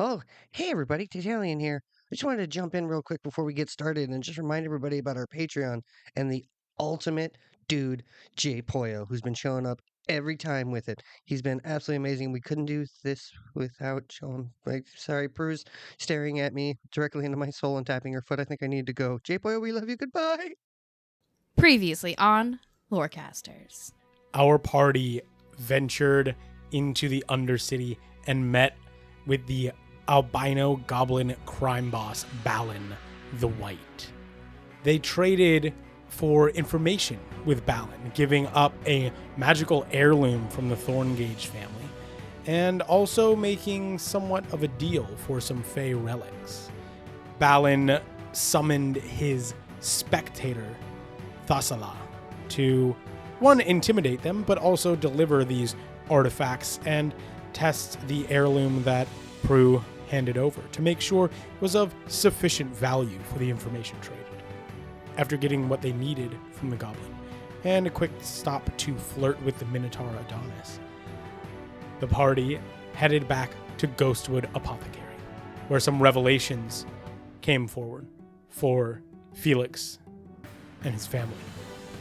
Oh, hey everybody, Taytalion here. I just wanted to jump in real quick before we get started and just remind everybody about our Patreon and the ultimate dude, Jay Poyo, who's been showing up every time with it. He's been absolutely amazing. We couldn't do this without John. Like, sorry, Prue's staring at me directly into my soul and tapping her foot. I think I need to go. Jay Poyo, we love you. Goodbye. Previously on Lorecasters. Our party ventured into the Undercity and met with the albino goblin crime boss, Valen the White. They traded for information with Valen, giving up a magical heirloom from the Thorngage family, and also making somewhat of a deal for some Fey relics. Valen summoned his spectator, Thasala, to, one, intimidate them, but also deliver these artifacts and test the heirloom that Prue handed over to make sure it was of sufficient value for the information traded. After getting what they needed from the goblin, and a quick stop to flirt with the Minotaur Adonis, the party headed back to Ghostwood Apothecary, where some revelations came forward for Felix and his family.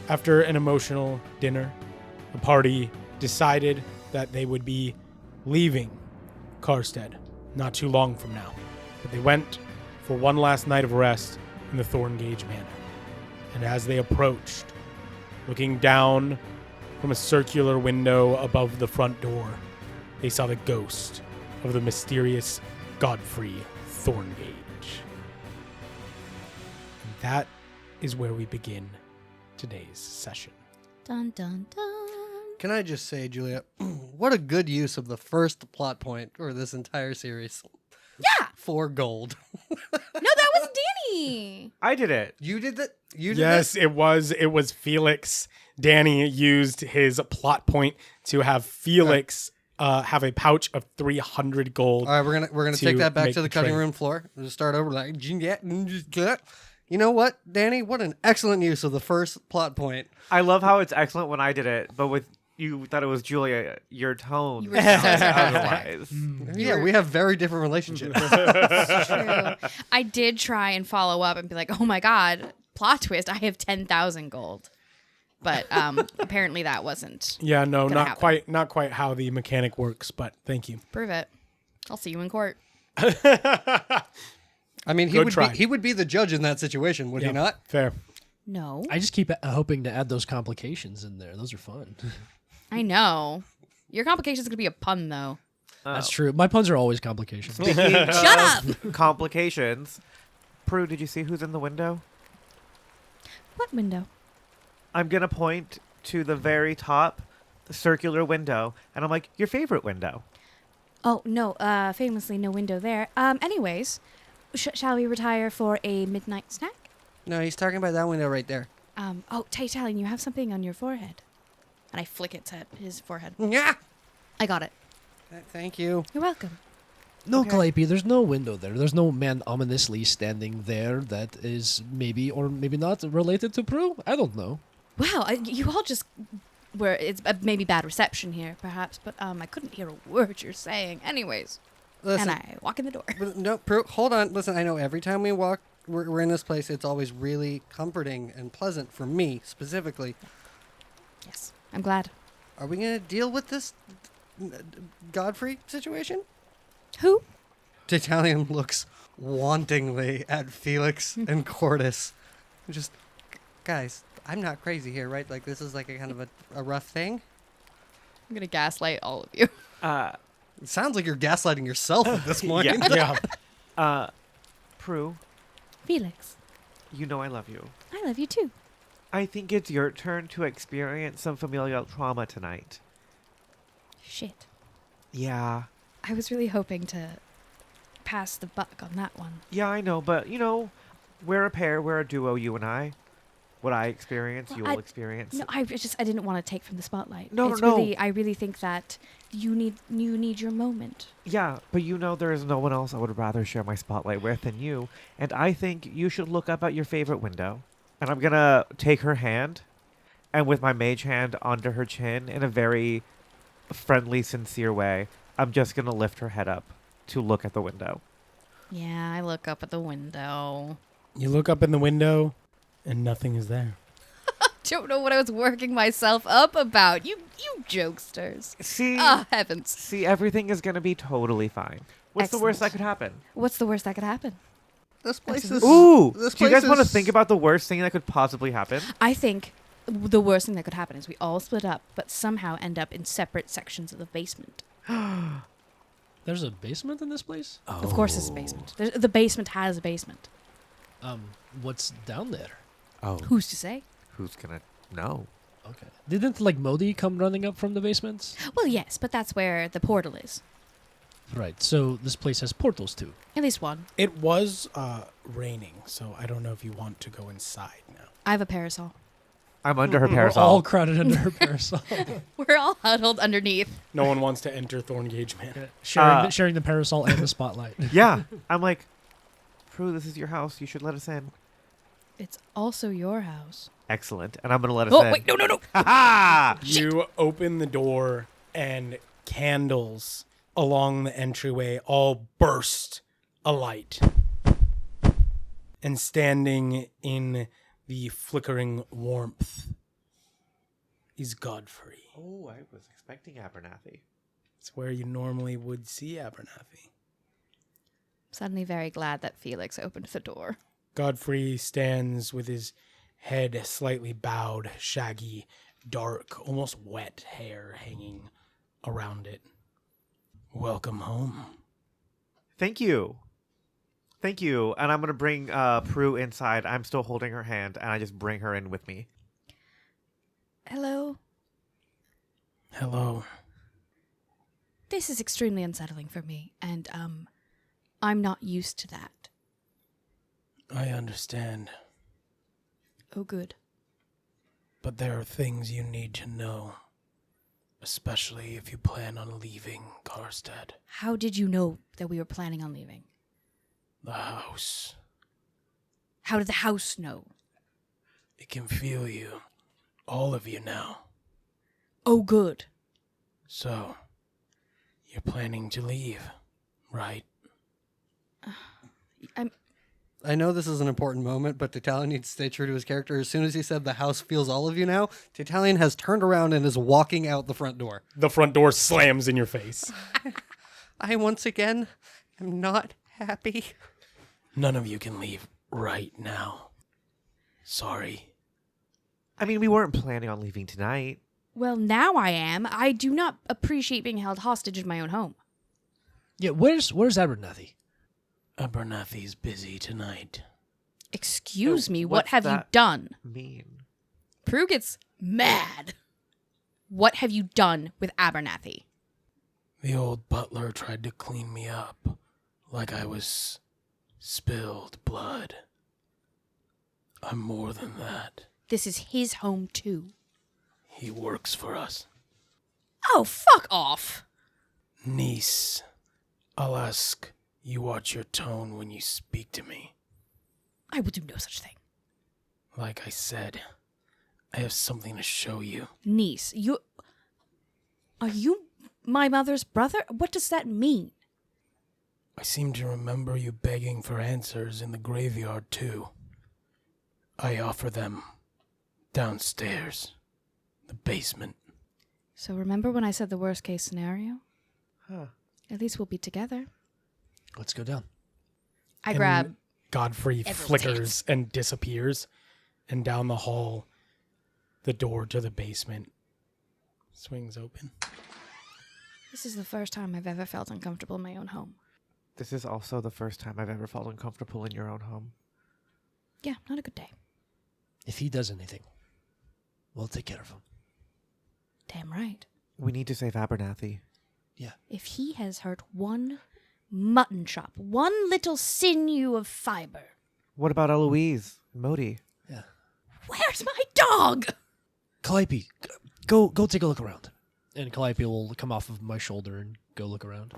After an emotional dinner, the party decided that they would be leaving Karstead not too long from now. But they went for one last night of rest in the Thorngage Manor. And as they approached, looking down from a circular window above the front door, they saw the ghost of the mysterious Godfrey Thorngage. And that is where we begin today's session. Dun dun dun. Can I just say, Julia, what a good use of the first plot point for this entire series. Yeah! 4 gold. No, that was Danny. I did it. You did that? You did Yes, that? it was Felix. Danny used his plot point to have Felix have a pouch of 300 gold. All right, we're gonna to take that back make to the the cutting trade. room floor. We'll just start over like, you know what, Danny? What an excellent use of the first plot point. I love how it's excellent when I did it, but with you thought it was Julia, your tone You were so sarcastic. otherwise. Yeah, we have very different relationships. It's true. I did try and follow up and be like, oh my god, plot twist, I have 10,000 gold. But apparently that wasn't. Yeah, no, gonna not happen. not quite how the mechanic works, but thank you. Prove it. I'll see you in court. I mean, Good try. he would be the judge in that situation, would he Yep, not? Fair. No. I just keep hoping to add those complications in there. Those are fun. I know. Your complication's going to be a pun, though. That's true. My puns are always complications. Shut up! Complications. Prue, did you see who's in the window? What window? I'm going to point to the very top, the circular window, and I'm like, your favorite window. Oh, no, famously no window there. Anyways, shall we retire for a midnight snack? No, he's talking about that window right there. Oh, Taytalion, you have something on your forehead. And I flick it to his forehead. Yeah. I got it. Thank you. You're welcome. No, Okay. Calliope, there's no window there. There's no man ominously standing there that is maybe or maybe not related to Prue. I don't know. Wow, you all just were. It's maybe bad reception here, perhaps, but I couldn't hear a word you're saying. Anyways, Listen, and I walk in the door. but no, hold on. Listen, I know every time we walk, we're in this place, it's always really comforting and pleasant for me specifically. Yes, I'm glad. Are we going to deal with this Godfrey situation? Who? Taytalion looks wantingly at Felix and Cordys. Just, guys, I'm not crazy here, right? Like, this is like a kind of a rough thing. I'm gonna gaslight all of you. It sounds like you're gaslighting yourself at this point. Yeah. Prue, Felix, you know I love you. I love you too. I think it's your turn to experience some familial trauma tonight. Shit. Yeah. I was really hoping to pass the buck on that one. Yeah, I know, but, we're a pair, we're a duo, you and I. What I experience, Well, you will experience. No, I didn't want to take from the spotlight. No, it's no. Really, I really think that you need your moment. Yeah, but there is no one else I would rather share my spotlight with than you. And I think you should look up at your favorite window. And I'm going to take her hand, and with my mage hand onto her chin in a very friendly, sincere way, I'm just going to lift her head up. to look at the window. Yeah, I look up at the window. You look up in the window, and nothing is there. Don't know what I was working myself up about. You jokesters. See, Ah, heavens. see, everything is gonna be totally fine. What's the worst that Excellent. could happen? What's the worst that could happen? This place is. Absolutely. Ooh, This do you guys place want to is- think about the worst thing that could possibly happen? I think the worst thing that could happen is we all split up, but somehow end up in separate sections of the basement. There's a basement in this place? Of course, it's a basement. The basement has a basement. What's down there? Oh, Who's to say? who's gonna know? Okay. Didn't, like, Modi come running up from the basement? Well, yes, but that's where the portal is. Right, so this place has portals too. At least one. It was raining, so I don't know if you want to go inside now. I have a parasol. I'm under her We're parasol. all crowded under her parasol. We're all huddled underneath. No one wants to enter Thorngage Manor. Sharing the parasol and the spotlight. Yeah, I'm like, Prue, this is your house. You should let us in. It's also your house. Excellent, and I'm gonna let us Oh, in. wait, no. Ha You open the door, and candles along the entryway all burst alight. And standing in the flickering warmth is Godfrey. Oh, I was expecting Abernathy. It's where you normally would see Abernathy. Suddenly very glad that Felix opened the door. Godfrey stands with his head slightly bowed, shaggy, dark, almost wet hair hanging around it. Welcome home. Thank you. Thank you. And I'm going to bring Prue inside. I'm still holding her hand, and I just bring her in with me. Hello? Hello. This is extremely unsettling for me, and, I'm not used to that. I understand, Oh, good. but there are things you need to know, especially if you plan on leaving Karstead. How did you know that we were planning on leaving? The house. How did the house know? It can feel you. All of you now. Oh, good. So, you're planning to leave, right? I know this is an important moment, but Taytalion needs to stay true to his character. As soon as he said the house feels all of you now, Taytalion has turned around and is walking out the front door. The front door slams in your face. I once again am not happy. None of you can leave right now. Sorry. I mean, we weren't planning on leaving tonight. Well, now I am. I do not appreciate being held hostage in my own home. Yeah, where's Abernathy? Abernathy's busy tonight. Excuse So me, what what's have you that done? mean? Prue gets mad. What have you done with Abernathy? The old butler tried to clean me up like I was spilled blood. I'm more than that. This is his home, too. He works for us. Oh, fuck off. Niece, I'll ask you watch your tone when you speak to me. I will do no such thing. Like I said, I have something to show you. Niece, Are you my mother's brother? What does that mean? I seem to remember you begging for answers in the graveyard, too. I offer them downstairs, the basement. So remember when I said the worst case scenario? Huh. At least we'll be together. Let's go down. I And grab... Godfrey Everyone's flickers and disappears, and down the hall, the door to the basement swings open. This is the first time I've ever felt uncomfortable in my own home. This is also the first time I've ever felt uncomfortable in your own home. Yeah, not a good day. If he does anything, we'll take care of him. Damn right. We need to save Abernathy. Yeah. If he has hurt one mutton chop, one little sinew of fiber, What about Eloise and Modi? Yeah. where's my dog? Calliope, go take a look around. And Calliope will come off of my shoulder and go look around.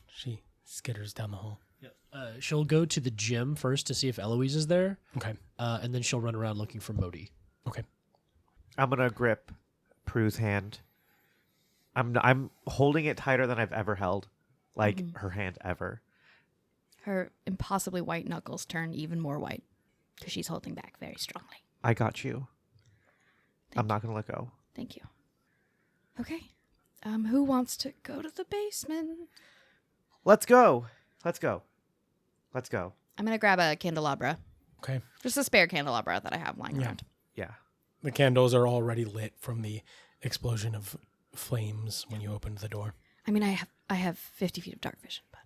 She skitters down the hall. She'll go to the gym first to see if Eloise is there, Okay. and then she'll run around looking for Modi. Okay. I'm gonna grip Prue's hand. I'm holding it tighter than I've ever held. like her hand ever. Her impossibly white knuckles turn even more white because she's holding back very strongly. I got you. I'm not going to let go. Thank you. Okay. Who wants to go to the basement? Let's go. Let's go. Let's go. I'm going to grab a candelabra. Okay. Just a spare candelabra that I have lying around. Yeah. The candles are already lit from the explosion of flames when you opened the door. I mean, I have 50 feet of dark vision, but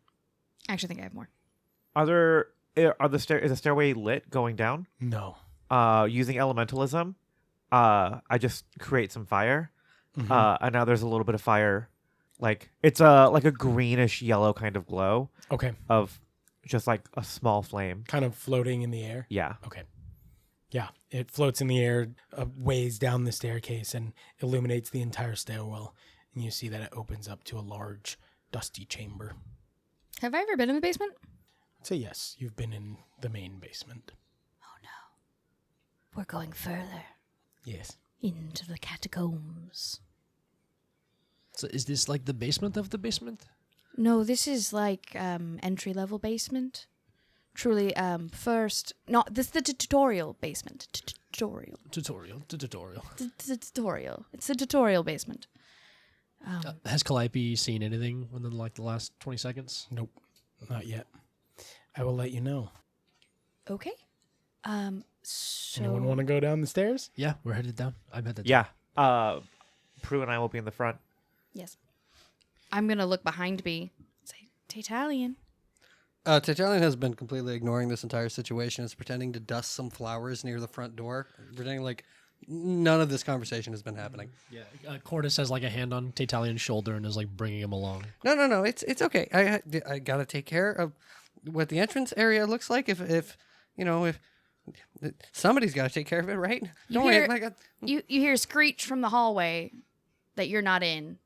I actually think I have more. Is the stairway lit going down? No. Using elementalism, I just create some fire. And now there's a little bit of fire. Like it's like a greenish yellow kind of glow Okay. of just like a small flame. Kind of floating in the air. Yeah. Okay. Yeah, it floats in the air, ways down the staircase, and illuminates the entire stairwell. And you see that it opens up to a large, dusty chamber. Have I ever been in the basement? I'd say yes, you've been in the main basement. Oh, no. We're going further Yes. into the catacombs. So is this like the basement of the basement? No, this is like entry-level basement. Truly, first... No, this is the tutorial basement. Tutorial. Tutorial. Tutorial. It's a tutorial basement. Has Calliope seen anything within like the last 20 seconds? Nope, not yet. I will let you know. Okay. So... Anyone want to go down the stairs? Yeah, we're headed down. I'm headed down. Yeah. Prue and I will be in the front. Yes. I'm going to look behind me. Say, Taytalion. Taytalion has been completely ignoring this entire situation. Is pretending to dust some flowers near the front door, pretending like none of this conversation has been happening. Yeah. Cordys has like a hand on Taytalion's shoulder and is like bringing him along. No. It's okay. I gotta take care of what the entrance area looks like. If somebody's got to take care of it, right? Don't worry. You hear a screech from the hallway that you're not in.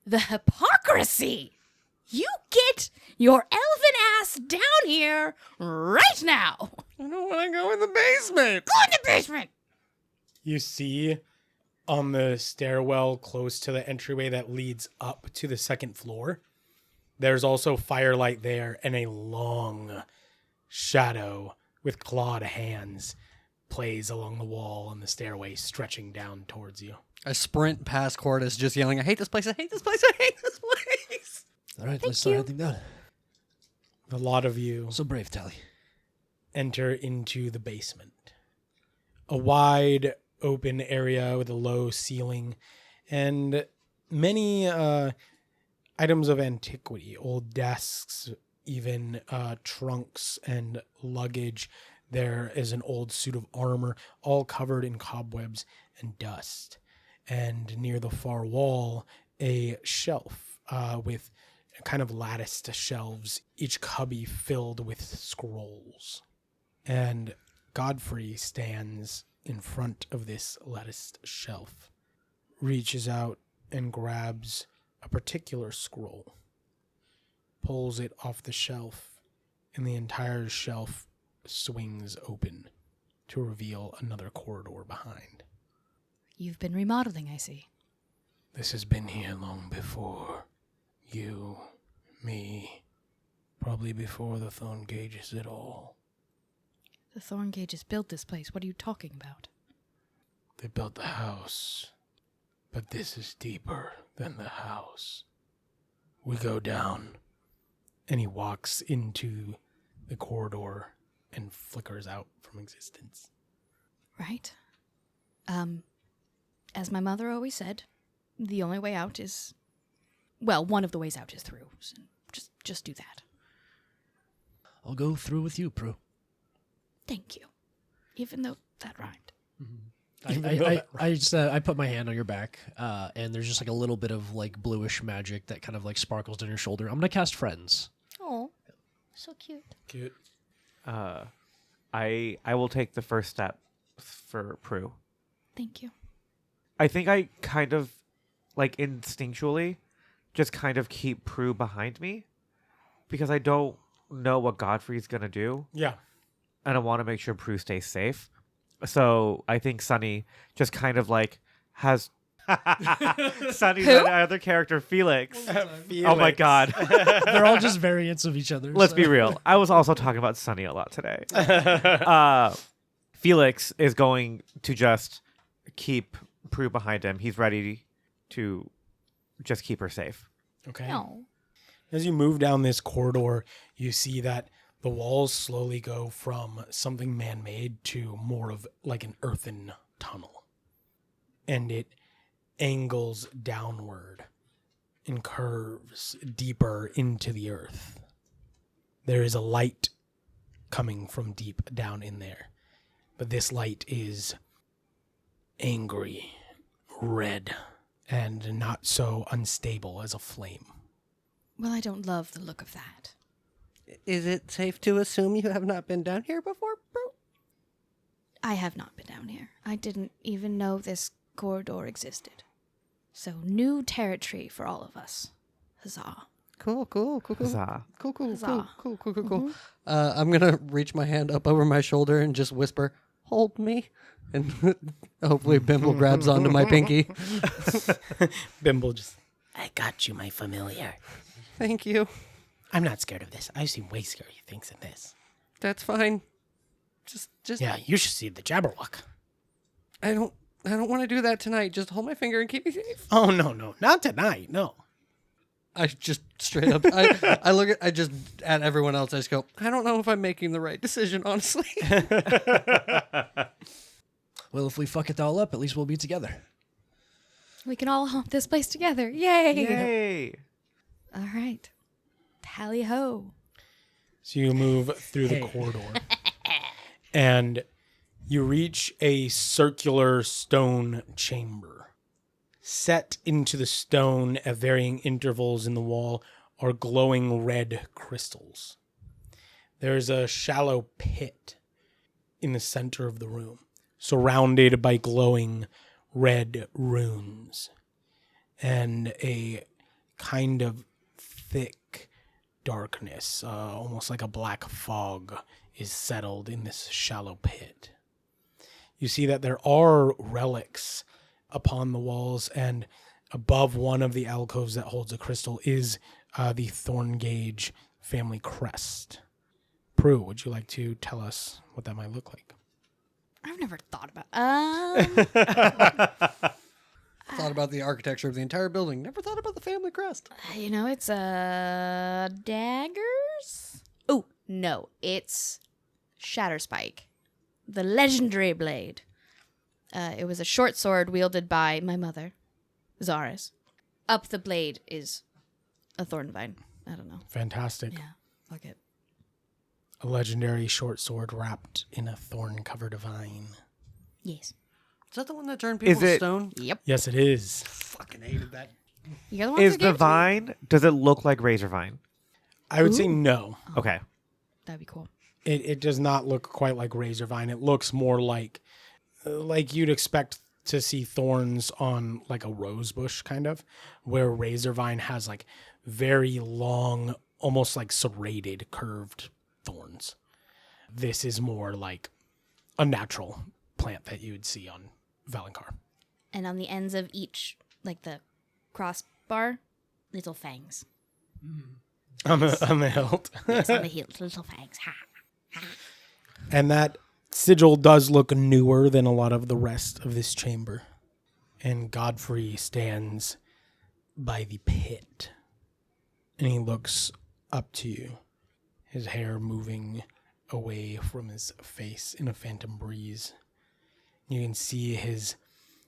The hypocrisy! You get your elfin ass down here right now! I don't want to go in the basement. Go in the basement! You see on the stairwell close to the entryway that leads up to the second floor, there's also firelight there and a long shadow with clawed hands plays along the wall on the stairway, stretching down towards you. I sprint past Cordys, just yelling, "I hate this place! I hate this place! I hate this place!" All right, let's start heading down. A lot of you So brave, Tally. enter into the basement. A wide open area with a low ceiling and many items of antiquity, old desks, even trunks and luggage. There is an old suit of armor, all covered in cobwebs and dust. And near the far wall, a shelf with kind of latticed shelves, each cubby filled with scrolls. And Godfrey stands in front of this latticed shelf, reaches out and grabs a particular scroll, pulls it off the shelf, and the entire shelf swings open to reveal another corridor behind. You've been remodeling, I see. This has been here long before you, me, probably before the Thorngages at all. The Thorngages built this place. What are you talking about? They built the house, but this is deeper than the house. We go down, and he walks into the corridor and flickers out from existence. Right. As my mother always said, the only way out is... Well, one of the ways out is through. So just do that. I'll go through with you, Prue. Thank you. Even though that rhymed. I put my hand on your back, and there's just like a little bit of like bluish magic that kind of like sparkles down your shoulder. I'm gonna cast Friends. Oh, so cute. Cute. I will take the first step for Prue. Thank you. I think I kind of, like instinctually, just kind of keep Prue behind me because I don't know what Godfrey's gonna do, Yeah. and I want to make sure Prue stays safe. So I think Sunny just kind of like has Sunny's Who? other character, Felix. Oh my god. They're all just variants of each other. Let's so. be real. I was also talking about Sunny a lot today. Felix is going to just keep Prue behind him. He's ready to just keep her safe. Okay. No. As you move down this corridor, you see that the walls slowly go from something man-made to more of like an earthen tunnel. And it angles downward and curves deeper into the earth. There is a light coming from deep down in there. But this light is angry, red, and not so unstable as a flame. Well, I don't love the look of that. Is it safe to assume you have not been down here before, bro? I have not been down here. I didn't even know this corridor existed. So, new territory for all of us. Huzzah. Cool. Huzzah. Cool. Huzzah. Cool. I'm gonna reach my hand up over my shoulder and just whisper, "Hold me," and hopefully Bimble grabs onto my pinky. Bimble just, I got you, my familiar. Thank you. I'm not scared of this. I've seen way scarier things than this. That's fine. Just. Yeah, you should see the Jabberwock. I don't want to do that tonight. Just hold my finger and keep me safe. Oh, no. Not tonight, no. I just straight up. I look at everyone else. I just go, I don't know if I'm making the right decision, honestly. Well, if we fuck it all up, at least we'll be together. We can all haunt this place together. Yay! Yay. All right. Tally ho. So you move through the corridor. And you reach a circular stone chamber. Set into the stone at varying intervals in the wall are glowing red crystals. There's a shallow pit in the center of the room, surrounded by glowing red runes. And a kind of thick darkness, almost like a black fog, is settled in this shallow pit. You see that there are relics upon the walls, and above one of the alcoves that holds a crystal is the Thorngage family crest. Prue, would you like to tell us what that might look like? I've never thought about. Thought about the architecture of the entire building. Never thought about the family crest. It's daggers. Oh no, it's Shatterspike, the legendary blade. It was a short sword wielded by my mother, Zaris. Up the blade is a thorn vine. I don't know. Fantastic. Yeah, fuck it. A legendary short sword wrapped in a thorn-covered vine. Yes. Is that the one that turned people to stone? Yep. Yes, it is. Fucking hated that. You're the one Is who the gave it to me. vine, does it look like razor vine? I would say no. Okay. That'd be cool. It does not look quite like razor vine. It looks more like you'd expect to see thorns on like a rose bush, kind of, where razor vine has like very long, almost like serrated, curved thorns. This is more like a natural plant that you would see on Valen-Kar. And on the ends of each, like the crossbar, little fangs. On the hilt. Yes, on the hilt, little fangs. Ha. And that sigil does look newer than a lot of the rest of this chamber. And Godfrey stands by the pit. And he looks up to you, his hair moving away from his face in a phantom breeze. You can see his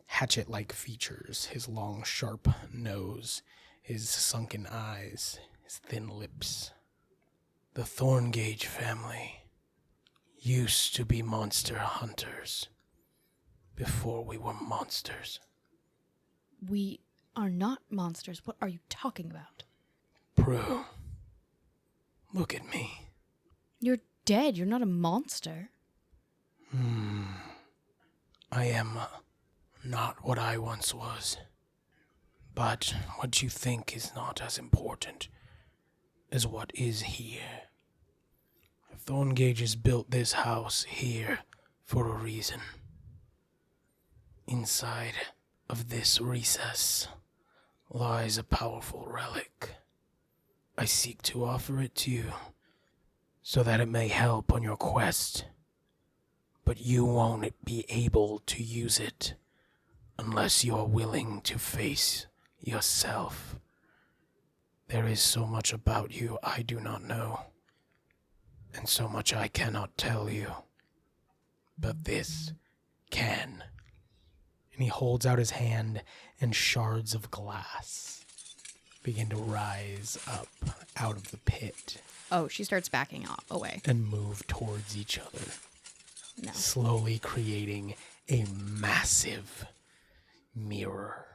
hatchet-like features, his long, sharp nose, his sunken eyes, his thin lips. The Thorngage family used to be monster hunters before we were monsters. We are not monsters. What are you talking about? Prue, look at me. You're dead. You're not a monster. I am not what I once was. But what you think is not as important as what is here. The Thorngages built this house here for a reason. Inside of this recess lies a powerful relic. I seek to offer it to you so that it may help on your quest. But you won't be able to use it unless you're willing to face yourself. There is so much about you I do not know, and so much I cannot tell you. But this can. And he holds out his hand, and shards of glass begin to rise up out of the pit Oh, she starts backing away. and move towards each other, No. slowly creating a massive mirror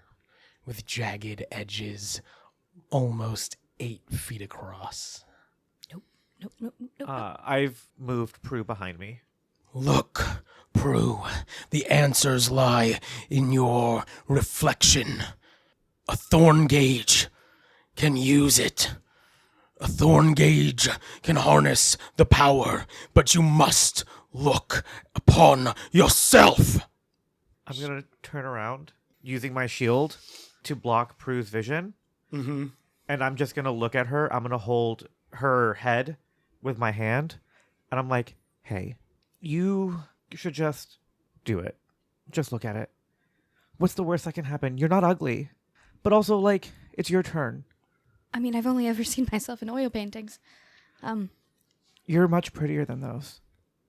with jagged edges almost 8 feet across. Nope. I've moved Prue behind me. Look, Prue, the answers lie in your reflection. A Thorngage can use it. A Thorngage can harness the power, but you must look upon yourself. I'm going to turn around using my shield to block Prue's vision. Mm-hmm. And I'm just going to look at her. I'm going to hold her head with my hand. And I'm like, hey, you should just do it. Just look at it. What's the worst that can happen? You're not ugly. But also, like, it's your turn. I mean, I've only ever seen myself in oil paintings. You're much prettier than those.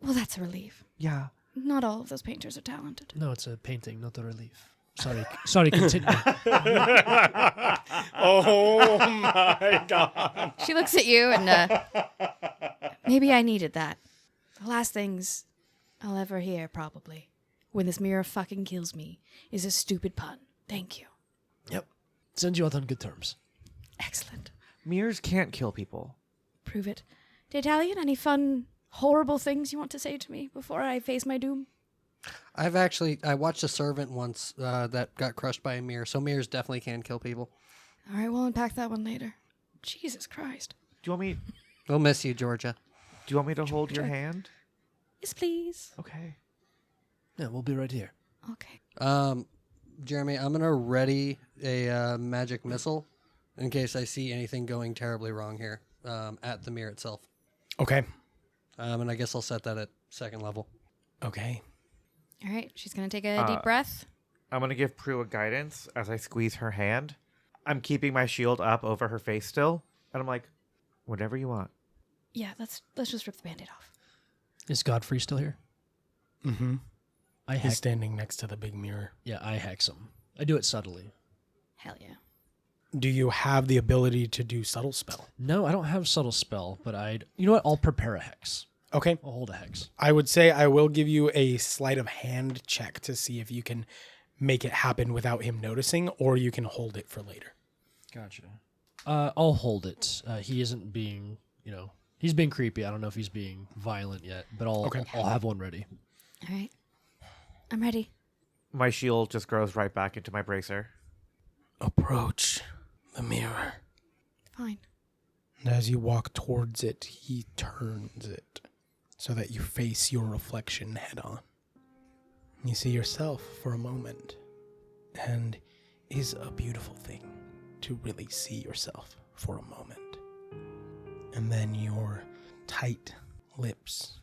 Well, that's a relief. Yeah. Not all of those painters are talented. No, it's a painting, not a relief. Sorry, continue. Oh my god. She looks at you and, maybe I needed that. The last things I'll ever hear, probably, when this mirror fucking kills me, is a stupid pun. Thank you. Yep. Send you out on good terms. Excellent. Mirrors can't kill people. Prove it. Taytalion, any fun, horrible things you want to say to me before I face my doom? I watched a servant once that got crushed by a mirror, so mirrors definitely can kill people. All right, we'll unpack that one later. Jesus Christ. Do you want me? We'll miss you, Georgia. Do you want me to hold your hand? Yes, please. Okay. Yeah, we'll be right here. Okay. Jeremy, I'm going to ready a magic missile in case I see anything going terribly wrong here at the mirror itself. Okay. And I guess I'll set that at second level. Okay. All right, she's going to take a deep breath. I'm going to give Prue a guidance as I squeeze her hand. I'm keeping my shield up over her face still. And I'm like, whatever you want. Yeah, let's just rip the Band-Aid off. Is Godfrey still here? Mm-hmm. I He's hex. standing next to the big mirror. Yeah, I hex him. I do it subtly. Hell yeah. Do you have the ability to do subtle spell? No, I don't have subtle spell, but you know what? I'll prepare a hex. Okay. I'll hold a hex. I would say I will give you a sleight of hand check to see if you can make it happen without him noticing, or you can hold it for later. Gotcha. I'll hold it. He isn't being, he's being creepy. I don't know if he's being violent yet, but I'll have one ready. All right. I'm ready. My shield just grows right back into my bracer. Approach the mirror. Fine. And as you walk towards it, he turns it so that you face your reflection head on. You see yourself for a moment, and it is a beautiful thing to really see yourself for a moment. And then your tight lips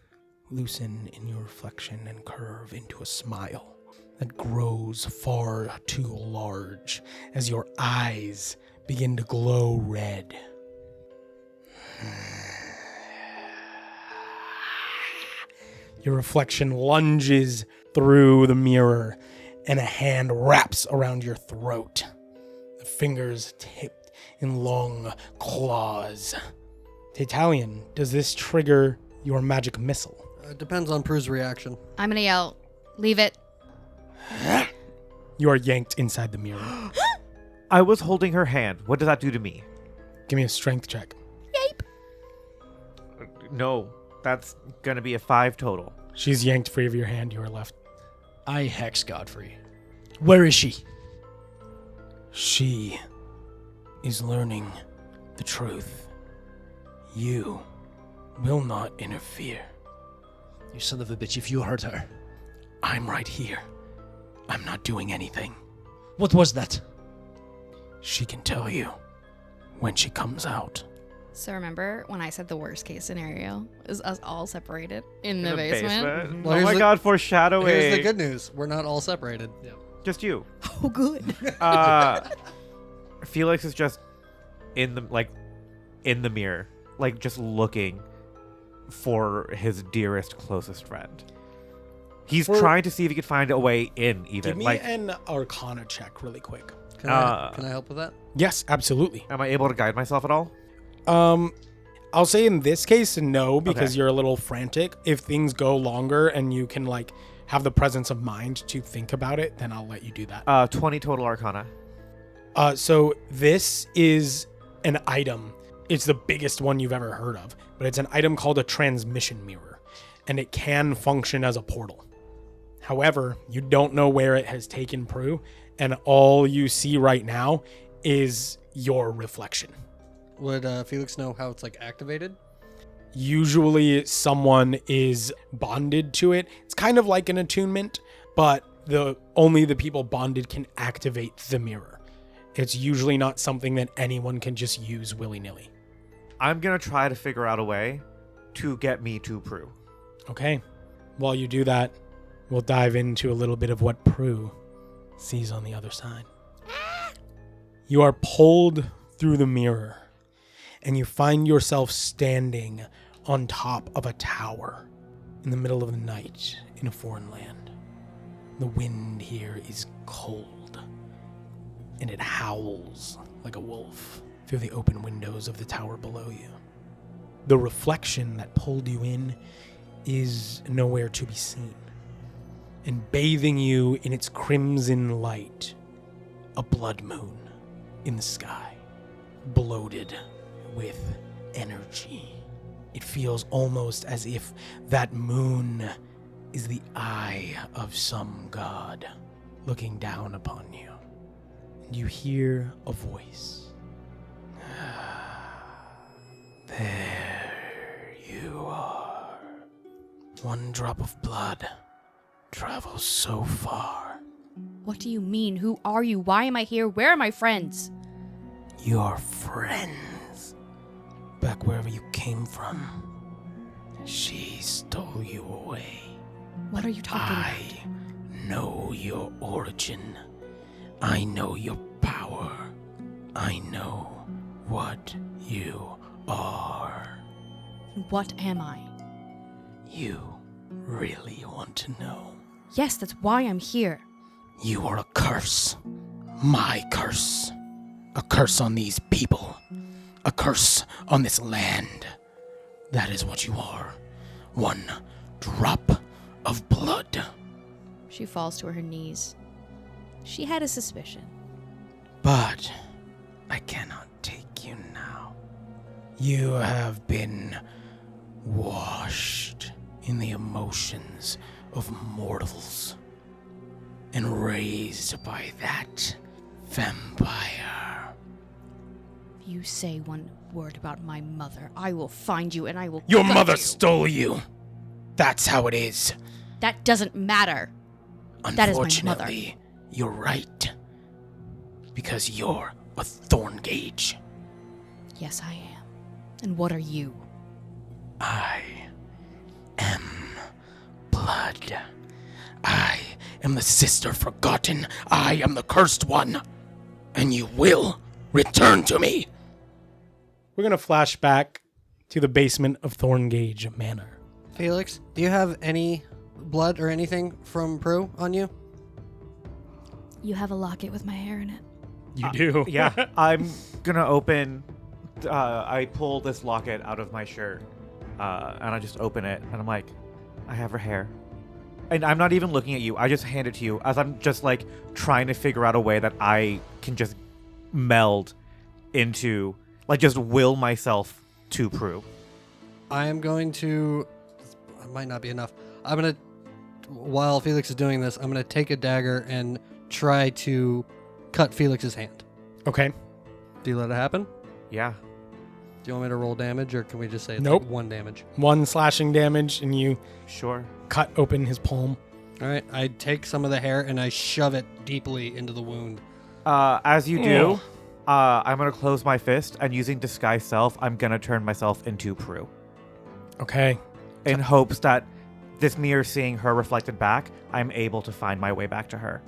loosen in your reflection and curve into a smile that grows far too large as your eyes begin to glow red. Your reflection lunges through the mirror, and a hand wraps around your throat. The fingers tipped in long claws. Taytalion, does this trigger your magic missile? It depends on Prue's reaction. I'm going to yell, leave it. You are yanked inside the mirror. I was holding her hand. What does that do to me? Give me a strength check. Yape. No, that's going to be a 5 total. She's yanked free of your hand. You are left. I hex Godfrey. Where is she? She is learning the truth. You will not interfere. You son of a bitch, if you hurt her. I'm right here. I'm not doing anything. What was that? She can tell you when she comes out. So remember when I said the worst case scenario is us all separated in the basement? Well, Oh my god, foreshadowing. Here's the good news. We're not all separated. Yeah. Just you. Oh, good. Felix is just in the mirror, like just looking for his dearest, closest friend. He's trying to see if he could find a way in. Even Give me an Arcana check really quick. Can I help with that? Yes, absolutely. Am I able to guide myself at all? I'll say in this case, no, because Okay. you're a little frantic. If things go longer and you can like have the presence of mind to think about it, then I'll let you do that. 20 total Arcana. So this is an item. It's the biggest one you've ever heard of, but it's an item called a transmission mirror, and it can function as a portal. However, you don't know where it has taken Prue, and all you see right now is your reflection. Would Felix know how it's like activated? Usually someone is bonded to it. It's kind of like an attunement, but only the people bonded can activate the mirror. It's usually not something that anyone can just use willy-nilly. I'm gonna try to figure out a way to get me to Prue. Okay. While you do that, we'll dive into a little bit of what Prue sees on the other side. You are pulled through the mirror, and you find yourself standing on top of a tower in the middle of the night in a foreign land. The wind here is cold, and it howls like a wolf through the open windows of the tower below you. The reflection that pulled you in is nowhere to be seen. And bathing you in its crimson light, a blood moon in the sky, bloated with energy. It feels almost as if that moon is the eye of some god looking down upon you. And you hear a voice. There you are. One drop of blood travels so far. What do you mean? Who are you? Why am I here? Where are my friends? Your friends. Back wherever you came from. She stole you away. What are you talking I about? know your origin. I know your power. I know what you are. What am I? You really want to know? Yes, that's why I'm here. You are a curse. My curse. A curse on these people. A curse on this land. That is what you are. One drop of blood. She falls to her knees. She had a suspicion. But I cannot take you now. You have been washed in the emotions of mortals and raised by that vampire. If you say one word about my mother, I will find you and I will Your gut mother you. stole you. That's how it is. That doesn't matter. That is my mother. Unfortunately, you're right. Because you're a Thorngage. Yes, I am. And what are you? I am blood. I am the sister forgotten. I am the cursed one. And you will return to me. We're going to flash back to the basement of Thorngage Manor. Felix, do you have any blood or anything from Prue on you? You have a locket with my hair in it. You do? Yeah, I'm gonna open. I pull this locket out of my shirt, and I just open it, and I'm like, I have her hair. And I'm not even looking at you. I just hand it to you as I'm just like trying to figure out a way that I can just meld into, like, just will myself to Prue. I am going to. It might not be enough. I'm going to. While Felix is doing this, I'm going to take a dagger and try to cut Felix's hand. Okay. Do you let it happen? Yeah. Do you want me to roll damage, or can we just say it's Nope. like 1 damage? 1 slashing damage, and you Sure. cut open his palm. All right, I take some of the hair and I shove it deeply into the wound. As you do, I'm going to close my fist, and using Disguise Self, I'm going to turn myself into Prue. Okay. In hopes that this mirror seeing her reflected back, I'm able to find my way back to her.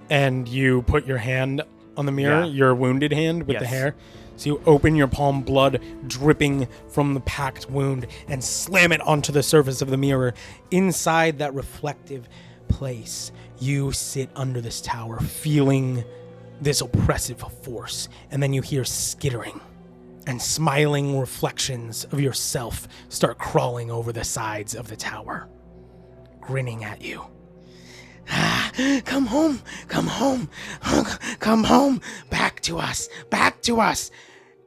And you put your hand on the mirror, your wounded hand with the hair. So you open your palm, blood dripping from the packed wound, and slam it onto the surface of the mirror. Inside that reflective place, you sit under this tower, feeling this oppressive force. And then you hear skittering, and smiling reflections of yourself start crawling over the sides of the tower, grinning at you. Come home, come home, come home, back to us, back to us.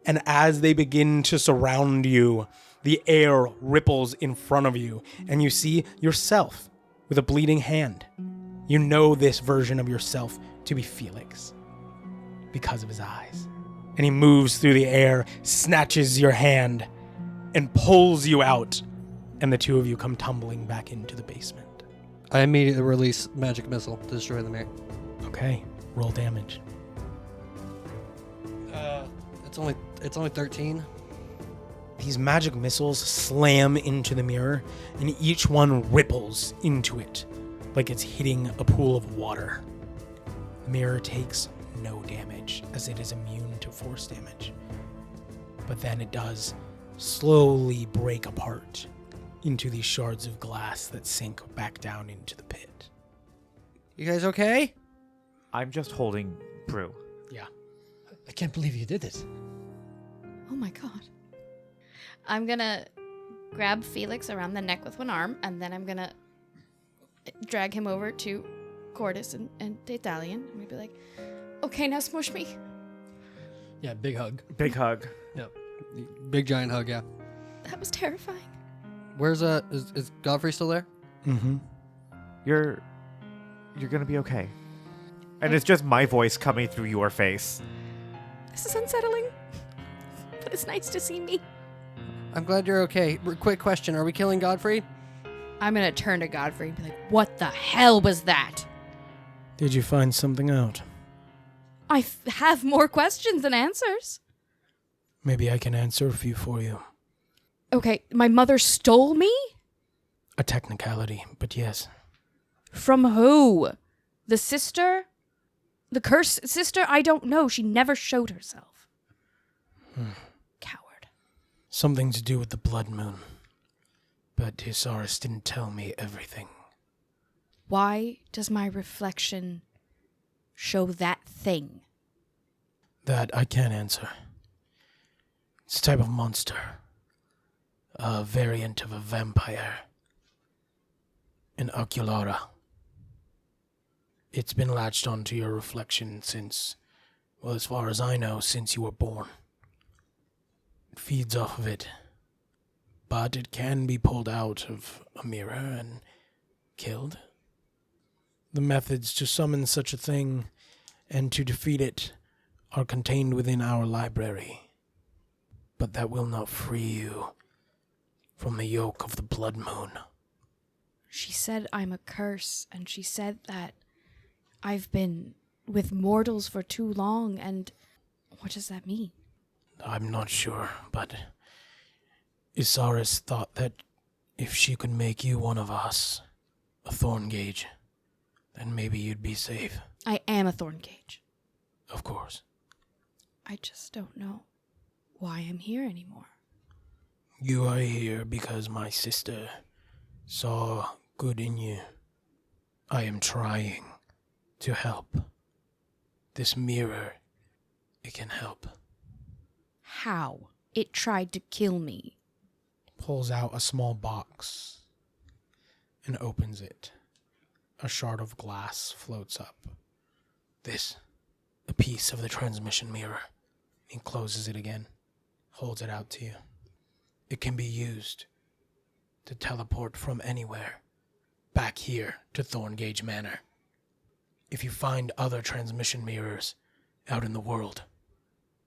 And as they begin to surround you, the air ripples in front of you, and you see yourself with a bleeding hand. You know this version of yourself to be Felix because of his eyes. And he moves through the air, snatches your hand, and pulls you out, and the two of you come tumbling back into the basement. I immediately release magic missile to destroy the mirror. Okay, roll damage. It's only 13. These magic missiles slam into the mirror, and each one ripples into it like it's hitting a pool of water. The mirror takes no damage, as it is immune to force damage. But then it does slowly break apart into these shards of glass that sink back down into the pit. You guys okay? I'm just holding Prue. Yeah. I can't believe you did it. Oh my god. I'm gonna grab Felix around the neck with one arm, and then I'm gonna drag him over to Cordys and Taytalion. I'm gonna be like, okay, now smush me. Yeah, big hug. Big hug. Yep. Big giant hug, yeah. That was terrifying. Where's is Godfrey still there? Mm-hmm. You're gonna be okay. And it's just my voice coming through your face. This is unsettling, but it's nice to see me. I'm glad you're okay. Quick question, are we killing Godfrey? I'm gonna turn to Godfrey and be like, what the hell was that? Did you find something out? I have more questions than answers. Maybe I can answer a few for you. Okay, my mother stole me? A technicality, but yes. From who? The sister? The cursed sister? I don't know. She never showed herself. Coward. Something to do with the blood moon. But Hisaris didn't tell me everything. Why does my reflection show that thing? That I can't answer. It's a type of monster. A variant of a vampire. An oculara. It's been latched onto your reflection since, well, as far as I know, since you were born. It feeds off of it. But it can be pulled out of a mirror and killed. The methods to summon such a thing and to defeat it are contained within our library. But that will not free you from the yoke of the blood moon. She said I'm a curse, and she said that I've been with mortals for too long, and what does that mean? I'm not sure, but Isaris thought that if she could make you one of us, a Thorngage, then maybe you'd be safe. I am a Thorngage. Of course. I just don't know why I'm here anymore. You are here because my sister saw good in you. I am trying to help. This mirror, it can help. How? It tried to kill me. Pulls out a small box and opens it. A shard of glass floats up. This, a piece of the transmission mirror. He closes it again, holds it out to you. It can be used to teleport from anywhere back here to Thorngage Manor. If you find other transmission mirrors out in the world,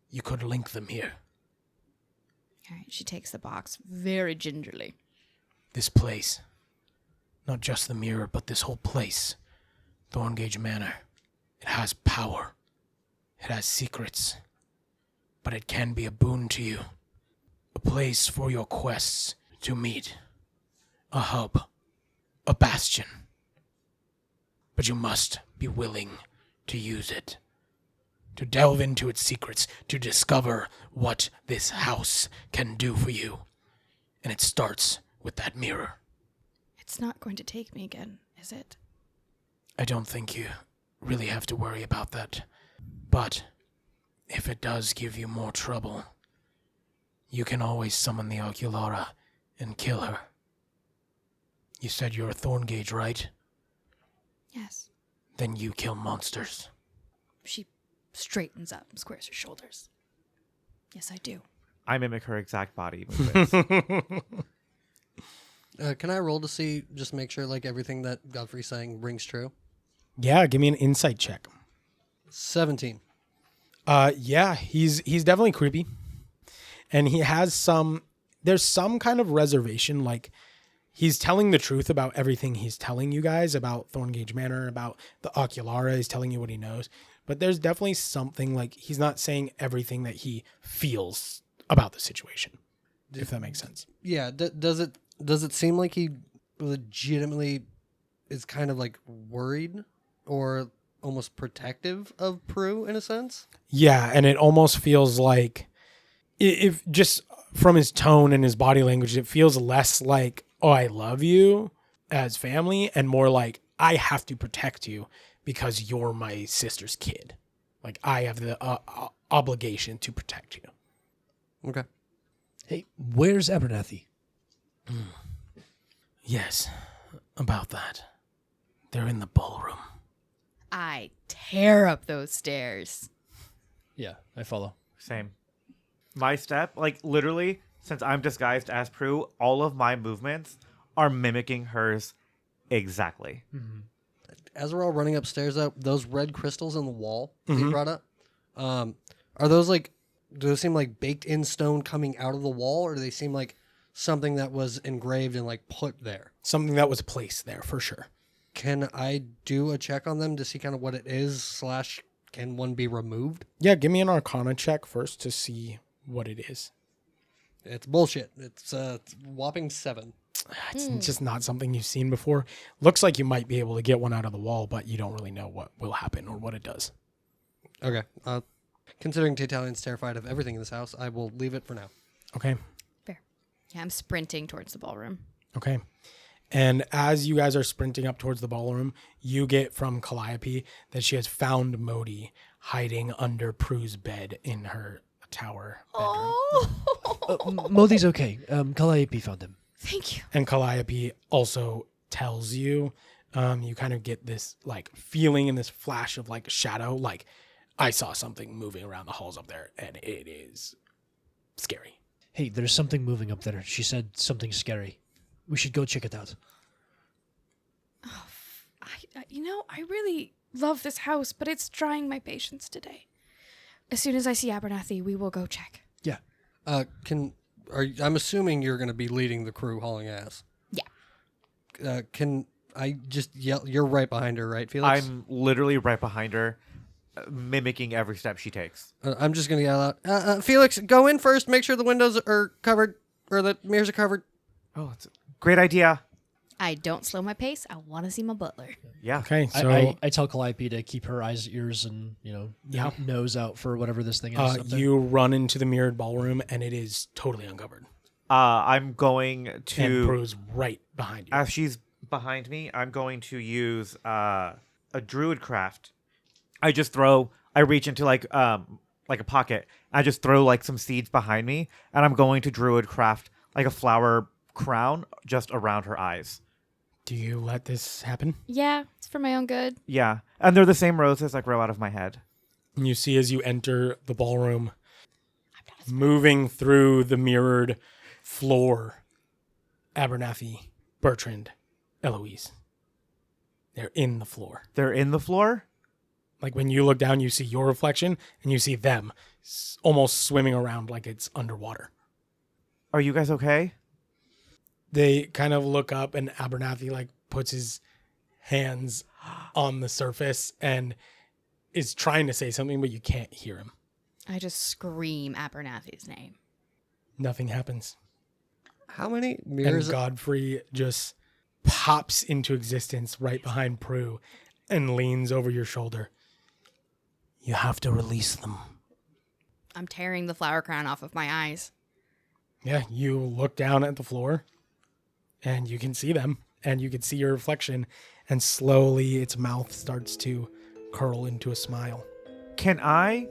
you could link them here. All right, she takes the box very gingerly. This place, Not just the mirror, but this whole place. Thorngage Manor. It has power. It has secrets. But it can be a boon to you. A place for your quests to meet. A hub. A bastion. But you must be willing to use it. To delve into its secrets. To discover what this house can do for you. And it starts with that mirror. It's not going to take me again, is it? I don't think you really have to worry about that. But if it does give you more trouble, you can always summon the Oculara and kill her. You said you're a Thorngage, right? Yes. Then you kill monsters. She straightens up and squares her shoulders. Yes, I do. I mimic her exact body movements. Can I roll to see, just make sure like everything that Godfrey's saying rings true? Yeah, give me an insight check. 17. Yeah, he's definitely creepy. And he has there's some kind of reservation, like he's telling the truth about everything he's telling you guys about Thorngage Manor, about the Oculara, he's telling you what he knows. But there's definitely something, like he's not saying everything that he feels about the situation, if that makes sense. Yeah, does it seem like he legitimately is kind of like worried or almost protective of Prue in a sense? Yeah, and it almost feels like, if just from his tone and his body language, it feels less like, oh, I love you as family, and more like, I have to protect you because you're my sister's kid. Like, I have the obligation to protect you. Okay. Hey, where's Abernathy? Yes, about that. They're in the ballroom. I tear up those stairs. Yeah, I follow. Same. My step, like literally, since I'm disguised as Prue, all of my movements are mimicking hers exactly. Mm-hmm. As we're all running upstairs, though, those red crystals in the wall that you brought up, are those like, do those seem like baked in stone coming out of the wall, or do they seem like something that was engraved and like put there? Something that was placed there, for sure. Can I do a check on them to see kind of what it is, / can one be removed? Yeah, give me an Arcana check first to see what it is. It's bullshit. It's whopping 7. It's just not something you've seen before. Looks like you might be able to get one out of the wall, but you don't really know what will happen or what it does. Okay. Considering Taytalion's terrified of everything in this house, I will leave it for now. Okay. Fair. Yeah, I'm sprinting towards the ballroom. Okay. And as you guys are sprinting up towards the ballroom, you get from Calliope that she has found Modi hiding under Prue's bed in her tower bedroom. Oh, Modi's okay. Calliope found him. thank you. And Calliope also tells you, you kind of get this like feeling and this flash of like a shadow, like I saw something moving around the halls up there, and it is scary. Hey, there's something moving up there. She said something scary. We should go check it out. I really love this house, but it's trying my patience today. As soon as I see Abernathy, we will go check. Yeah. I'm assuming you're going to be leading the crew hauling ass. Yeah. Can I just yell? You're right behind her, right, Felix? I'm literally right behind her, mimicking every step she takes. I'm just going to yell out, Felix, go in first. Make sure the windows are covered, or the mirrors are covered. Oh, it's a great idea. I don't slow my pace. I want to see my butler. Yeah. Okay, so I tell Calliope to keep her eyes, ears, and nose out for whatever this thing is. up there. you run into the mirrored ballroom, and it is totally uncovered. I'm going And to, Prue's right behind you. as she's behind me, I'm going to use a druid craft. I reach into like a pocket. I just throw like some seeds behind me, and I'm going to druid craft like a flower crown just around her eyes. Do you let this happen? Yeah, it's for my own good. Yeah, and they're the same roses that grow out of my head. And you see as you enter the ballroom, moving through the mirrored floor, Abernathy, Bertrand, Eloise. They're in the floor. They're in the floor? Like when you look down, you see your reflection, and you see them almost swimming around like it's underwater. Are you guys okay? They kind of look up, and Abernathy like puts his hands on the surface and is trying to say something, but you can't hear him. I just scream Abernathy's name. Nothing happens. How many mirrors? And Godfrey just pops into existence right behind Prue and leans over your shoulder. You have to release them. I'm tearing the flower crown off of my eyes. Yeah, you look down at the floor and you can see them and you can see your reflection, and slowly its mouth starts to curl into a smile. Can I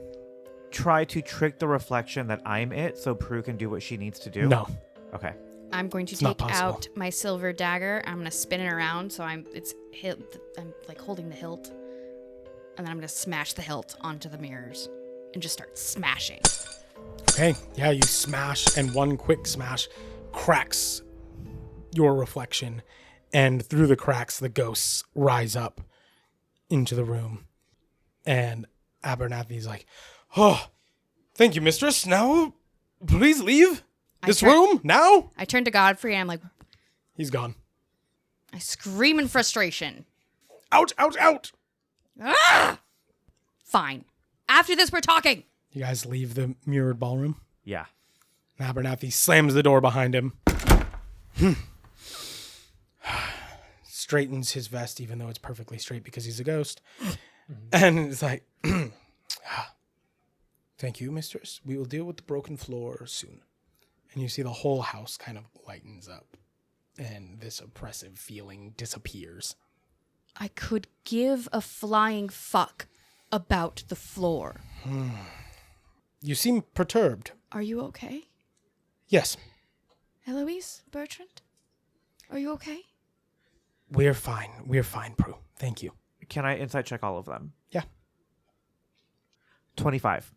try to trick the reflection that I'm it so Prue can do what she needs to do? No. Okay. I'm going to It's not take possible. out my silver dagger. I'm going to spin it around so I'm like holding the hilt. And then I'm going to smash the hilt onto the mirrors and just start smashing. Okay, yeah, you smash, and one quick smash cracks your reflection, and through the cracks, the ghosts rise up into the room. And Abernathy's like, oh, thank you, mistress. Now, please leave this room now. I turn to Godfrey and I'm like, He's gone. I scream in frustration. Out, out, out. Ah! Fine. After this, we're talking. You guys leave the mirrored ballroom. Yeah. Abernathy slams the door behind him. Straightens his vest, even though it's perfectly straight because he's a ghost. And it's like, thank you, mistress. We will deal with the broken floor soon. And you see the whole house kind of lightens up. And this oppressive feeling disappears. I could give a flying fuck about the floor. You seem perturbed. Are you okay? Yes, Eloise, Bertrand? Are you okay? we're fine. We're fine, Prue. Thank you. Can I insight check all of them? Yeah. 25.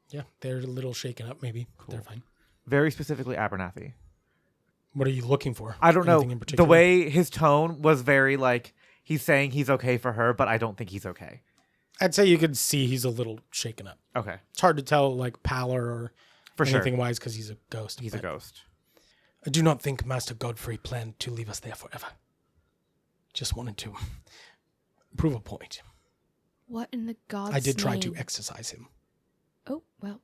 Yeah, they're a little shaken up, maybe. Cool. They're fine. Very specifically Abernathy. What are you looking for? I don't Anything know. in particular? The way his tone was very like, he's saying he's okay for her, but I don't think he's okay. I'd say you could see he's a little shaken up. Okay. It's hard to tell, like, pallor or For sure. anything wise because he's a ghost. He's a but ghost. I do not think Master Godfrey planned to leave us there forever. Just wanted to prove a point. What in the God's I did try name? to exercise him. Oh, well,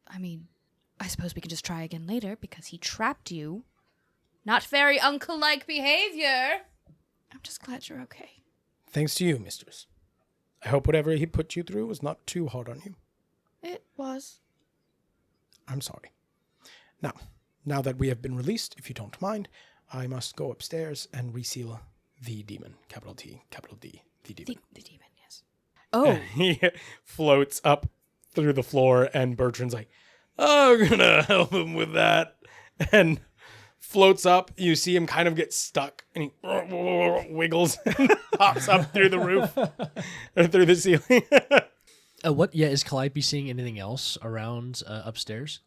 I mean, I suppose we can just try again later because he trapped you. Not very uncle-like behavior. I'm just glad you're okay. Thanks to you, mistress. I hope whatever he put you through was not too hard on you. It was. I'm sorry. Now that we have been released, if you don't mind, I must go upstairs and reseal the demon. Capital T, capital D, the demon. The demon, yes. Oh, He floats up through the floor, and Bertrand's like, oh, I'm gonna help him with that. And floats up. You see him kind of get stuck, and he wiggles and pops up through the roof, or through the ceiling. Is Calliope seeing anything else around upstairs?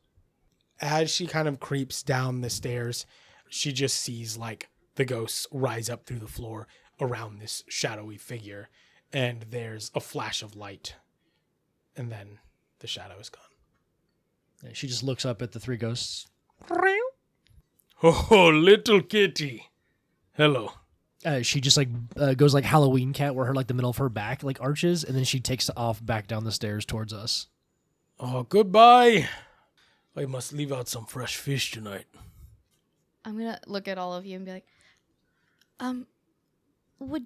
As she kind of creeps down the stairs, she just sees like the ghosts rise up through the floor around this shadowy figure, and there's a flash of light, and then the shadow is gone. Yeah, she just looks up at the three ghosts. Oh, little kitty. Hello. She just goes like Halloween cat, where the middle of her back like arches, and then she takes off back down the stairs towards us. Oh, goodbye. I must leave out some fresh fish tonight. I'm gonna look at all of you and be like,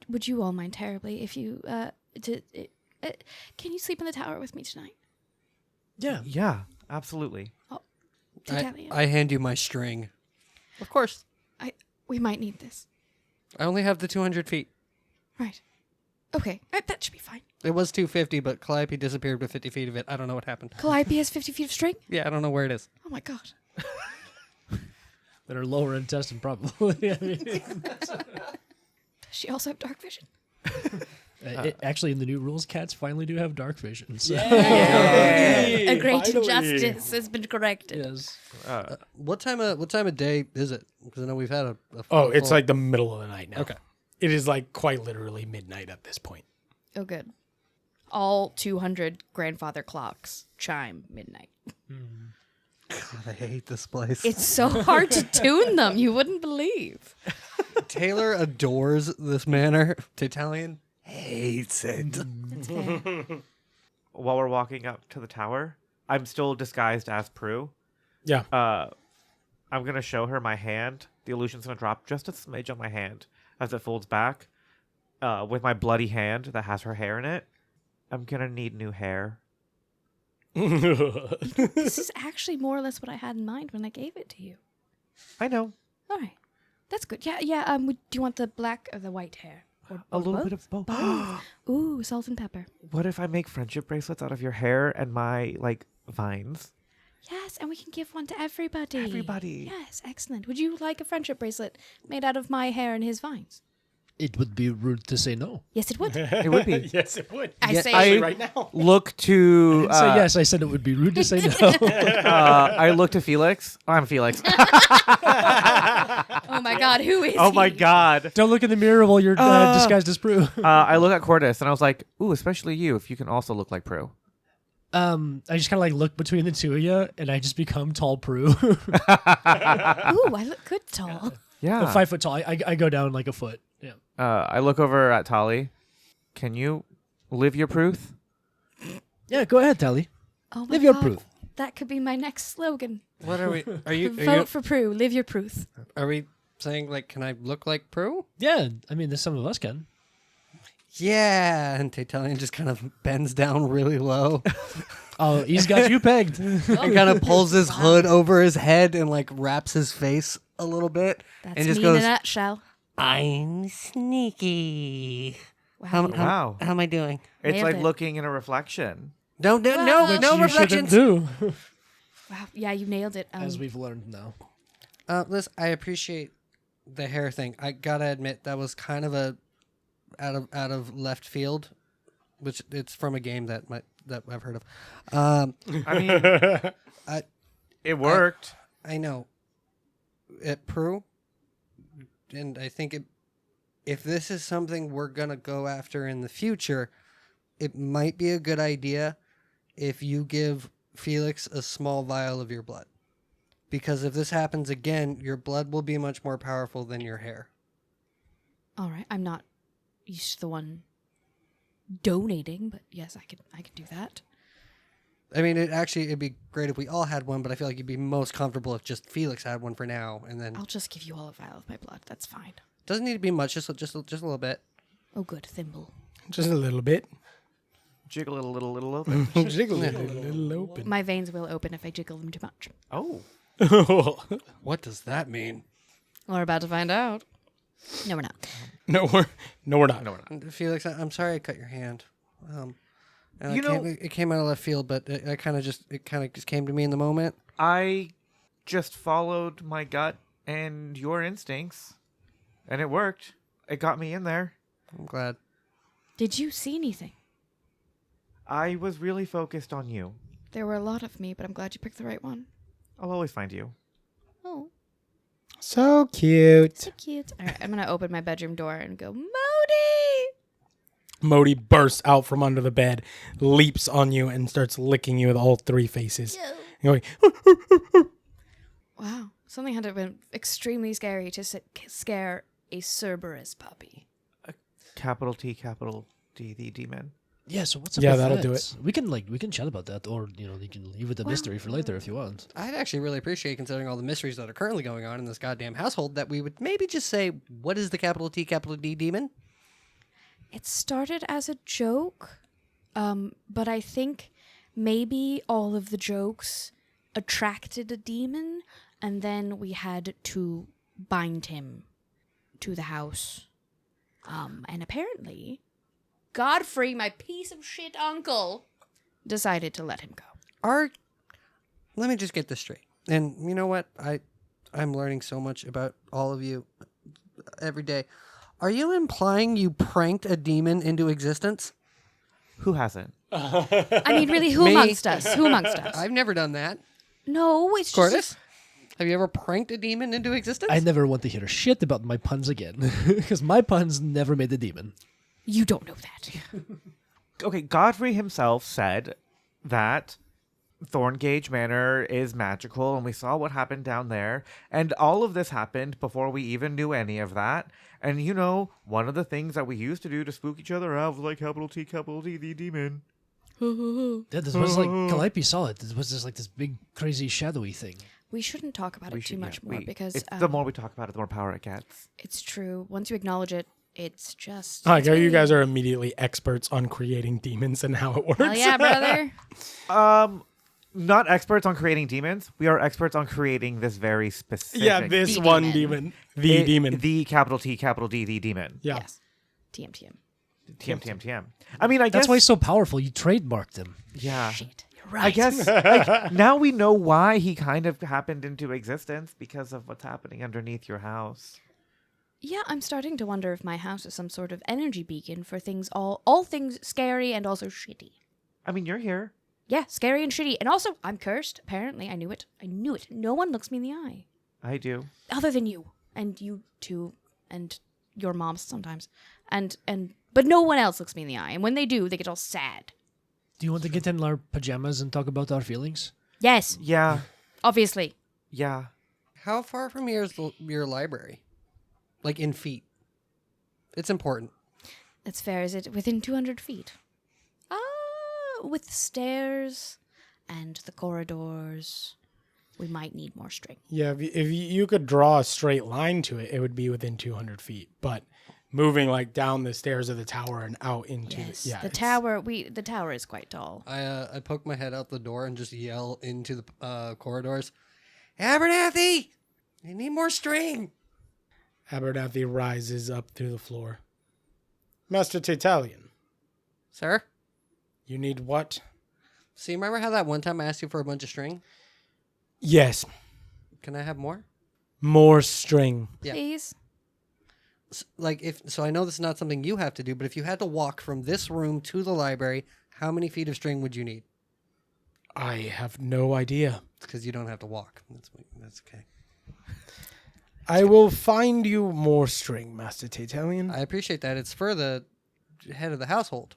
would you all mind terribly if you can you sleep in the tower with me tonight? Yeah, absolutely. Taytalion? I hand you my string. Of course. We might need this. I only have the 200 feet. Right. Okay, that should be fine. It was 250, but Calliope disappeared with 50 feet of it. I don't know what happened. Calliope has 50 feet of string? Yeah, I don't know where it is. Oh my god. That are lower intestine, probably. I mean, Does she also have dark vision? actually, in the new rules, cats finally do have dark vision. So. A great injustice has been corrected. Yes. What time of day is it? Because I know we've had a Oh, it's full- like the middle of the night now. Okay. It is like quite literally midnight at this point. Oh, good. All 200 grandfather clocks chime midnight. God, I hate this place. It's so hard to tune them. You wouldn't believe. Taylor adores this manor. Taytalion hates it. That's fair. While we're walking up to the tower, I'm still disguised as Prue. Yeah. I'm going to show her my hand. The illusion's going to drop just a smidge on my hand as it folds back. With my bloody hand that has her hair in it. I'm going to need new hair. This is actually more or less what I had in mind when I gave it to you. I know. All right. That's good. Yeah. Do you want the black or the white hair? Or A little both? bit of both. Ooh, salt and pepper. What if I make friendship bracelets out of your hair and my, vines? Yes, and we can give one to everybody. Everybody. Yes, excellent. Would you like a friendship bracelet made out of my hair and his vines? It would be rude to say no. Yes, it would. It would be. Yes, it would. I say I right now. look to... So yes, I said it would be rude to say no. I look to Felix. I'm Felix. Oh my God, who is Oh he? my God. Don't look in the mirror while you're disguised as Prue. I look at Cordys and I was like, ooh, especially you, if you can also look like Prue. I just kind of look between the two of you, and I just become tall Prue. Ooh, I look good tall. Yeah. 5 foot tall. I go down like a foot. Yeah. I look over at Tali. Can you live your truth? Yeah, go ahead, Tally. Oh my Live your God. Prue. That could be my next slogan. What are we? Are you? Vote for Prue. Live your Pruth. Are we saying can I look like Prue? Yeah, I mean, some of us can. Yeah, and Taytalion just kind of bends down really low Oh, he's got you pegged. and kind of pulls his hood over his head and wraps his face a little bit That's and just me in a goes, nutshell. "I'm sneaky." Wow. Wow. How am I doing? It's Nailed like it. looking in a reflection. No Which no you reflections. shouldn't do, Wow. Yeah, you nailed it. as we've learned now. Listen, I appreciate the hair thing. I gotta admit that was kind of a out of left field, which it's from a game that I've heard of. I mean, it worked. I know. At Prue, and I think if this is something we're gonna go after in the future, it might be a good idea if you give Felix a small vial of your blood. Because if this happens again, your blood will be much more powerful than your hair. All right. I'm not used to the one donating, but yes, I could do that. I mean, it'd be great if we all had one, but I feel like you'd be most comfortable if just Felix had one for now, and then I'll just give you all a vial of my blood. That's fine. doesn't need to be much, just a little bit. Oh, good. Thimble. Just a little bit. Jiggle it a little open. Jiggle it a little open. My veins will open if I jiggle them too much. Oh. What does that mean? We're about to find out. No, we're not. No, we're not. Felix, I'm sorry I cut your hand. You it came out of left field, but it kind of just came to me in the moment. I just followed my gut and your instincts, and it worked. It got me in there. I'm glad. Did you see anything? I was really focused on you. There were a lot of me, but I'm glad you picked the right one. I'll always find you. Oh, So cute. so cute. All right, I'm going to open my bedroom door and go, Modi! Modi bursts out from under the bed, leaps on you, and starts licking you with all three faces. Going, Wow. Something had to have been extremely scary to scare a Cerberus puppy. Capital T, capital D, the demon. Yeah, so what's up Yeah, with that'll that? do it. We can chat about that, or you can leave it a mystery for later if you want. I'd actually really appreciate, considering all the mysteries that are currently going on in this goddamn household, that we would maybe just say, what is the capital T, capital D demon? It started as a joke, but I think maybe all of the jokes attracted a demon, and then we had to bind him to the house. And apparently, Godfrey, my piece of shit uncle, decided to let him go. Let me just get this straight. And you know what? I'm learning so much about all of you every day. Are you implying you pranked a demon into existence? Who hasn't? I mean, really, who Me? amongst us? Who amongst us? I've never done that. No, it's Cordys, just... have you ever pranked a demon into existence? I never want to hear shit about my puns again, because my puns never made the demon. You don't know that. Okay, Godfrey himself said that Thorngage Manor is magical, and we saw what happened down there. And all of this happened before we even knew any of that. And, you know, one of the things that we used to do to spook each other out was like capital T, the demon. Yeah, this was like Calliope saw it. This was just like this big, crazy, shadowy thing. We shouldn't talk about it too much more because the more we talk about it, the more power it gets. it's true. Once you acknowledge it, it's just. Like, it's you really- guys are immediately experts on creating demons and how it works. Hell yeah, brother. Not experts on creating demons. We are experts on creating this very specific. Yeah, this The one demon. demon. The demon. The capital T, capital D, the demon. Yeah. Yes. TM. TM. I mean, I guess. That's why he's so powerful. You trademarked him. Yeah. Shit. You're right. I guess like, now we know why he kind of happened into existence because of what's happening underneath your house. Yeah, I'm starting to wonder if my house is some sort of energy beacon for things all things scary and also shitty. I mean, you're here. Yeah, scary and shitty. And also, I'm cursed. Apparently, I knew it. No one looks me in the eye. I do. Other than you. And you too. And your moms sometimes. But no one else looks me in the eye. And when they do, they get all sad. Do you want to get in our pajamas and talk about our feelings? Yes, Yeah. obviously. Yeah. How far from here is your library? Like in feet. It's important. That's fair. Is it within 200 feet? With stairs and the corridors, we might need more string. Yeah, if you could draw a straight line to it, it would be within 200 feet. But moving like down the stairs of the tower and out into Yes, yeah, the it's- tower is quite tall. I poke my head out the door and just yell into the corridors, Abernathy! I need more string! Abernathy rises up through the floor. Master Taytalion, Sir? you need what? So you remember how that one time I asked you for a bunch of string? Yes, Can I have more? more string. Yeah. Please? So I know this is not something you have to do, but if you had to walk from this room to the library, how many feet of string would you need? I have no idea. It's because you don't have to walk. That's okay. I will find you more string, Master Taytalion. I appreciate that. It's for the head of the household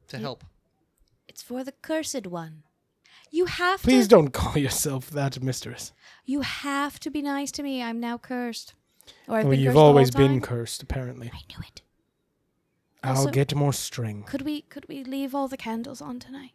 to help. It's for the cursed one. You have Please to. don't call yourself that, mistress. You have to be nice to me. I'm now cursed. Or I've Well, been you've cursed the whole always been time. cursed, apparently. I knew it. I'll Also- get more string. Could we leave all the candles on tonight?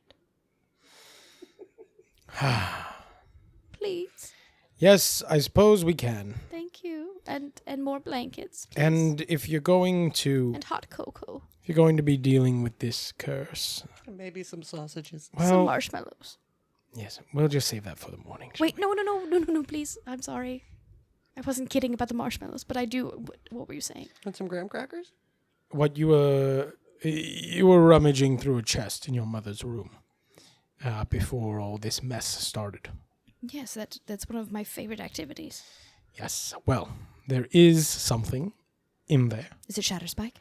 Please. Yes, I suppose we can. Thank you. And more blankets. Please. And if you're going to hot cocoa. if you're going to be dealing with this curse, Maybe some sausages. Some well, marshmallows. yes, we'll just save that for the morning. shall Wait, no, please. I'm sorry. I wasn't kidding about the marshmallows, but I do. What were you saying? Want some graham crackers? we? What you were rummaging through a chest in your mother's room before all this mess started. Yes, that's one of my favorite activities. Yes. Well, there is something in there. Is it Shatterspike?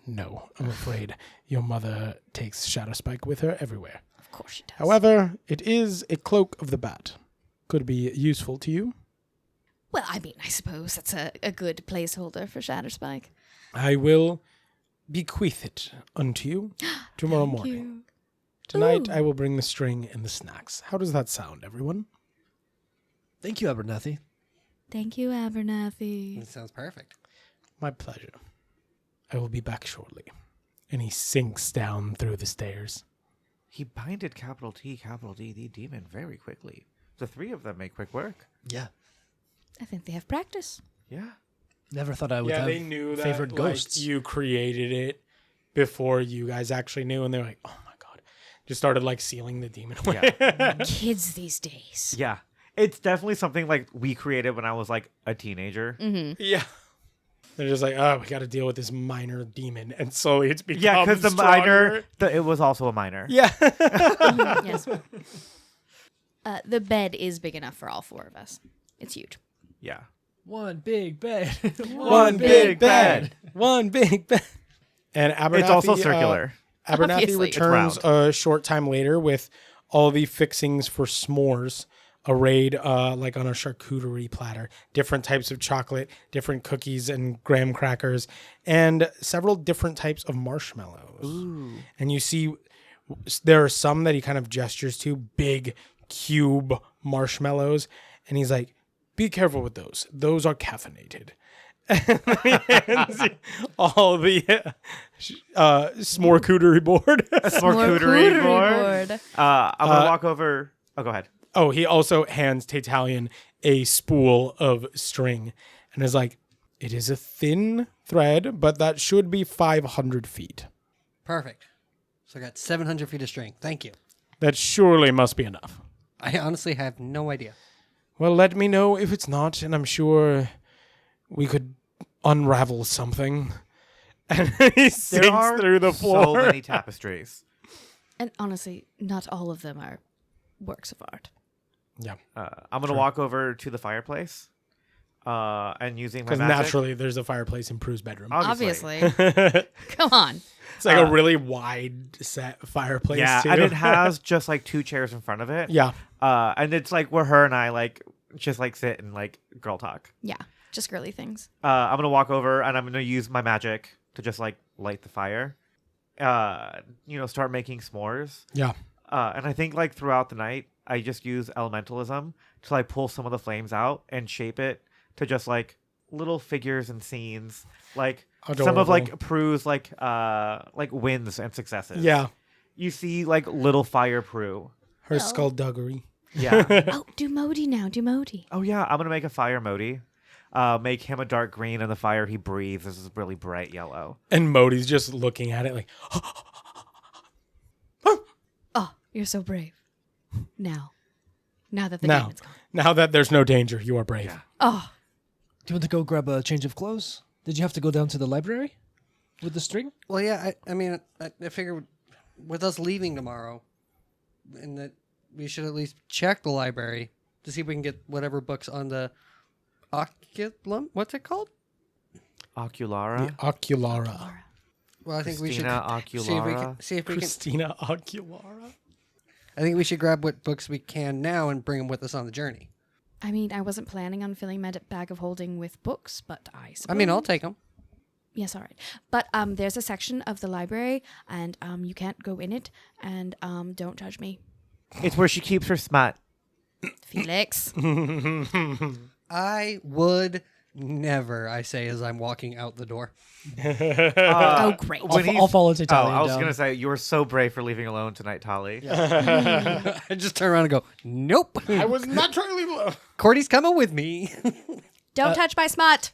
No, I'm afraid your mother takes Shadowspike with her everywhere. Of course she does. However, it is a cloak of the bat. Could be useful to you. Well, I mean, I suppose that's a good placeholder for Shatterspike. I will bequeath it unto you tomorrow Thank morning. you. Tonight, Ooh. I will bring the string and the snacks. How does that sound, everyone? Thank you, Abernathy. Thank you, Abernathy. That sounds perfect. My pleasure. I will be back shortly. And he sinks down through the stairs. He binded capital T, capital D, the demon very quickly. The three of them make quick work. Yeah. I think they have practice. Yeah. Never thought I would have they knew that favorite ghosts. you created it before you guys actually knew, and they're like, "Oh my god!" Just started like sealing the demon away. Yeah. Kids these days. Yeah. It's definitely something like we created when I was like a teenager. Yeah. They're just like, oh, we got to deal with this minor demon, and slowly it's become Yeah, because the stronger. minor, it was also a minor. Yeah. Mhm, yes. The bed is big enough for all four of us. It's huge. Yeah. One big bed. One big bed. One big bed. And Abernathy, It's also circular. Abernathy Obviously. It's returns a short time later with all the fixings for s'mores arrayed like on a charcuterie platter. Different types of chocolate, different cookies and graham crackers, and several different types of marshmallows. Ooh. And you see there are some that he kind of gestures to, big cube marshmallows, and he's like, be careful with those. Those are caffeinated. And he hands you all the smorcouterie board. Smorcouterie board. I'm going to walk over. Oh, go ahead. Oh, he also hands Taytalion a spool of string and is like, it is a thin thread, but that should be 500 feet. Perfect. So I got 700 feet of string. Thank you. That surely must be enough. I honestly have no idea. Well, let me know if it's not, and I'm sure we could unravel something. And he sinks through the floor. So many tapestries. And honestly, not all of them are works of art. Yeah. I'm going to walk over to the fireplace and using my Because magic. naturally, there's a fireplace in Prue's bedroom. Obviously. Come on. It's like a really wide set fireplace, Yeah, too. and it has just like 2 chairs in front of it. Yeah. And it's like where her and I like just like sit and like girl talk. Yeah, just girly things. I'm going to walk over and I'm going to use my magic to just like light the fire. Start making s'mores. Yeah. And I think like throughout the night, I just use elementalism to like pull some of the flames out and shape it to just like little figures and scenes, like some of like Prue's like wins and successes. Yeah. You see like little fire Prue. Her skullduggery. Yeah. Oh, do Modi now. Do Modi. Oh yeah, I'm gonna make a fire Modi. Make him a dark green, and the fire he breathes is really bright yellow. And Modi's just looking at it like, Oh, you're so brave. Now that the now, demon's gone. now that there's no danger, you are brave. Yeah. Oh, Do you want to go grab a change of clothes? Did you have to go down to the library with the string? Well, yeah, I mean, I figured with us leaving tomorrow, and that we should at least check the library to see if we can get whatever books on the oculum. What's it called? Oculara. Oculara. Well, I think we should Christina see if we can. Christina Oculara. I think we should grab what books we can now and bring them with us on the journey. I mean, I wasn't planning on filling my bag of holding with books, but I suppose. I mean, I'll take them. Yes, all right. But there's a section of the library, and you can't go in it, and don't judge me. It's where she keeps her smut. Felix. I would never, I say as I'm walking out the door. Oh, great. I'll follow Taytalion down. I was going to say, you were so brave for leaving alone tonight, Tali. I just turn around and go, nope. I was not trying to leave alone. Cordy's coming with me. Don't touch my smut.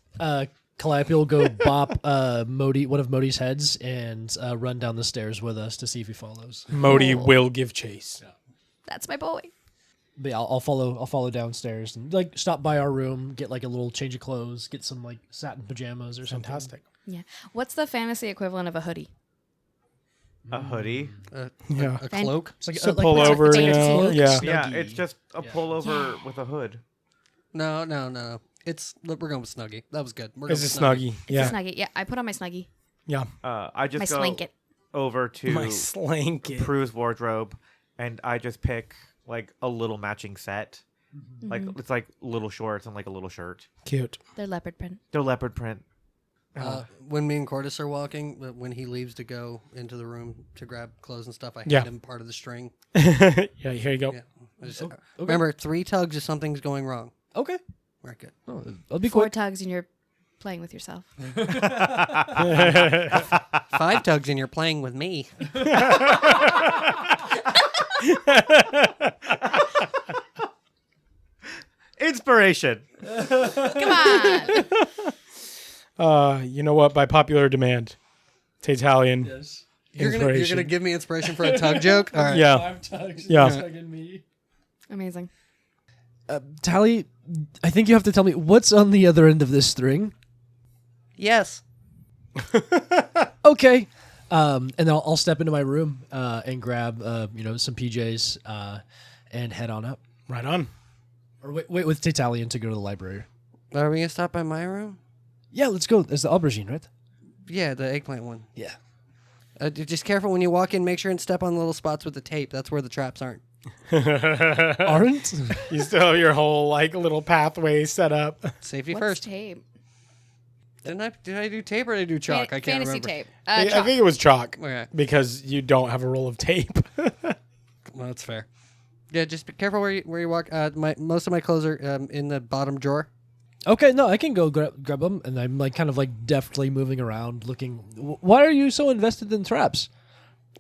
Calliope will go bop one of Modi's heads and run down the stairs with us to see if he follows. Modi will give chase. That's my boy. But yeah, I'll follow downstairs and like stop by our room, get like a little change of clothes, get some like satin pajamas or something. Fantastic. Yeah. What's the fantasy equivalent of a hoodie? A hoodie. Yeah. A cloak. It's like So like pull a over, fancy you know, cloak, yeah. Yeah, snuggie. it's just a pullover with a hood. No. We're going with Snuggie. That was good. We're It's a snuggie. Yeah. Snuggie. Yeah, I put on my snuggie. Yeah. I just My go slanket. over to My slanket. Prue's wardrobe, and I just pick like a little matching set. Like it's like little shorts and like a little shirt. Cute. They're leopard print. They're leopard print. When me and Cordys are walking, when he leaves to go into the room to grab clothes and stuff, I Yeah. hand him part of the string. Yeah, here you go. Yeah. I just, Remember, 3 tugs if something's going wrong. Okay. Right, good. Oh, I'll be 4 quick. tugs and you're playing with yourself. 5 tugs and you're playing with me. Inspiration. Come on. You know what? By popular demand, Taytalion. Yes. You're Inspiration. gonna give me inspiration for a tug joke? All right. Yeah. 5 tugs. Yeah. Tugging me. Amazing. Tally, I think you have to tell me what's on the other end of this string. Yes. Okay. And I'll step into my room and grab some PJs and head on up. Right on. Or wait with Taytalion to go to the library. Are we gonna stop by my room? Yeah, let's go. It's the aubergine, right? Yeah, the eggplant one. Yeah. Just careful when you walk in. Make sure and step on the little spots with the tape. That's where the traps aren't. Aren't? You still have your whole like little pathway set up. Safety What's first. tape? Did I do tape or did I do chalk? I can't Fantasy remember. tape. I Chalk. think it was chalk Okay. because you don't have a roll of tape. Well, that's fair. Yeah, just be careful where you walk. Most of my clothes are in the bottom drawer. Okay, no, I can go grab them, and I'm like kind of like deftly moving around, looking. Why are you so invested in traps?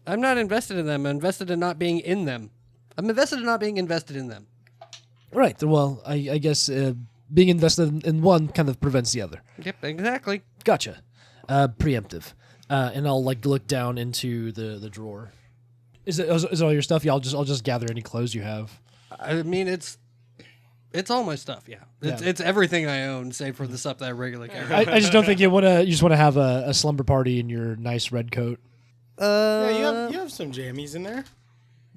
I'm not invested in them. I'm invested in not being in them. I'm invested in not being invested in them. Right. Well, I guess being invested in one kind of prevents the other. Yep, exactly. Gotcha. Preemptive. And I'll like look down into the drawer. Is it all your stuff? Yeah, I'll just gather any clothes you have. I mean, it's all my stuff. Yeah, it's everything I own, save for the stuff that I regularly carry. I just don't think you just want to have a slumber party in your nice red coat. Yeah, you have some jammies in there.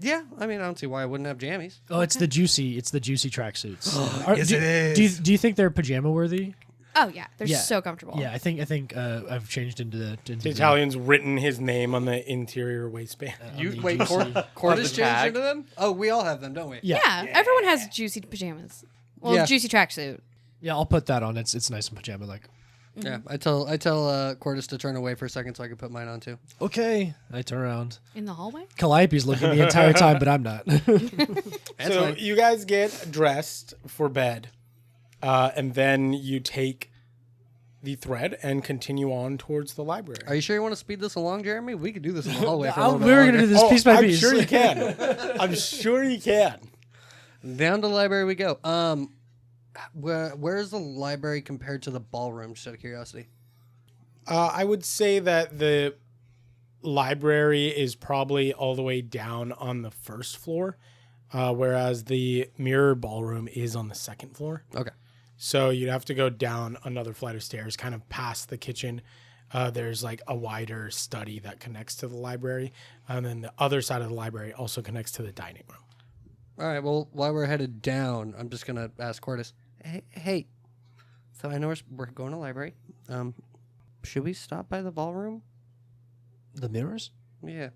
Yeah, I mean, I don't see why I wouldn't have jammies. Oh, it's the juicy tracksuits. Yes, it is. Do you think they're pajama worthy? Oh yeah, they're Yeah. so comfortable. Yeah, I think I've changed into the Taytalion's written his name on the interior waistband. Cordys changed tag. into them? Oh, we all have them, don't we? Yeah. Everyone has juicy pajamas. Well, Yeah. juicy tracksuit. Yeah, I'll put that on. It's nice and pajama like. Yeah, I tell Cordys to turn away for a second so I can put mine on too. Okay, I turn around. In the hallway? Calliope's looking the entire time, but I'm not. So you guys get dressed for bed, and then you take the thread and continue on towards the library. Are you sure you want to speed this along, Jeremy? We could do this in the hallway for a little bit We're longer. gonna do this piece by I'm piece. sure you can. I'm sure you can. Down to the library we go. Where's the library compared to the ballroom, just out of curiosity? I would say that the library is probably all the way down on the first floor, whereas the mirror ballroom is on the second floor. Okay. So you'd have to go down another flight of stairs, kind of past the kitchen. There's like a wider study that connects to the library. And then the other side of the library also connects to the dining room. All right, well, while we're headed down, I'm just going to ask Cordys, hey, so I know we're going to the library. Should we stop by the ballroom? The mirrors? Yeah.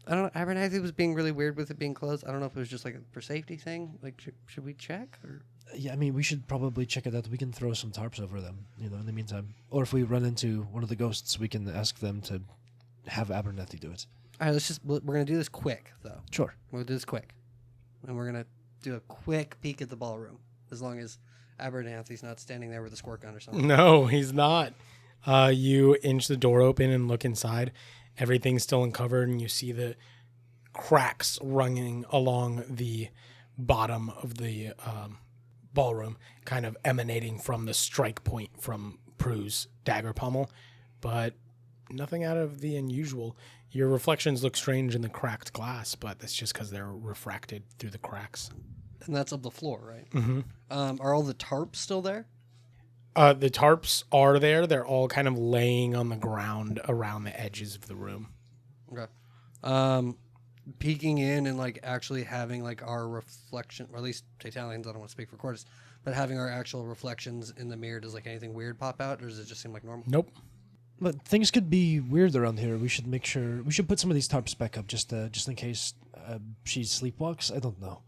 I don't know. Abernathy was being really weird with it being closed. I don't know if it was just like a for safety thing. Like, should we check? Or? Yeah, I mean, we should probably check it out. We can throw some tarps over them, in the meantime. Or if we run into one of the ghosts, we can ask them to have Abernathy do it. All right, we're going to do this quick, though. Sure. We'll do this quick. And we're going to do a quick peek at the ballroom, as long as Abernathy's not standing there with a squirt gun or something. No, he's not. You inch the door open and look inside. Everything's still uncovered, and you see the cracks running along the bottom of the ballroom, kind of emanating from the strike point from Prue's dagger pommel, but nothing out of the unusual. Your reflections look strange in the cracked glass, but that's just because they're refracted through the cracks. And that's of the floor, right? Mm-hmm. Are all the tarps still there? The tarps are there. They're all kind of laying on the ground around the edges of the room. Okay. Peeking in and like actually having like our reflection, or at least Taytalions, I don't want to speak for Cordys, but having our actual reflections in the mirror, does like anything weird pop out, or does it just seem like normal? Nope. But things could be weird around here. We should make sure... We should put some of these tarps back up just in case she sleepwalks. I don't know.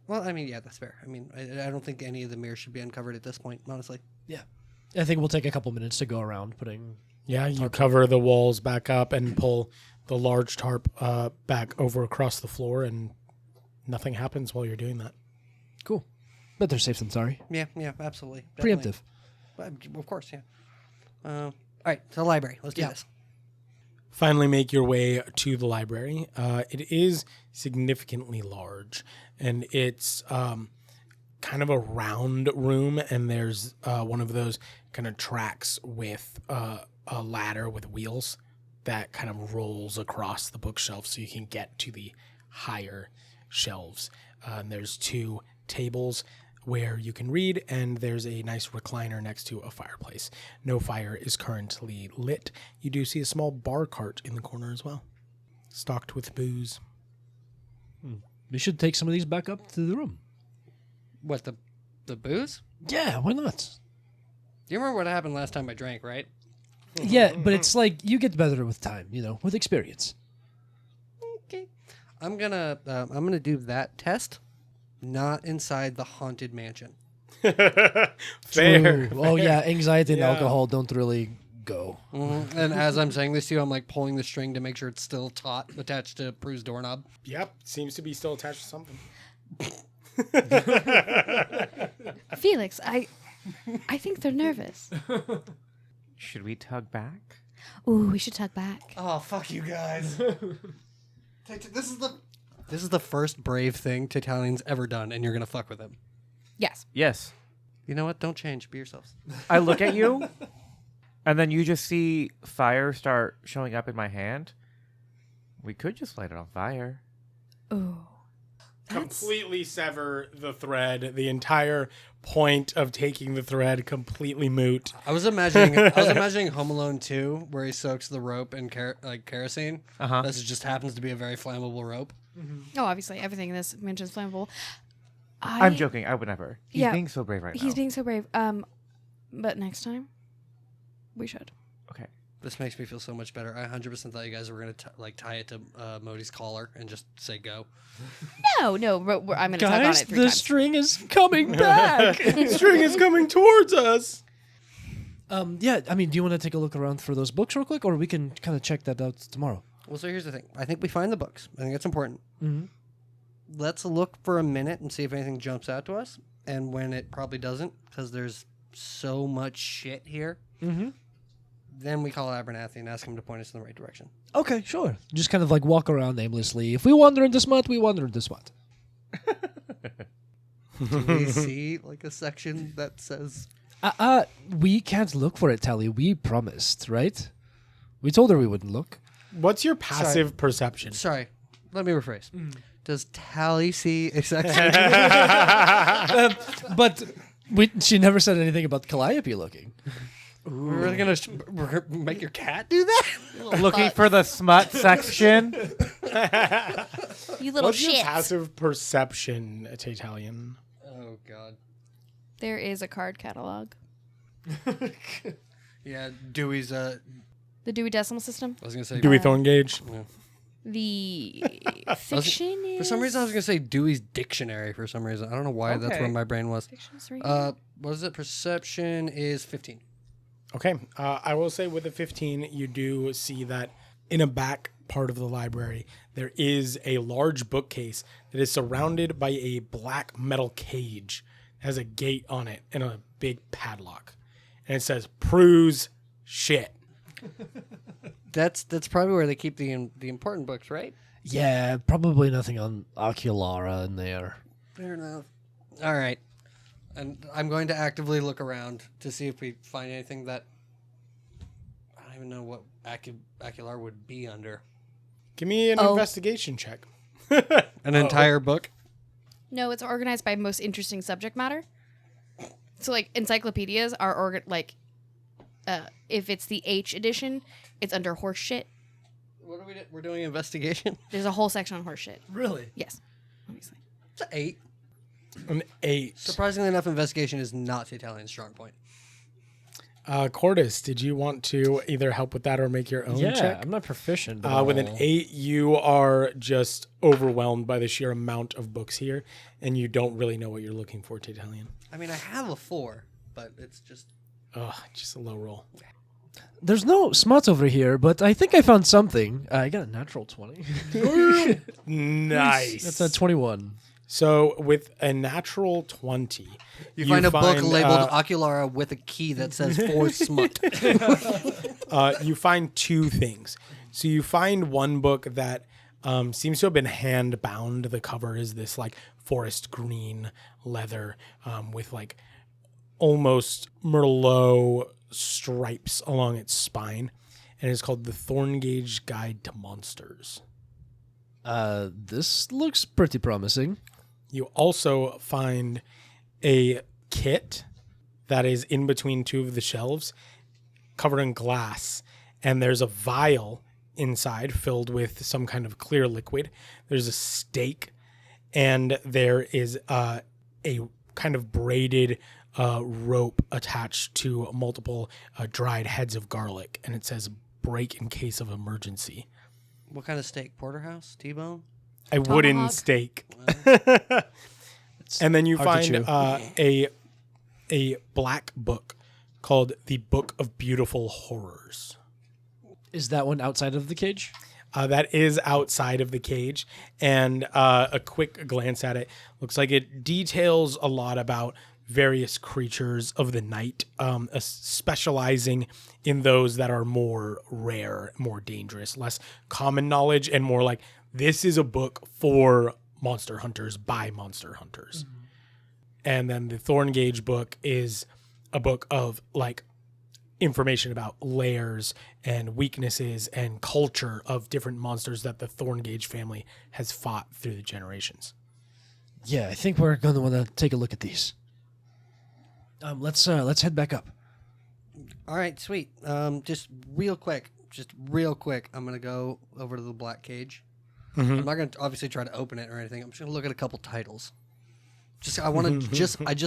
Well, I mean, yeah, that's fair. I mean, I don't think any of the mirrors should be uncovered at this point, honestly. Yeah. I think we'll take a couple minutes to go around putting... Yeah, you cover the walls back up and pull the large tarp back over across the floor, and nothing happens while you're doing that. Cool. Better safe than sorry. Yeah, absolutely. Preemptive. Of course, yeah. All right, to the library. Let's do this. Finally make your way to the library. It is significantly large, and it's kind of a round room, and there's one of those kind of tracks with a ladder with wheels that kind of rolls across the bookshelf so you can get to the higher shelves. And there's 2 tables where you can read, and there's a nice recliner next to a fireplace. No fire is currently lit. You do see a small bar cart in the corner as well, stocked with booze. We should take some of these back up to the room. What, the booze? Yeah, why not? You remember what happened last time I drank, right? Yeah, but it's like you get better with time, with experience. Okay. I'm gonna do that test, not inside the haunted mansion. Fair. True. Oh yeah, anxiety and Yeah. alcohol don't really go. Mm-hmm. And as I'm saying this to you, I'm like pulling the string to make sure it's still taut, attached to Prue's doorknob. Yep, seems to be still attached to something. Felix, I think they're nervous. Should we tug back? Ooh, we should tug back. Oh, fuck you guys. This is the first brave thing Taytalion's ever done, and you're going to fuck with him. Yes. Yes. You know what? Don't change. Be yourselves. I look at you, and then you just see fire start showing up in my hand. We could just light it on fire. Ooh. Completely sever the thread. The entire point of taking the thread completely moot. I was imagining Home Alone 2, where he soaks the rope in kerosene. Uh-huh. This just happens to be a very flammable rope. Oh, obviously, everything in this mentions flammable. I'm joking. I would never. He's being so brave right now. He's being so brave. But next time, we should. Okay. This makes me feel so much better. I 100% thought you guys were going to tie it to Modi's collar and just say go. No, I'm going to tug on it Guys, 3 the times. string is coming back. String is coming towards us. Yeah, I mean, do you want to take a look around for those books real quick, or we can kind of check that out tomorrow? Well, so here's the thing. I think we find the books. I think that's important. Mm-hmm. Let's look for a minute and see if anything jumps out to us. And when it probably doesn't, because there's so much shit here, then we call Abernathy and ask him to point us in the right direction. Okay, sure. Just kind of like walk around aimlessly. If we wander in this spot, we wander in this spot. Do we see like a section that says... We can't look for it, Tally. We promised, right? We told her we wouldn't look. What's your passive perception? Sorry, let me rephrase. Does Tally see a section? But she never said anything about Calliope looking. We're going to make your cat do that? Looking for the smut section. You little What's your shit. passive perception, Taytalion? Oh, God. There is a card catalog. Yeah, Dewey's... The Dewey Decimal System. I was going to say... Dewey Thorngage? The fiction is... For some reason, I was going to say Dewey's Dictionary for some reason. I don't know why that's where my brain was. Fiction's right What is it? Perception is 15. Okay. I will say with a 15, you do see that in a back part of the library, there is a large bookcase that is surrounded by a black metal cage. It has a gate on it and a big padlock. And it says, Prue's shit. That's probably where they keep the important books, right? Yeah, probably nothing on Oculara in there. Fair enough. All right. And I'm going to actively look around to see if we find anything that... I don't even know what Ocular would be under. Give me an investigation check. An entire book? No, it's organized by most interesting subject matter. So, like, encyclopedias are if it's the H edition, it's under horse shit. What are we We're doing investigation? There's a whole section on horse shit. Really? Yes, obviously. It's an 8. An 8. Surprisingly enough, investigation is not Taytalion's strong point. Cordys, did you want to either help with that or make your own Yeah, check? I'm not proficient. But With an 8, you are just overwhelmed by the sheer amount of books here, and you don't really know what you're looking for, Taytalion. I mean, I have a 4, but it's just... Ugh, just a low roll. There's no smuts over here, but I think I found something. I got a natural 20. Nice. That's a 21. So with a natural 20, You find a book labeled Oculara with a key that says for smut. you find 2 things. So you find one book that seems to have been hand bound. The cover is this like forest green leather with like almost Merlot stripes along its spine, and it's called The Thorngage Guide to Monsters. This looks pretty promising. You also find a kit that is in between 2 of the shelves, covered in glass, and there's a vial inside filled with some kind of clear liquid. There's a stake, and there is a kind of braided rope attached to multiple dried heads of garlic, and it says break in case of emergency. What kind of steak? Porterhouse? T-bone? A wooden Tomahawk. stake. And then you hard to find a black book called The Book of Beautiful Horrors. Is that one outside of the cage? That is outside of the cage, and a quick glance at it looks like it details a lot about various creatures of the night, specializing in those that are more rare, more dangerous, less common knowledge, and more like this is a book for monster hunters by monster hunters. Mm-hmm. And then the Thorngage book is a book of like information about layers and weaknesses and culture of different monsters that the Thorngage family has fought through the generations. Yeah, I think we're going to want to take a look at these. Let's head back up. All right, sweet. Just real quick, I'm gonna go over to the black cage. Mm-hmm. I'm not gonna obviously try to open it or anything. I'm just gonna look at a couple titles. I just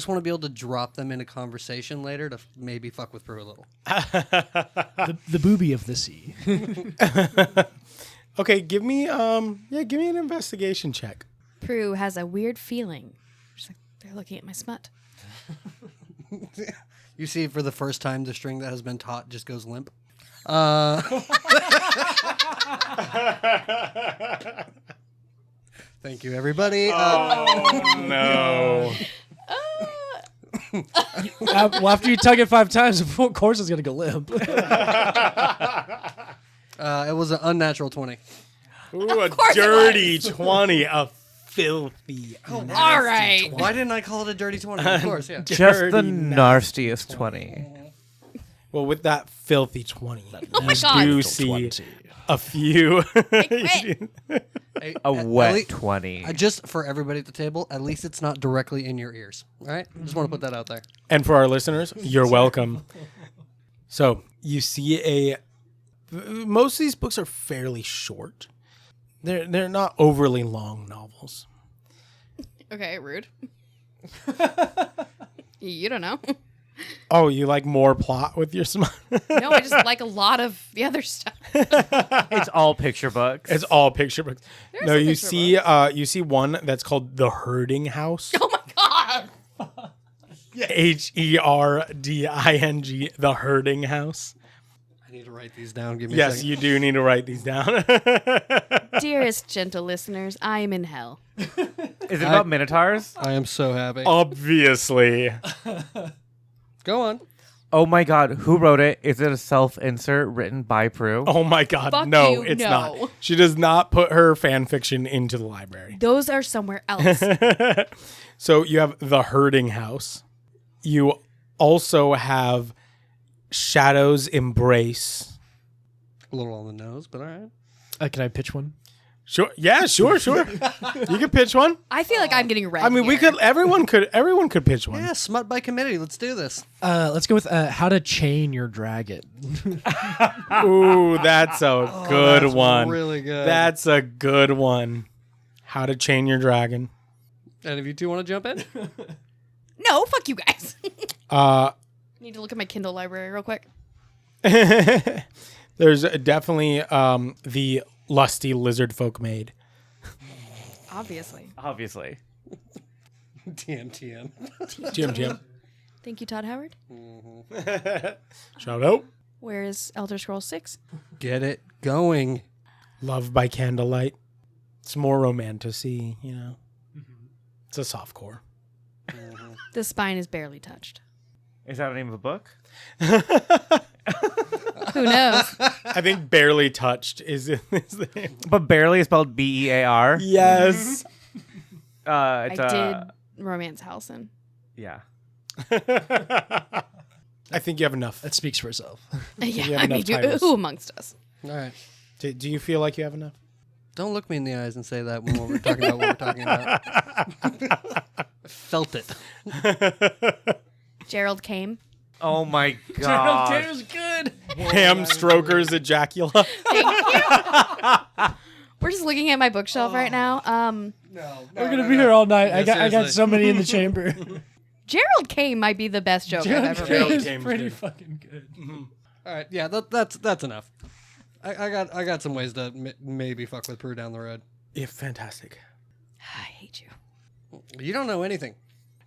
want to be able to drop them into conversation later to maybe fuck with Prue a little. the booby of the sea. Okay, give me an investigation check. Prue has a weird feeling. She's like, they're looking at my smut. You see, for the first time, the string that has been taut just goes limp. Thank you, everybody. No. Well, after you tug it 5 times, of course it's going to go limp. It was an unnatural 20. Ooh, a dirty 20. A filthy. All right. Why didn't I call it a dirty 20? Of course, yeah. Just the nastiest 20. Well, with that filthy 20, Oh my you God. do see a few. A wet 20. Just for everybody at the table, at least it's not directly in your ears. All right? Just want to put that out there. And for our listeners, you're welcome. So you see most of these books are fairly short. They're not overly long novels. Okay, rude. You don't know. Oh, you like more plot with your smut? No, I just like a lot of the other stuff. It's all picture books. It's all picture books. There's No, some you picture see you see one that's called The Herding House. Oh my God. Herding, The Herding House. I need to write these down. Give me a Yes, second. you do need to write these down. Dearest gentle listeners, I am in hell. Is it about minotaurs? I am so happy. Obviously. Go on. Oh my god, who wrote it? Is it a self-insert written by Prue? Oh my God. Fuck No, you, it's no. not. She does not put her fan fiction into the library. Those are somewhere else. So you have The Herding House. You also have Shadow's Embrace. A little on the nose, but all right. Can I pitch one? Sure. Yeah, sure. You can pitch one. I feel like I'm getting red. I mean, here. everyone could pitch one. Yeah, smut by committee. Let's do this. Let's go with How to Chain Your Dragon. Ooh, that's a good that's one. really good. That's a good one. How to Chain Your Dragon. And if you two want to jump in? No, fuck you guys. Need to look at my Kindle library real quick. There's definitely the Lusty Lizard Folk Maid. Obviously. Obviously. TM. Jim. Thank you, Todd Howard. Shout out. Where is Elder Scrolls 6? Get it going. Love by Candlelight. It's more romantic-y, you know. It's a softcore. The spine is barely touched. Is that the name of a book? Who knows? I think Barely Touched is the name. But barely is spelled B-E-A-R. Yes. It's I did Romance Halcyon. Yeah. I think you have enough. That speaks for itself. you Yeah, have I mean, enough titles. who amongst us? All right. Do you feel like you have enough? Don't look me in the eyes and say that when we're talking about what we're talking about. Felt it. Gerald came. Oh my god. good. Ham Stroker's Ejacula. Thank you. We're just looking at my bookshelf right now. We're gonna be here all night. Yeah, I got seriously. so many in the chamber. Gerald Kame might be the best joke I've ever Gerald made. Kame's pretty good. fucking good. All right. Yeah, that's enough. I got some ways to maybe fuck with Prue down the road. Yeah, fantastic. I hate you. You don't know anything.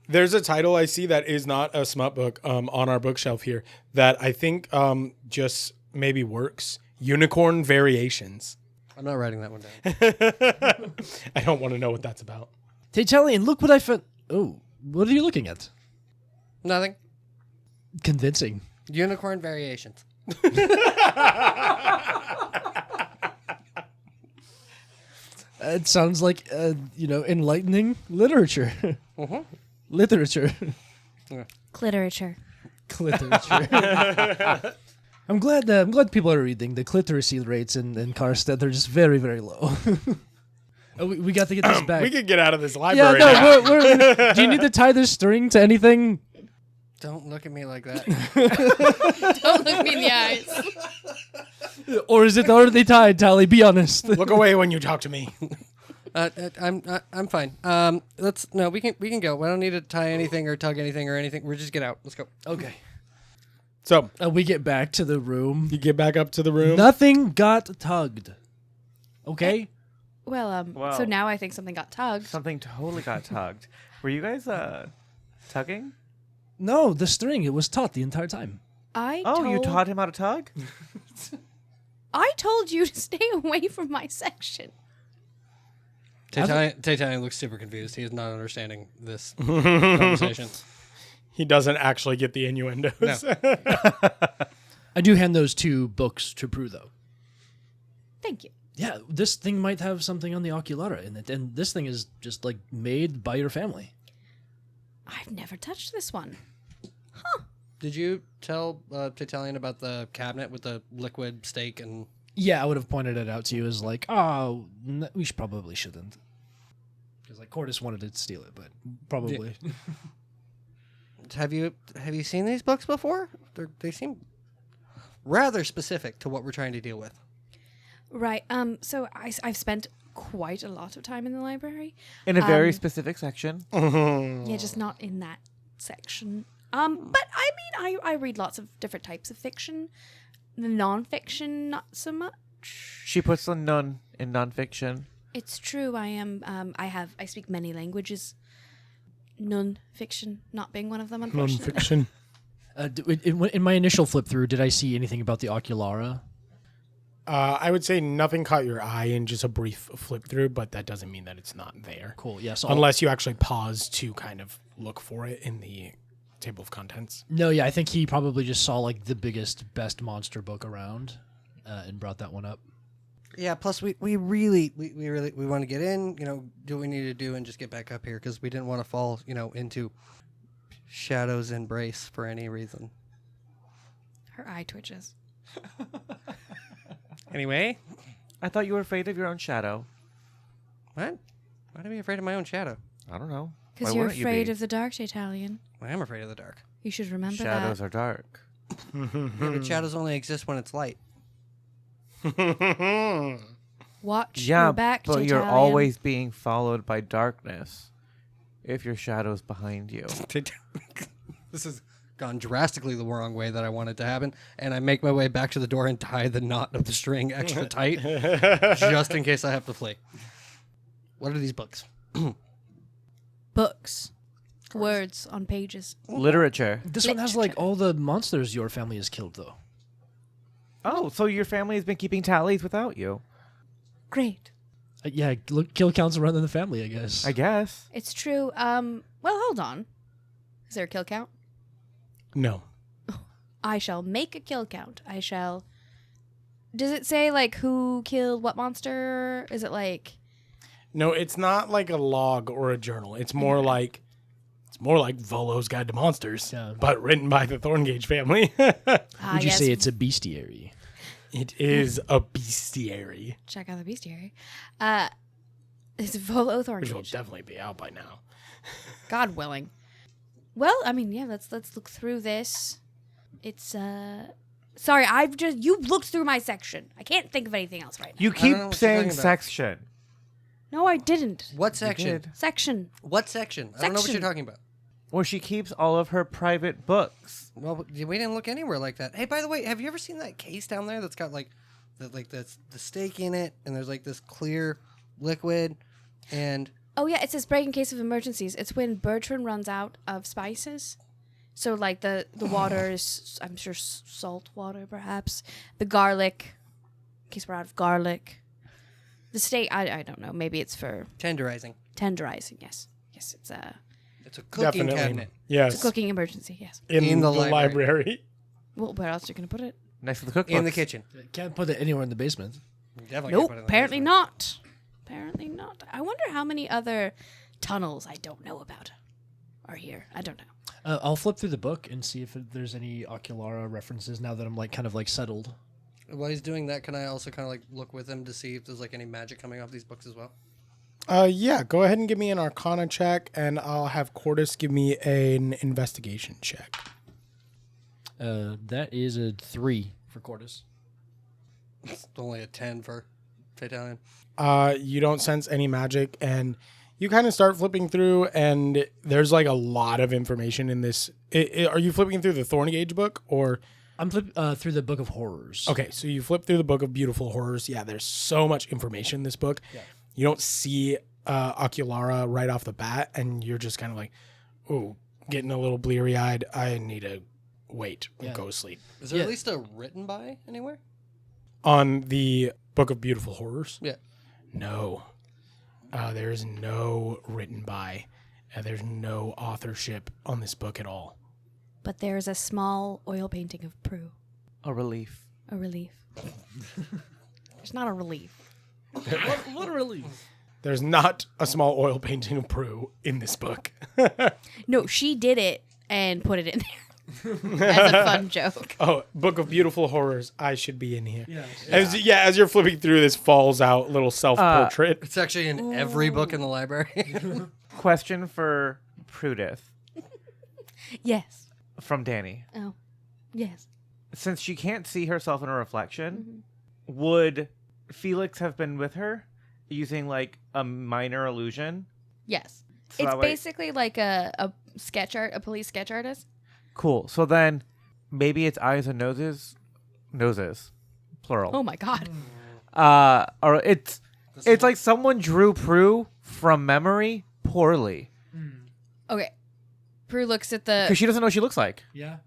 There's a title I see that is not a smut book on our bookshelf here that I think just maybe works. Unicorn Variations. I'm not writing that one down. I don't want to know what that's about. Taytalion, look what I found. Oh, what are you looking at? Nothing. Convincing. Unicorn variations. It sounds like, enlightening literature. Mm-hmm. Literature. Cliterature. Cliterature. I'm glad people are reading. The cliteracy rates in Karstead, they're just very, very low. We got to get this back. We could get out of this Yeah, library now. no, we're, do you need to tie this string to anything? Don't look at me like that. Don't look me in the eyes. Or is it already tied, Tally? Be honest. Look away when you talk to me. I'm fine. We can go. We don't need to tie anything or tug anything or anything. We'll just get out. Let's go. Okay. So We get back to the room. you get back up to the room. Nothing got tugged. Okay? Well, Wow. so now I think something got tugged. Something totally got tugged. Were you guys tugging? No, the string, it was taut the entire time. You taught him how to tug? I told you to stay away from my section. Taytalion looks super confused. He is not understanding this conversation. He doesn't actually get the innuendos. No. I do hand those 2 books to Prue, though. Thank you. Yeah, this thing might have something on the Oculara in it, and this thing is just, made by your family. I've never touched this one. Did you tell Taytalion about the cabinet with the liquid steak and... Yeah, I would have pointed it out to you as we probably shouldn't. Because, Cordys wanted to steal it, but probably. Yeah. Have you seen these books before? They seem rather specific to what we're trying to deal with. Right. So I've spent quite a lot of time in the library. In a very specific section. Yeah, just not in that section. But I mean, I read lots of different types of fiction. The non-fiction, not so much. She puts the nun in nonfiction. It's true. I speak many languages. Non-fiction not being one of them, unfortunately. Non-fiction. In my initial flip through, did I see anything about the Oculara? I would say nothing caught your eye in just a brief flip through, but that doesn't mean that it's not there. Cool. Yeah. So Unless you actually pause to kind of look for it in the table of contents. No, yeah, I think he probably just saw the biggest, best monster book around, and brought that one up. Yeah. Plus, we really want to get in. Do what we need to do and just get back up here because we didn't want to fall into Shadow's embrace for any reason. Her eye twitches. Anyway, I thought you were afraid of your own shadow. what? Why to be afraid of my own shadow? I don't know. Because Why you're wouldn't you afraid be? of the dark, Taytalion. I am afraid of the dark. You should remember Shadows that. are dark. Yeah, but shadows only exist when it's light. Watch Yeah, your back, but you're Taytalion. always being followed by darkness if your shadow's behind you. This has gone drastically the wrong way that I wanted to happen, and I make my way back to the door and tie the knot of the string extra tight, just in case I have to flee. What are these books? Books. Words on pages. Literature. This one has all the monsters your family has killed, though. Oh, so your family has been keeping tallies without you. Great. Yeah, kill counts around in the family, I guess. I guess. It's true. Well, hold on. Is there a kill count? No. I shall make a kill count. I shall... Does it say, who killed what monster? Is it No, it's not like a log or a journal. It's more like Volo's Guide to Monsters, Yeah. but written by the Thorngage family. Would you yes, say it's a bestiary? It is a bestiary, Check out the bestiary. It's Volo which will Thorngage. definitely be out by now. God willing. Well, I mean, yeah, let's look through this. It's sorry, you looked through my section. I can't think of anything else right now. You don't know keep what you're saying talking about. section. No, I didn't. What section? did. Section. What section? I don't know what you're Section. talking about. Where she keeps all of her private books. Well, we didn't look anywhere like that. Hey, by the way, have you ever seen that case down there that's got the steak in it, and there's this clear liquid, and Oh, yeah, it says break in case of emergencies. It's when Bertrand runs out of spices. So, like, the water is, I'm sure, salt water, perhaps. The garlic, in case we're out of garlic. The steak, I don't know. Maybe it's for Tenderizing. tenderizing, yes. Yes, it's a cooking Definitely. cabinet. Yes. it's a cooking emergency, yes. In the library. library. Well, where else are you going to put it? Next to the cookbook. In the kitchen. Can't put it anywhere in the basement. Definitely Nope, can't put it in the apparently basement. not. Apparently not. I wonder how many other tunnels I don't know about are here. I don't know. I'll flip through the book and see if there's any Oculara references now that I'm like kind of like settled. While he's doing that, can I also kind of like look with him to see if there's like any magic coming off these books as well? Yeah, go ahead and give me an Arcana check, and I'll have Cordys give me an investigation check. That is a 3 for Cordys. It's only a 10 for Taytalion. You don't sense any magic, and you kind of start flipping through, and there's like a lot of information in this. Are you flipping through the Thorngage book, or? I'm flipping through the Book of Horrors. Okay, so you flip through the Book of Beautiful Horrors. Yeah, there's so much information in this book. Yeah. You don't see Oculara right off the bat, and you're just kind of like, ooh, getting a little bleary-eyed. I need to wait and go sleep. Is there Yeah. at least a written by anywhere? On the Book of Beautiful Horrors? Yeah. No. There's no written by. There's no authorship on this book at all. But there's a small oil painting of Prue. A relief. A relief. It's not a relief. Literally. There's not a small oil painting of Prue in this book. No, she did it and put it in there as a fun joke. Oh, Book of Beautiful Horrors. I should be in here. Yeah. As you're flipping through, this falls out little self-portrait. It's actually in every book in the library. Question for Prudith Yes. from Danny. Oh, yes. Since she can't see herself in a reflection, would Felix have been with her using like a minor illusion? Yes. So It's that way- basically like a sketch art, a police sketch artist. Cool. So then maybe it's eyes and noses. Noses. Plural. Oh my god. Or it's like someone drew Prue from memory poorly. Okay. Prue looks at the Because she doesn't know what she looks like. Yeah.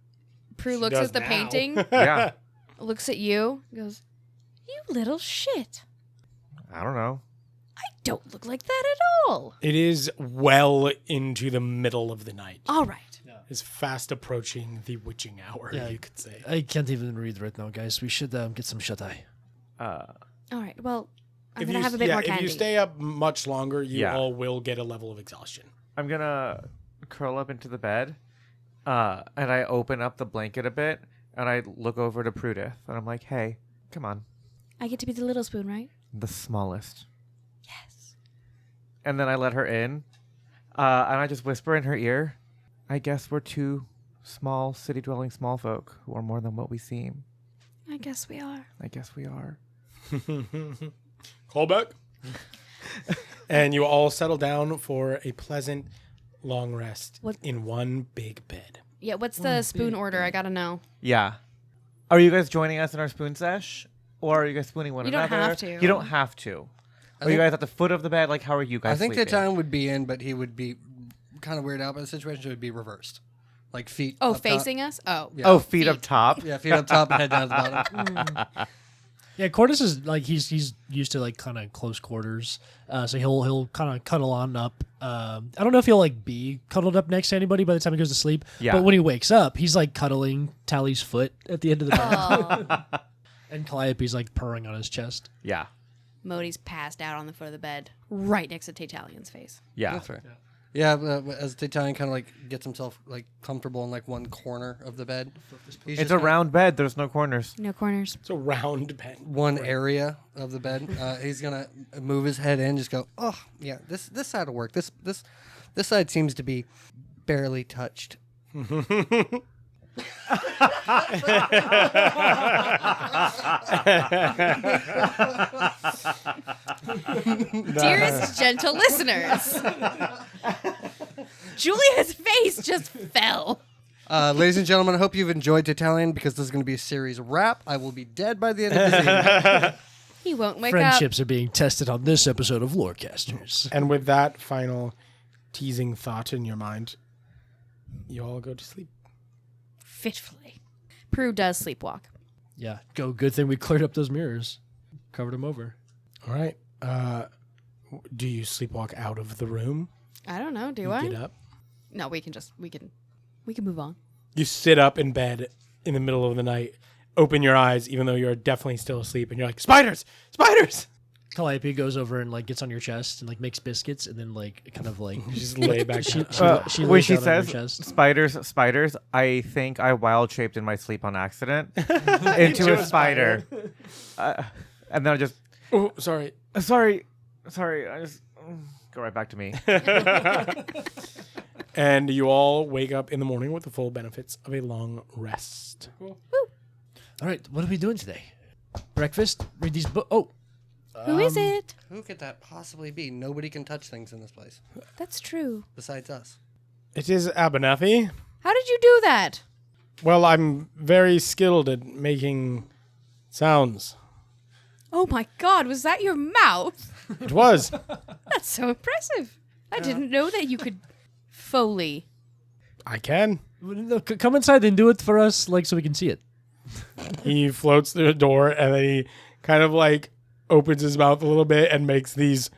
Prue She looks does at the now. painting, Yeah. looks at you, goes, "You little shit. I don't know. I don't look like that at all." It is well into the middle of the night. All right. It's fast approaching the witching hour, Yeah. you could say. I can't even read right now, guys. We should get some shut-eye. All right. Well, I'm If gonna you, have a bit more candy. if you stay up much longer, you Yeah. all will get a level of exhaustion. I'm going to curl up into the bed and I open up the blanket a bit and I look over to Prudith and I'm like, hey, come on. I get to be the little spoon, right? The smallest. Yes. And then I let her in and I just whisper in her ear, I guess we're two small city-dwelling small folk who are more than what we seem. I guess we are. I guess we are. Call back. And you all settle down for a pleasant long rest What- in one big bed. Yeah. What's the spoon order? I gotta know. Yeah. Are you guys joining us in our spoon sesh? Or are you guys spooning one You don't another? have to. You don't have to. Are you guys at the foot of the bed? Like, how are you guys I think sleeping? Taytalion would be in, but he would be kind of weirded out by the situation. It would be reversed. Like feet Oh, up top. facing us? Oh. Yeah. Oh, feet up top? Yeah, feet up top and head down at the bottom. Yeah, Cordys is like he's used to like kind of close quarters, so he'll kind of cuddle on up. I don't know if he'll like be cuddled up next to anybody by the time he goes to sleep. Yeah. But when he wakes up, he's like cuddling Tally's foot at the end of the bed, and Calliope's like purring on his chest. Yeah. Modi's passed out on the foot of the bed, right next to Taytalion's face. Yeah. That's right. Yeah, as Taytalion kind of like gets himself like comfortable in like one corner of the bed. He's It's just a kinda- round bed. There's no corners. No corners. It's a round bed. one area of the bed. He's gonna move his head in, just go, oh yeah, this side will work. This side seems to be barely touched. Dearest gentle listeners, Julia's face just fell. Ladies and gentlemen, I hope you've enjoyed Taytalion because this is going to be a series wrap. I will be dead by the end of this evening. He won't wake Friendships are being tested on this episode of Lorecasters. And with that final teasing thought in your mind, you all go to sleep. up fitfully. Prue does sleepwalk. Yeah, good thing we cleared up those mirrors. Covered them over. All right. Do you sleepwalk out of the room? I don't know. Do You I? get up. No, we can move on. You sit up in bed in the middle of the night, open your eyes, even though you're definitely still asleep, and you're like, spiders! Spiders! Calliope goes over and like gets on your chest and like makes biscuits and then like kind of like You just lay back down. she When lays she down on your says chest. spiders, I think I wild shaped in my sleep on accident into a spider. And then I just, Oh, sorry. sorry, I just go right back to me. And you all wake up in the morning with the full benefits of a long rest. All right, what are we doing today? Breakfast? Read these books? Oh, Who is it? Who could that possibly be? Nobody can touch things in this place That's true. besides us. It is Abernathy. How did you do that? Well, I'm very skilled at making sounds. Oh my God, was that your mouth? It was. That's so impressive. I didn't know that you could Foley. I can. no, come inside and do it for us, like so we can see it. He floats through the door and then he kind of like opens his mouth a little bit and makes these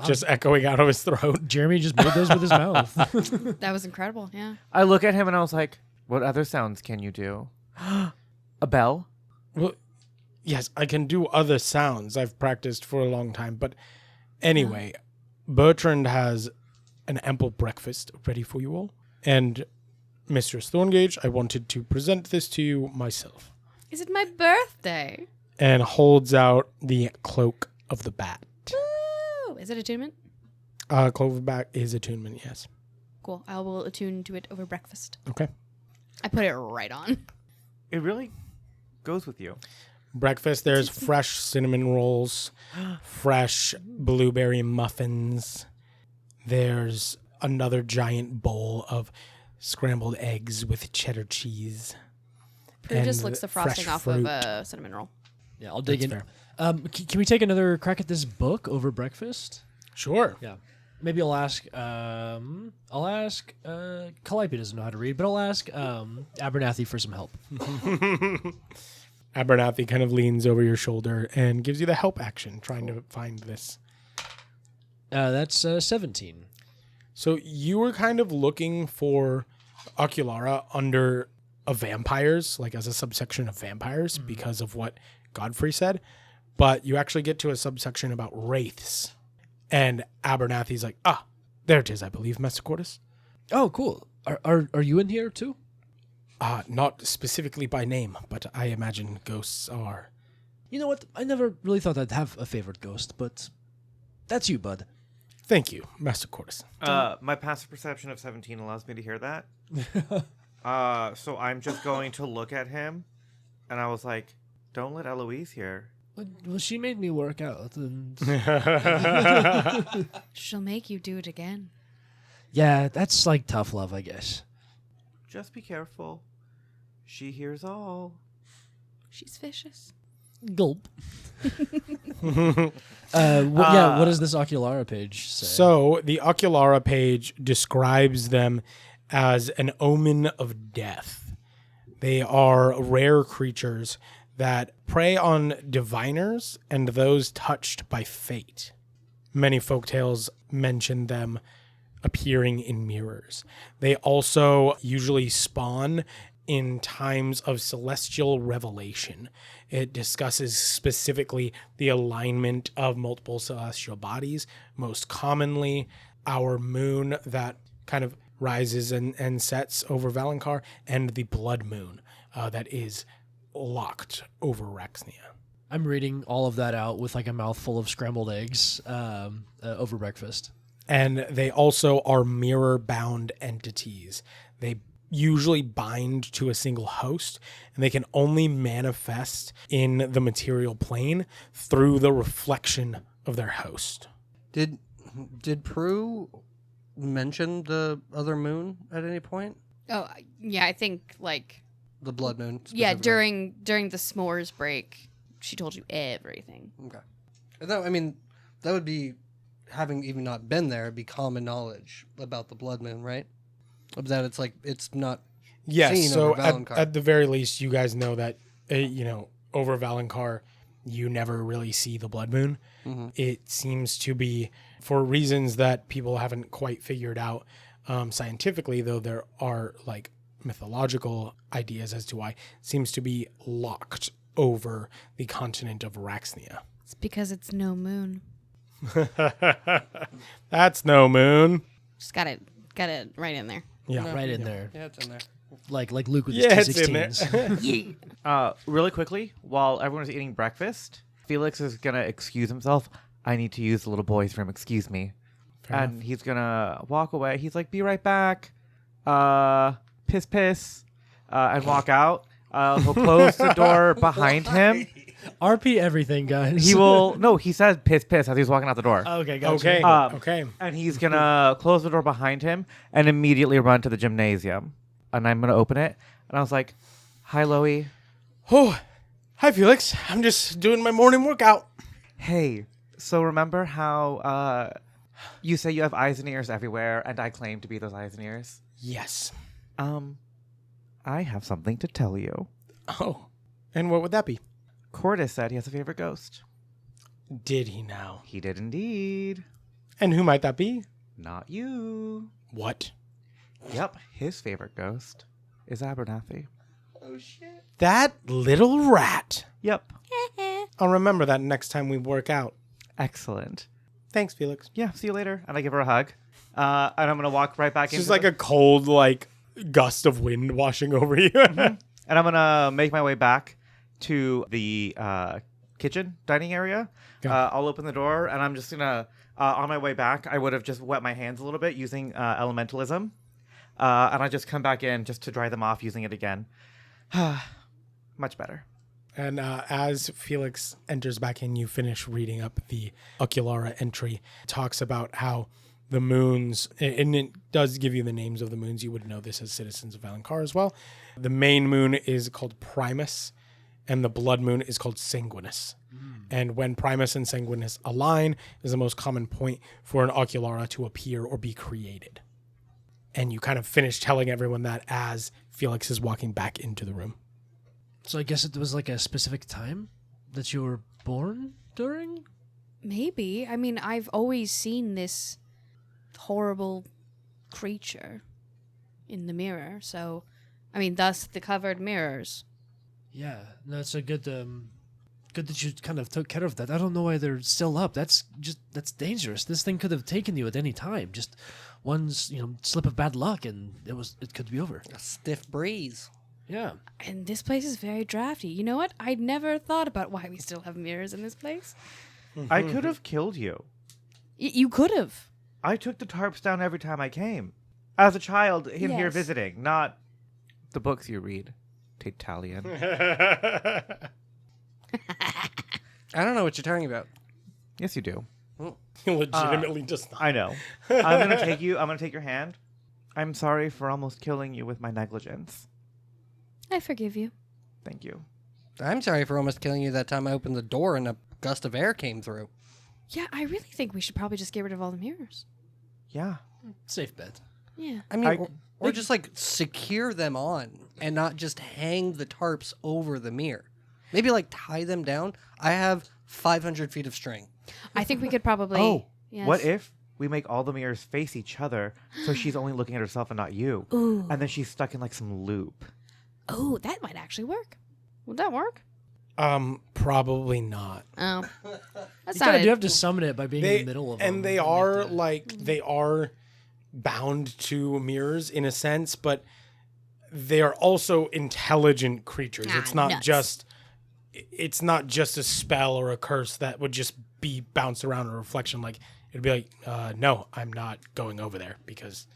just echoing out of his throat. Jeremy just made those with his mouth. That was incredible, yeah. I look at him and I was like, what other sounds can you do? A bell? Well, yes, I can do other sounds. I've practiced for a long time. But anyway, Bertrand has an ample breakfast ready for you all. And Mistress Thorngage, I wanted to present this to you myself. Is it my birthday? And holds out the cloak of the bat. Woo! Is it attunement? Cloak of the bat is attunement, yes. Cool. I will attune to it over breakfast. Okay. I put it right on. It really goes with you. Breakfast, there's fresh cinnamon rolls, fresh blueberry muffins. There's another giant bowl of scrambled eggs with cheddar cheese. Prue and just licks the frosting fresh off fruit. of a cinnamon roll. Yeah, I'll dig That's in. fair. Can we take another crack at this book over breakfast? Sure. Yeah. Maybe I'll ask. Calliope doesn't know how to read, but I'll ask Abernathy for some help. Abernathy kind of leans over your shoulder and gives you the help action, trying to find this. That's 17. So you were kind of looking for Oculara under a vampires, like as a subsection of vampires, because of what Godfrey said. But you actually get to a subsection about wraiths. And Abernathy's like, there it is, I believe, Master Cordys. Oh, cool. Are you in here too? Not specifically by name, but I imagine ghosts are. You know what? I never really thought I'd have a favorite ghost, but that's you, bud. Thank you, Master Cordys. My passive perception of 17 allows me to hear that. So I'm just going to look at him, and I was like, don't let Eloise hear. Well, she made me work out, and She'll make you do it again. yeah, that's like tough love, I guess. Just be careful. She hears all. She's vicious. Gulp. Yeah, what does this Oculara page say? So the Oculara page describes them as an omen of death. They are rare creatures that prey on diviners and those touched by fate. Many folktales mention them appearing in mirrors. They also usually spawn in times of celestial revelation. It discusses specifically the alignment of multiple celestial bodies, most commonly our moon that kind of rises and sets over Valen-Kar, and the blood moon that is locked over Rexnia. I'm reading all of that out with like a mouthful of scrambled eggs over breakfast. And they also are mirror-bound entities. They usually bind to a single host, and they can only manifest in the material plane through the reflection of their host. Did Prue mention the other moon at any point? Oh, yeah, I think, like, The blood moon. yeah, specifically? during the s'mores break, she told you everything. Okay. I mean, that would be, having even not been there, it'd be common knowledge about the Blood Moon, right? That it's not Yes, seen so over Valen-Kar. at the very least, you guys know that, over Valen-Kar, you never really see the blood moon. Mm-hmm. It seems to be, for reasons that people haven't quite figured out scientifically, though there are like mythological ideas as to why, it seems to be locked over the continent of Araxnia. It's because it's no moon. That's no moon. Just got it right in there. Yeah. Right in there. Yeah, it's in there. Like Luke with his Yeah, it's in there. T16s. Really quickly, while everyone's eating breakfast, Felix is gonna excuse himself. I need to use the little boy's room. Excuse me. Fair And enough. he's gonna walk away. He's like, "Be right back." Piss, and walk out. He'll close the door behind him. RP everything, guys. He will. No, he says piss as he's walking out the door. Okay, gotcha. Okay. Um, Okay. And he's gonna close the door behind him and immediately run to the gymnasium. And I'm gonna open it. And I was like, "Hi, Loie. Oh, hi, Felix. I'm just doing my morning workout. Hey, so remember how you say you have eyes and ears everywhere, and I claim to be those eyes and ears? Yes. I have something to tell you. Oh, and what would that be? Cordys said he has a favorite ghost. Did he now? He did indeed. And who might that be? Not you. What? Yep, his favorite ghost is Abernathy. That little rat. Yep. I'll remember that next time we work out. Excellent. Thanks, Felix. Yeah, see you later. And I give her a hug. And I'm going to walk right back It's into just like a cold, gust of wind washing over you. And I'm going to make my way back to the kitchen dining area. Okay. I'll open the door, and I'm just going to, on my way back, I would have just wet my hands a little bit using elementalism. And I just come back in just to dry them off using it again. Much better. And as Felix enters back in, you finish reading up the Oculara entry. It talks about how the moons, and it does give you the names of the moons. You would know this as citizens of Valen-Kar as well. The main moon is called Primus, and the blood moon is called Sanguinus. And when Primus and Sanguinus align is the most common point for an Oculara to appear or be created. And you kind of finish telling everyone that as Felix is walking back into the room. So I guess it was like a specific time that you were born during? Maybe. I mean, I've always seen this horrible creature in the mirror. So, I mean, thus the covered mirrors. Yeah, no, it's a good that you kind of took care of that. I don't know why they're still up. That's dangerous. This thing could have taken you at any time. Just one, slip of bad luck, and it could be over. A stiff breeze. Yeah. And this place is very drafty. You know what? I'd never thought about why we still have mirrors in this place. I could have killed you. You could have. I took the tarps down every time I came. As a child in here Yes. visiting, not the books you read. Taytalion. I don't know what you're talking about. Yes, you do. He legitimately does not. I know. I'm going to take you. I'm going to take your hand. I'm sorry for almost killing you with my negligence. I forgive you. Thank you. I'm sorry for almost killing you that time I opened the door and a gust of air came through. Yeah, I really think we should probably just get rid of all the mirrors. Yeah. Safe bet. Yeah. I mean, or just secure them on and not just hang the tarps over the mirror. Maybe tie them down. I have 500 feet of string. I think we could probably... Oh, Yes. what if we make all the mirrors face each other so she's only looking at herself and not you? Ooh. And then she's stuck in some loop. Oh, that might actually work. Would that work? Probably not. Oh. That's You not kind of do have to summon it by being in the middle of them. And they are they are bound to mirrors in a sense, but they are also intelligent creatures. It's not nuts. it's not just a spell or a curse that would just be bounced around a reflection. It'd be no, I'm not going over there because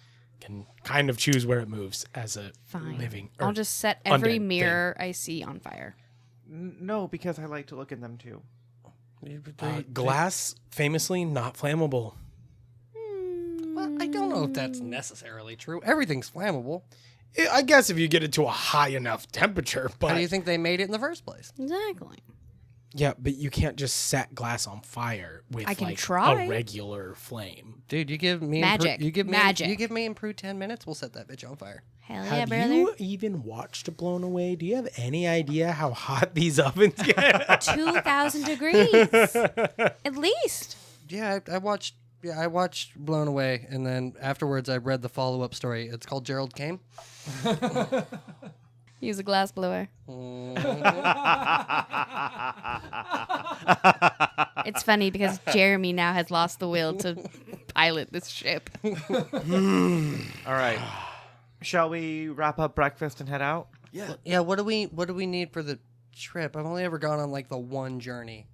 I can kind of choose where it moves as a Fine. living. I'll just set every undead mirror I see on fire. No, because I like to look in them too. Glass, famously not flammable. Well, I don't know if that's necessarily true. Everything's flammable. I guess if you get it to a high enough temperature, but How do you think they made it in the first place? Exactly. Yeah, but you can't just set glass on fire with I can like try. a regular flame. Dude, you give me Magic. And Prue, you give me Magic. you give me and Prue 10 minutes, we'll set that bitch on fire. Hell yeah, Have brother. you even watched Blown Away? Do you have any idea how hot these ovens get? 2,000 degrees. At least. Yeah, I watched Blown Away, and then afterwards I read the follow-up story. It's called Gerald Came. Use a glass blower. It's funny because Jeremy now has lost the will to pilot this ship. All right. Shall we wrap up breakfast and head out? Yeah, what do we need for the trip? I've only ever gone on like the one journey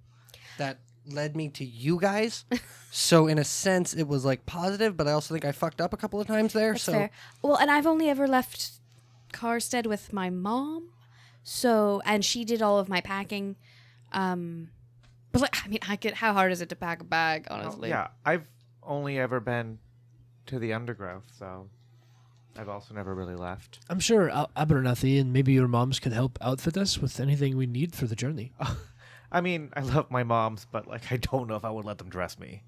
that led me to you guys. So in a sense it was like positive, but I also think I fucked up a couple of times there. That's so fair. Well, and I've only ever left Carstead with my mom. So, and she did all of my packing. But like, I mean, how hard is it to pack a bag, honestly? Yeah, I've only ever been to the undergrowth, so I've also never really left. I'm sure Abernathy and maybe your moms can help outfit us with anything we need for the journey. I mean, I love my moms, but like, I don't know if I would let them dress me.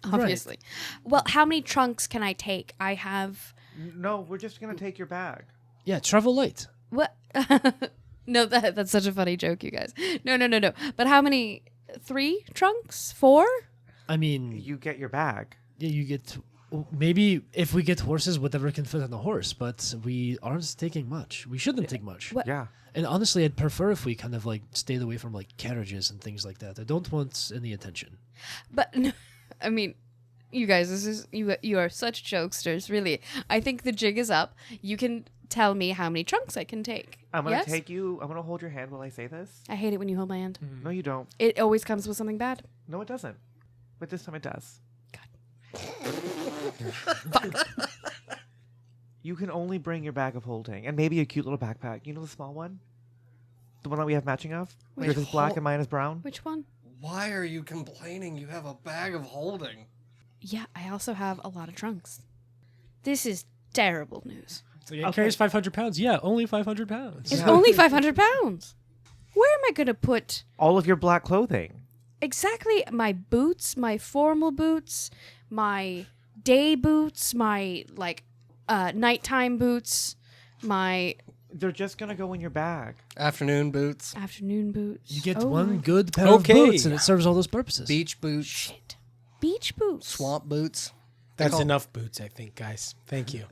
Obviously. Well, how many trunks can I take? I have... No, we're just gonna take your bag. Yeah, travel light. What? No, that's such a funny joke, you guys. No. But how many? 3 trunks? 4? I mean, You get your bag. yeah, you get maybe if we get horses, whatever can fit on a horse. But we aren't taking much. We shouldn't take much. What? Yeah. And honestly, I'd prefer if we kind of like stayed away from like carriages and things like that. I don't want any attention. But I mean, you guys, this is you are such jokesters, really. I think the jig is up. You can tell me how many trunks I can take. I'm gonna Yes? I'm gonna hold your hand while I say this. I hate it when you hold my hand. No, you don't. It always comes with something bad. No, it doesn't. But this time it does. You can only bring your bag of holding and maybe a cute little backpack. You know the small one? The one that we have matching of? Yours is black and mine is brown? Which one? why are you complaining? You have a bag of holding. Yeah, I also have a lot of trunks. This is terrible news. So it carries 500 pounds. Yeah, only 500 pounds. It's only 500 pounds. Where am I going to put All of your black clothing. exactly my boots, my formal boots, my day boots, my nighttime boots, my They're just going to go in your bag. Afternoon boots, afternoon boots? You get Oh one my- good pair of boots, and it serves all those purposes. beach boots, Shit. Beach boots. swamp boots. That's enough boots, I think, guys. Thank you.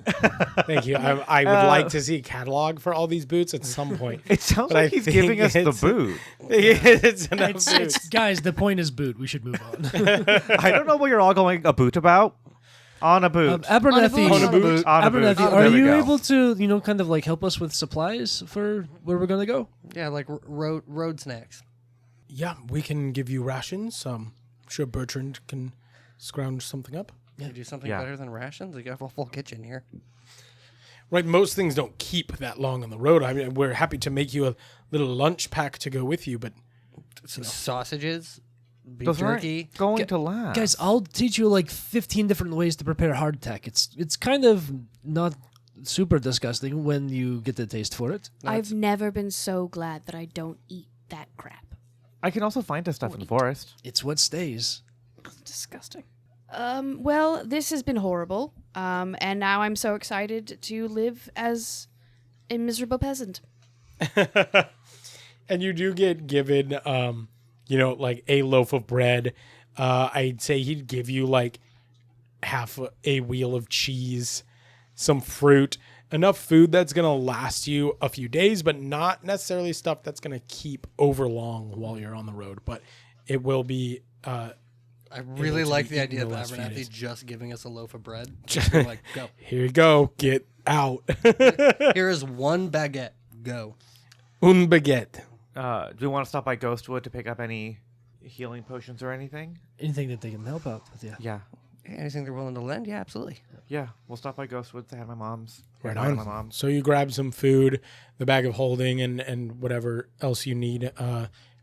Thank you. I would like to see a catalog for all these boots at some point. It sounds But I like he's think giving us the it's- boot. It's enough It's, guys, the point is boot. We should move on. I don't know what you're all going a boot about. On a boot. Abernathy, On a boot. On a boot. Abernathy, There are we you go. able to, kind of like help us with supplies for where we're gonna go? Yeah, like road snacks. Yeah, we can give you rations. I'm sure Bertrand can scrounge something up. You do something Yeah. better than rations. You have a full kitchen here. Right, most things don't keep that long on the road. I mean, we're happy to make you a little lunch pack to go with you, but Sausages, beef Those jerky. aren't going to last. Guys, I'll teach you like 15 different ways to prepare hardtack. It's kind of not super disgusting when you get the taste for it. I've never been so glad that I don't eat that crap. I can also find us stuff in the forest. It's what stays. Disgusting. Well, this has been horrible. And now I'm so excited to live as a miserable peasant. and you do get given like a loaf of bread. I'd say he'd give you like half a wheel of cheese, some fruit, enough food that's going to last you a few days, but not necessarily stuff that's going to keep over long while you're on the road. But it will be I really to like be the eaten idea of the last few Abernathy days. just giving us a loaf of bread. Just being like, go. here you go, get out. Here is one baguette. Go. Un baguette. Do we want to stop by Ghostwood to pick up any healing potions or anything? Anything that they can help out with, yeah. Yeah. Anything they're willing to lend? Yeah, absolutely. Yeah. We'll stop by Ghostwood to have my mom's. Right my on. mom's. So you grab some food, the bag of holding, and whatever else you need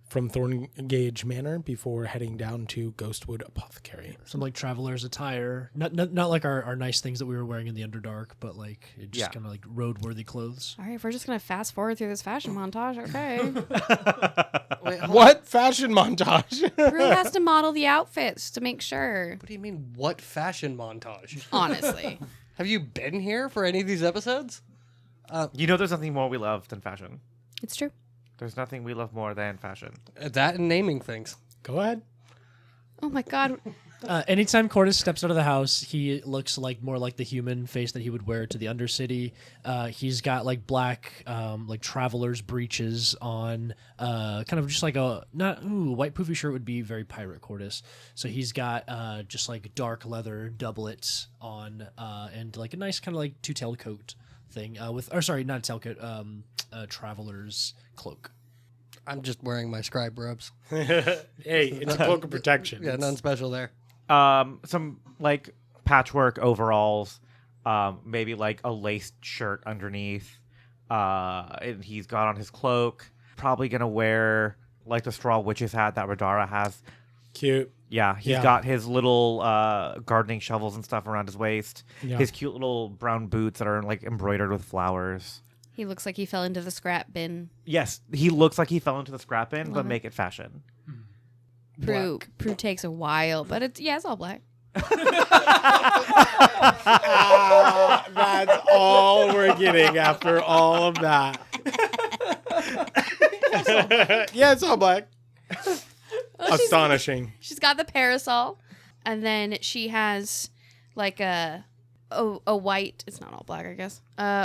from Thorngage Manor before heading down to Ghostwood Apothecary. Some like traveler's attire. Not like our nice things that we were wearing in the Underdark, but like just Yeah. kind of like road-worthy clothes. All right, if we're just going to fast forward through this fashion montage, okay. Wait, hold on. What fashion montage? Prue has to model the outfits to make sure. What do you mean, what fashion montage? Honestly. Have you been here for any of these episodes? You know, there's nothing more we love than fashion. It's true. There's nothing we love more than fashion. That and naming things. Go ahead. Oh my god. Anytime Cordys steps out of the house, he looks like more like the human face that he would wear to the Undercity. He's got like black, like traveler's breeches on, kind of just like a white poofy shirt would be very pirate Cordys. So he's got just like dark leather doublets on, and like a nice kind of like two-tailed coat thing not a tailcoat, traveler's cloak. I'm just wearing my scribe robes. Hey, it's a cloak of protection. Yeah, nothing special there. Some like patchwork overalls, maybe like a laced shirt underneath. And he's got on his cloak. Probably gonna wear like the straw witch's hat that Radara has. Cute. Yeah, he's Yeah. got his little gardening shovels and stuff around his waist. Yeah. His cute little brown boots that are like embroidered with flowers. He looks like he fell into the scrap bin. Yes, he looks like he fell into the scrap bin, but Love it. make it fashion. Prue takes a while, but it's all black. That's all we're getting after all of that. Yeah, it's all black. Astonishing. She's got the parasol, and then she has like a white. It's not all black, I guess.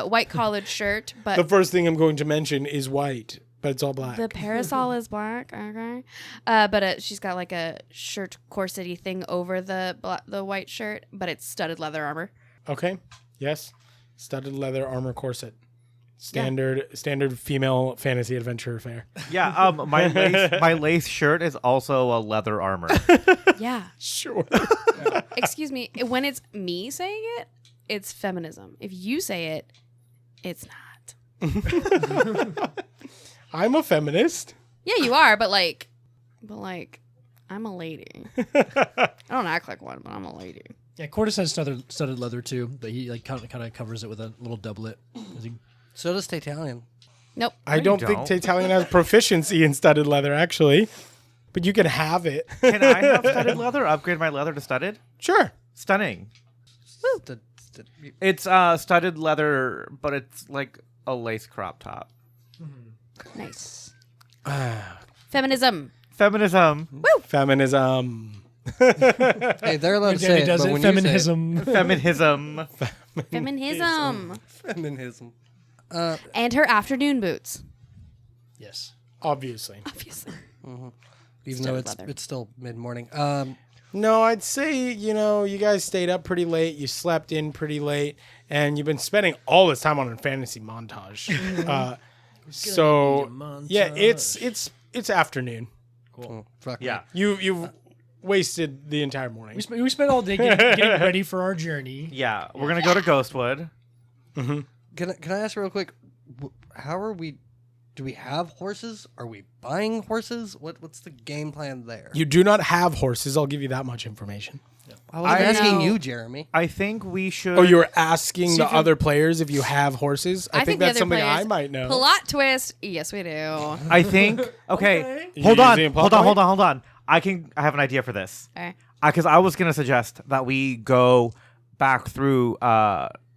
White collared shirt, but The first thing I'm going to mention is white, but it's all black. the parasol is black. Okay, but she's got like a shirt corset-y thing over the white shirt, but it's studded leather armor. Okay. Yes. Studded leather armor corset. Standard female fantasy adventure affair. Yeah, my lace shirt is also a leather armor. Yeah. Sure. Excuse me. When it's me saying it, it's feminism. If you say it, it's not. I'm a feminist. Yeah, you are, but I'm a lady. I don't act like one, but I'm a lady. Yeah, Cordys has studded leather too, but he like kind of covers it with a little doublet. So does Taytalion. Nope. I don't think Taytalion has proficiency in studded leather, actually. But you can have it. Can I have studded leather? Upgrade my leather to studded? Sure. Stunning. It's studded leather, but it's like a lace crop top. Nice. Feminism. Feminism. Feminism. Hey, they're allowed to say Danny it, does but it. when you say Feminism. Feminism. Feminism. feminism. And her afternoon boots. Yes. Obviously. Obviously. Even though Studded leather. it's still mid-morning. No, I'd say, you guys stayed up pretty late. You slept in pretty late. And you've been spending all this time on a fantasy montage. Yeah, it's afternoon. Fuck Yeah. You've wasted the entire morning. We spent all day getting ready for our journey. Yeah, we're going to go to Ghostwood. Can I ask real quick? How are we? Do we have horses? Are we buying horses? What's the game plan there? You do not have horses. I'll give you that much information. I was asking know. you, Jeremy. I think we should... Oh, you were asking See the if you- other players if you have horses? I think the that's other something players- I might know. Plot twist. Yes, we do. I think... Okay. You Hold on. using a plot Hold point? on. I have an idea for this. Okay. Because I was going to suggest that we go back through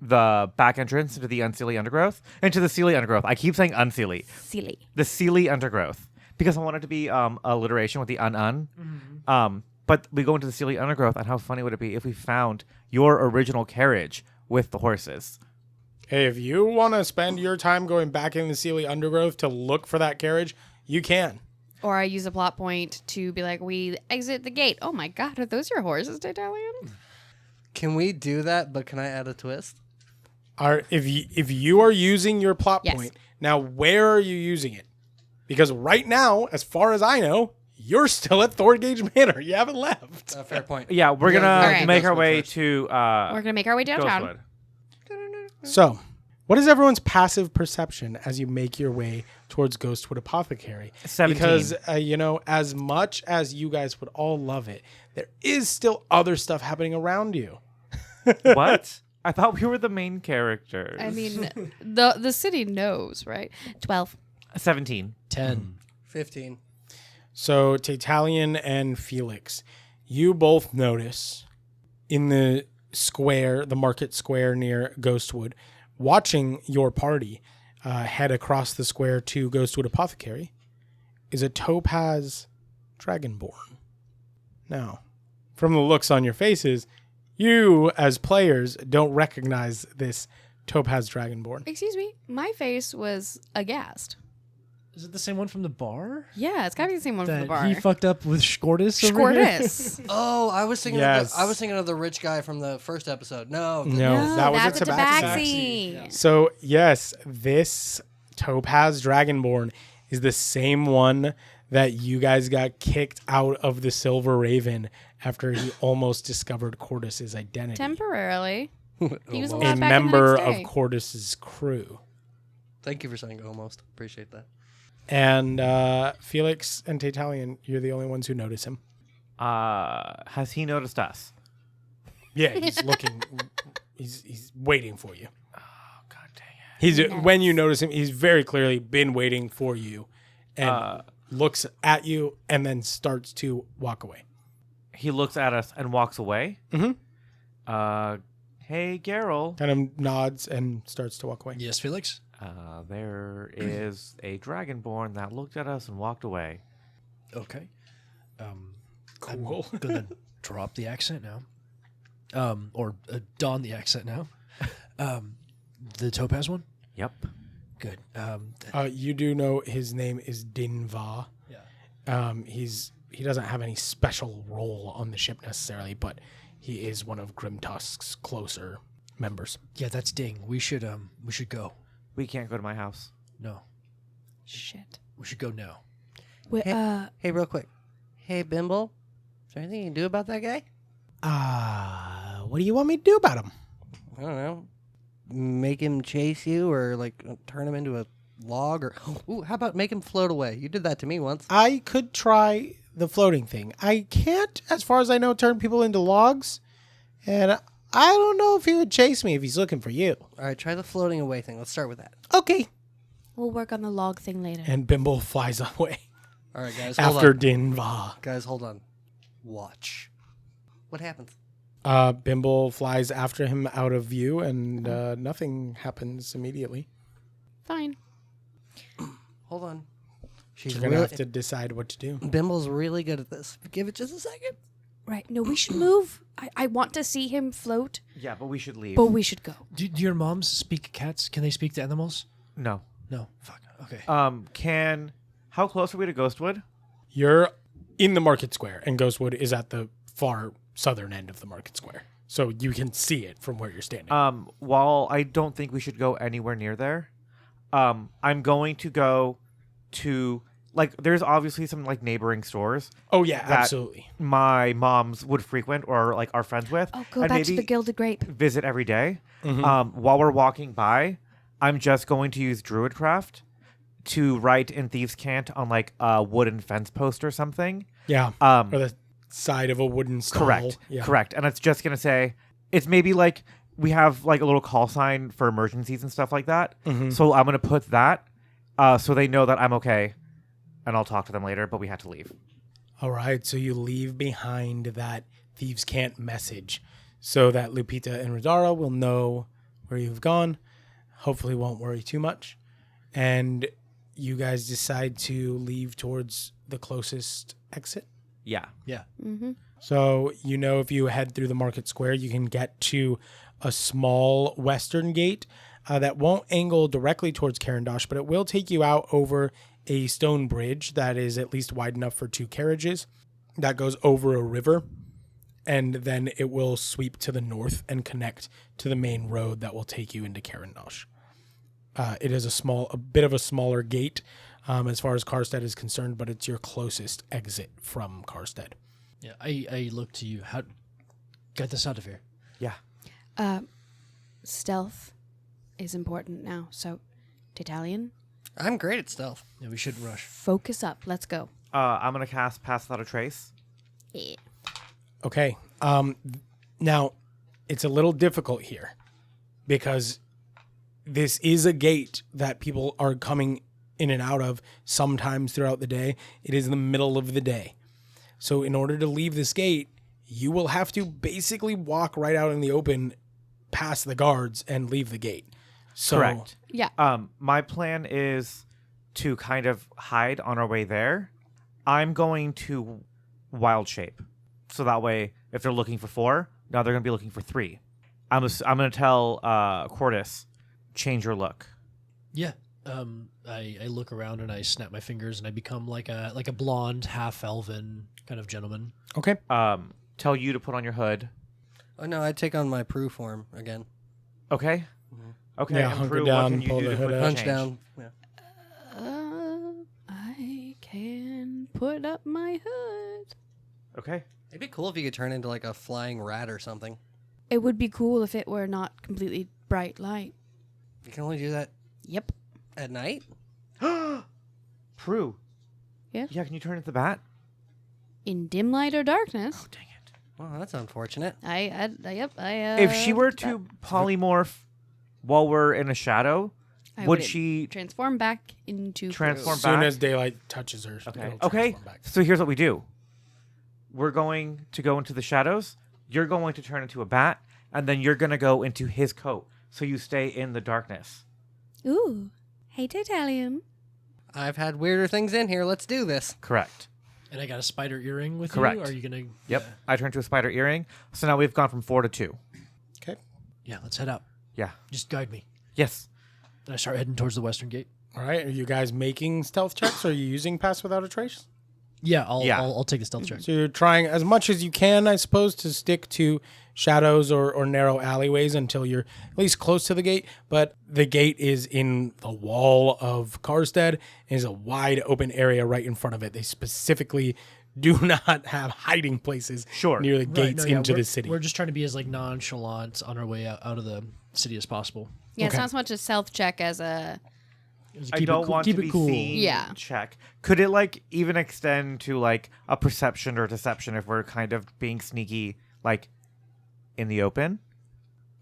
the back entrance into the Unseelie Undergrowth. Into the Seelie Undergrowth. I keep saying Unseelie. Silly. The Seelie Undergrowth. Because I want it to be alliteration with the un. But we go into the Seelie Undergrowth, and how funny would it be if we found your original carriage with the horses? Hey, if you want to spend your time going back in the Seelie Undergrowth to look for that carriage, you can. Or I use a plot point to be like, we exit the gate. Oh my god, are those your horses, Taytalion? Can we do that? But can I add a twist? If you are using your plot Yes. point, now where are you using it? Because right now, as far as I know, you're still at Thorngage Manor. You haven't left. Fair point. Yeah, we're going to Alright. make our Ghostwood way first. to We're gonna make our way downtown. Ghostwood. So, what is everyone's passive perception as you make your way towards Ghostwood Apothecary? 17. Because, as much as you guys would all love it, there is still other stuff happening around you. What? I thought we were the main characters. I mean, the city knows, right? 12. 17. 10. 15. So Taytalion and Felix, you both notice in the square, the market square near Ghostwood, watching your party head across the square to Ghostwood Apothecary, is a topaz dragonborn. Now, from the looks on your faces, you as players don't recognize this topaz dragonborn. Excuse me, my face was aghast. Is it the same one from the bar? Yeah, it's gotta be the same one from That the bar. he fucked up with Cordys over here? Cordys. Oh, I was thinking. Yes. I was thinking of the rich guy from the first episode. No. No, that was that's a tabaxi. tabaxi. So, yes, this topaz dragonborn is the same one that you guys got kicked out of the Silver Raven after he almost discovered Cordys' identity. Temporarily. He was A allowed back member in the of next day. Cordys' crew. Thank you for saying almost. Appreciate that. And Felix and Taytalion, you're the only ones who notice him. Has he noticed us? Yeah, he's looking. He's waiting for you. Oh, God dang it. When you notice him, he's very clearly been waiting for you, and looks at you, and then starts to walk away. He looks at us and walks away. Mm-hmm. Hey, Geralt. Kind of nods and starts to walk away. Yes, Felix? There is a dragonborn that looked at us and walked away. Okay. Cool. I'm gonna drop the accent now. Or don the accent now. The topaz one? Yep. Good. You do know his name is Dinva. Yeah. He doesn't have any special role on the ship necessarily, but he is one of Grimtusk's closer members. Yeah, that's Ding. We should go. We can't go to my house. No. Shit. We should go now. Wait, Hey, real quick. Hey, Bimble. Is there anything you can do about that guy? What do you want me to do about him? I don't know. Make him chase you, or like turn him into a log, or ooh, how about make him float away? You did that to me once. I could try the floating thing. I can't, as far as I know, turn people into logs, and I don't know if he would chase me if he's looking for you. All right, try the floating away thing. Let's start with that. Okay. we'll work on the log thing later. And Bimble flies away All right, guys. Hold after on. Dinva. Guys, hold on. Watch. What happens? Bimble flies after him out of view, and nothing happens immediately. Fine. Hold on. She's You're going to really, have to decide what to do. Bimble's really good at this. Give it just a second. Right. No, we should move. I want to see him float, Yeah, but we should leave. but we should go. Do your moms speak cats? Can they speak to animals? No. No. Fuck. Okay. How close are we to Ghostwood? You're in the market square, and Ghostwood is at the far southern end of the market square. So you can see it from where you're standing. While I don't think we should go anywhere near there, I'm going to go to, like, there's obviously some, like, neighboring stores oh, yeah, that absolutely. my moms would frequent or, like, are friends with. Oh, go and back to maybe the Gilded Grape. visit every day. While we're walking by, I'm just going to use Druidcraft to write in Thieves' Cant on, like, a wooden fence post or something. Yeah, or the side of a wooden stall. Correct. Yeah. Correct. And it's just going to say, it's maybe like we have like a little call sign for emergencies and stuff like that. So I'm going to put that so they know that I'm okay. And I'll talk to them later, but we have to leave. All right, so you leave behind that Thieves' Cant message so that Lupita and Radara will know where you've gone. Hopefully won't worry too much. And you guys decide to leave towards the closest exit. Yeah. Yeah. So, you know, if you head through the market square, you can get to a small western gate that won't angle directly towards Carandosh, but it will take you out over a stone bridge that is at least wide enough for 2 carriages that goes over a river. And then it will sweep to the north and connect to the main road that will take you into Carandosh. It is a bit of a smaller gate as far as Karstead is concerned, but it's your closest exit from Karstead. Yeah. I look to you. How get this out of here? Yeah. Stealth is important now. So, Taytalion, I'm great at stealth. Yeah, we shouldn't rush. focus up. Let's go. I'm going to cast Pass Without a Trace. Yeah. Okay. Now, it's a little difficult here because this is a gate that people are coming in and out of sometimes throughout the day. It is the middle of the day. So in order to leave this gate, you will have to basically walk right out in the open past the guards and leave the gate. So, Correct. Yeah. My plan is to kind of hide on our way there. I'm going to wild shape. So that way, if they're looking for 4, now they're going to be looking for 3. I'm going to tell Cordys, change your look. Yeah. I look around and I snap my fingers and I become like a blonde, half elven kind of gentleman. Okay. Tell you to put on your hood. Oh no, I take on my Prue form again. Okay. Okay. Yeah, and hunker Prue, down, what can you pull do the to hood quickly up. Punch change? down. Yeah. I can put up my hood. Okay. It'd be cool if you could turn into like a flying rat or something. It would be cool if it were not completely bright light. You can only do that Yep. at night. Prue. Yeah? Yeah, can you turn into the bat? In dim light or darkness. Dang it. Well, that's unfortunate. If she were to polymorph while we're in a shadow, would she transform back into transform As soon back? as daylight touches her, Okay. it'll Okay. transform back. So here's what we do. We're going to go into the shadows. You're going to turn into a bat, and then you're going to go into his coat. So you stay in the darkness. Ooh. Hey, Taytalion. I've had weirder things in here. Let's do this. Correct. And I got a spider earring with Correct. you. Are you gonna? Yep. I turned to a spider earring. So now we've gone from 4 to 2. Okay. Yeah. Let's head up. Yeah. Just guide me. Yes. And I start heading towards the western gate. All right. Are you guys making stealth checks? Or are you using Pass Without a Trace? Yeah. Yeah. I'll take the stealth check. So you're trying as much as you can, I suppose, to stick to shadows or narrow alleyways until you're at least close to the gate. But the gate is in the wall of Karstead. It is a wide open area right in front of it. They specifically do not have hiding places near the gates into the city. We're just trying to be as like nonchalant on our way out of the city as possible. Yeah, it's Okay. not as much a stealth check as a... Just I keep it don't cool- want keep to it be cool. seen. Yeah. Check. Could it like even extend to like a perception or deception if we're kind of being sneaky, like in the open?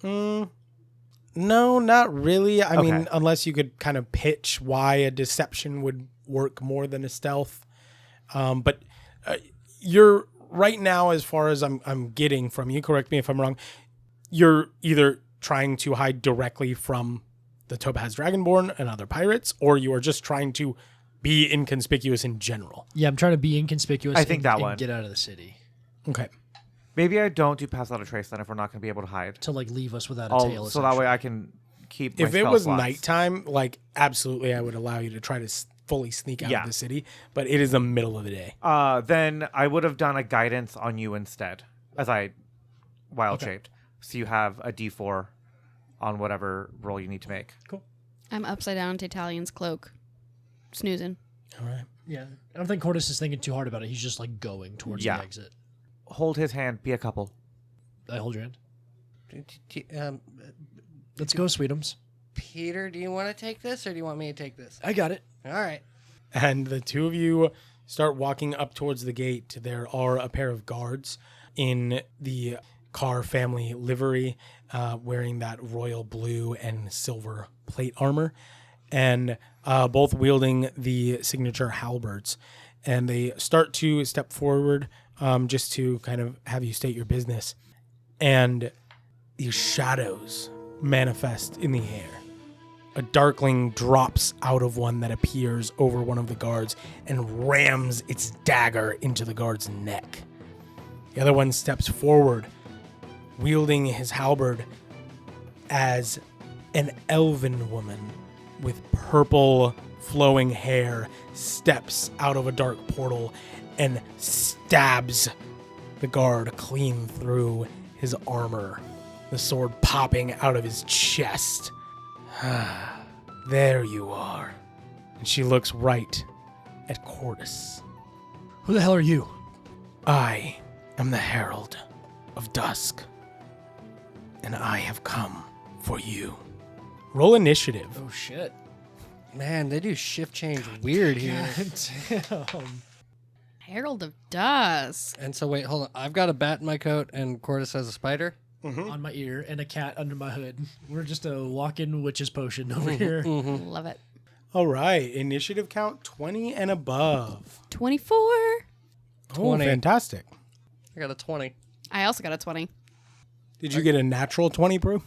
No, not really. I Okay. mean, unless you could kind of pitch why a deception would work more than a stealth. But you're right now, as far as I'm getting from you, correct me if I'm wrong, you're either trying to hide directly from the Topaz Dragonborn and other pirates, or you are just trying to be inconspicuous in general. Yeah, I'm trying to be inconspicuous. I think that and one. Get out of the city Okay. Maybe I don't do pass without a trace then if we're not going to be able to hide. to like leave us without a tail. So that way essentially. I can keep. My If it spell was slots. nighttime, like absolutely, I would allow you to try to fully sneak out Yeah. of the city. But it is the middle of the day. Then I would have done a guidance on you instead, as I wild shaped. So you have a D4 on whatever roll you need to make. I'm upside down to Talion's cloak. Snoozing. All right. Yeah, I don't think Cordys is thinking too hard about it. He's just like going towards Yeah. the exit. Hold his hand. Be a couple. I hold your hand. Um, Let's go, Sweetums. Peter, do you want to take this or do you want me to take this? I got it. All right. And the two of you start walking up towards the gate. There are a pair of guards in the Kar family livery, wearing that royal blue and silver plate armor, and both wielding the signature halberds. And they start to step forward just to kind of have you state your business. And these shadows manifest in the air. A darkling drops out of one that appears over one of the guards and rams its dagger into the guard's neck. The other one steps forward, wielding his halberd as an elven woman with purple flowing hair steps out of a dark portal and stabs the guard clean through his armor, the sword popping out of his chest. There you are. And she looks right at Cordys. Who the hell are you? I am the Herald of Dusk, and I have come for you. Roll initiative. Oh shit. Man, they do shift change weird here. Damn. Herald of Dusk. And so wait, hold on. I've got a bat in my coat and Cordys has a spider. On my ear and a cat under my hood. We're just a walk-in witch's potion over here. Love it. All right. Initiative count 20 and above. 24. Oh, 20. fantastic. I got a 20. I also got a 20. Did you get a natural 20, Prue?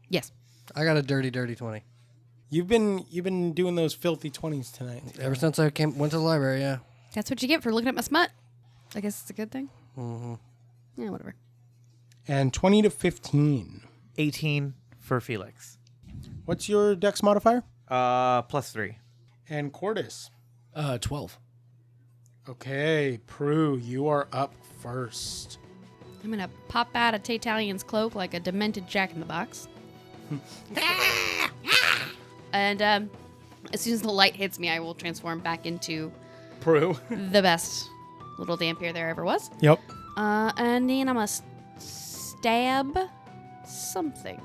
Yes. I got a dirty 20. You've been doing those filthy 20s tonight. Ever since I went to the library, yeah. That's what you get for looking at my smut. I guess it's a good thing. Mm-hmm. Yeah, whatever. And 20 to 15. 18 for Felix. What's your dex modifier? +3. And Cordys. 12. Okay, Prue, you are up first. I'm going to pop out of Taytalion's cloak like a demented jack-in-the-box. And as soon as the light hits me, I will transform back into Prue. the best little vampire there ever was. Yep. And then I'm going to stab something.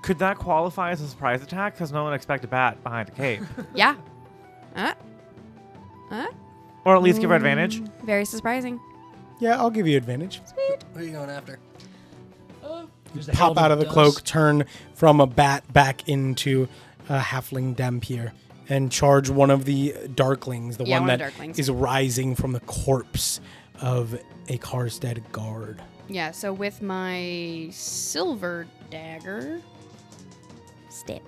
Could that qualify as a surprise attack? Because no one expected a bat behind a cave. Yeah. Or at least give her advantage. Very surprising. Yeah, I'll give you advantage. Who are you going after? There's the Pop helmet out of the dust. cloak, turn from a bat back into a halfling Dampier, and charge one of the Darklings, the Yeah, one one of that the Darklings. is rising from the corpse of a Karstead guard. Yeah, so with my silver dagger, stab.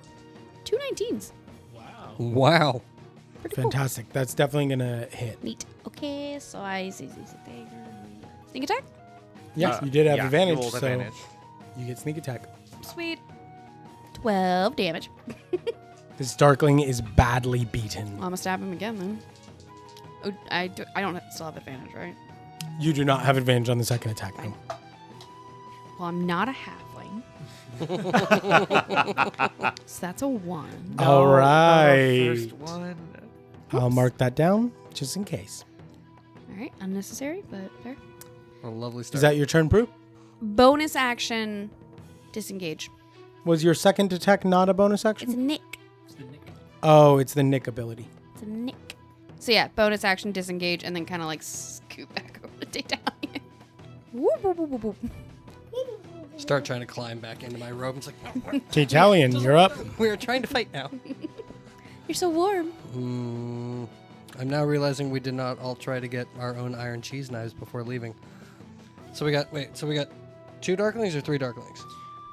2 19s. Wow. Pretty cool. Fantastic. That's definitely going to hit. Neat. Okay, so I sneak attack. Yeah, you did have yeah, advantage, you rolled so advantage. you get sneak attack. Sweet. 12 damage. This Darkling is badly beaten. Well, I'm gonna stab him again then. Oh, I don't still have advantage, right? You do not have advantage on the second attack, no. Well, I'm not a halfling. So that's a 1. All right. First one. I'll mark that down just in case. All right, unnecessary, but fair. A lovely start. Is that your turn, Prue? Bonus action, disengage. Was your second attack not a bonus It's action? a nick. Oh, it's the Nick ability. It's a nick. So yeah, bonus action, disengage, and then kind of like scoot back over to Taytalion. Whoop, whoop, whoop, whoop, whoop. Start trying to climb back into my robe. It's like, no, Taytalion, you're up. we're trying to fight now. You're so warm. I'm now realizing we did not all try to get our own iron cheese knives before leaving. So we got 2 Darklings or 3 Darklings?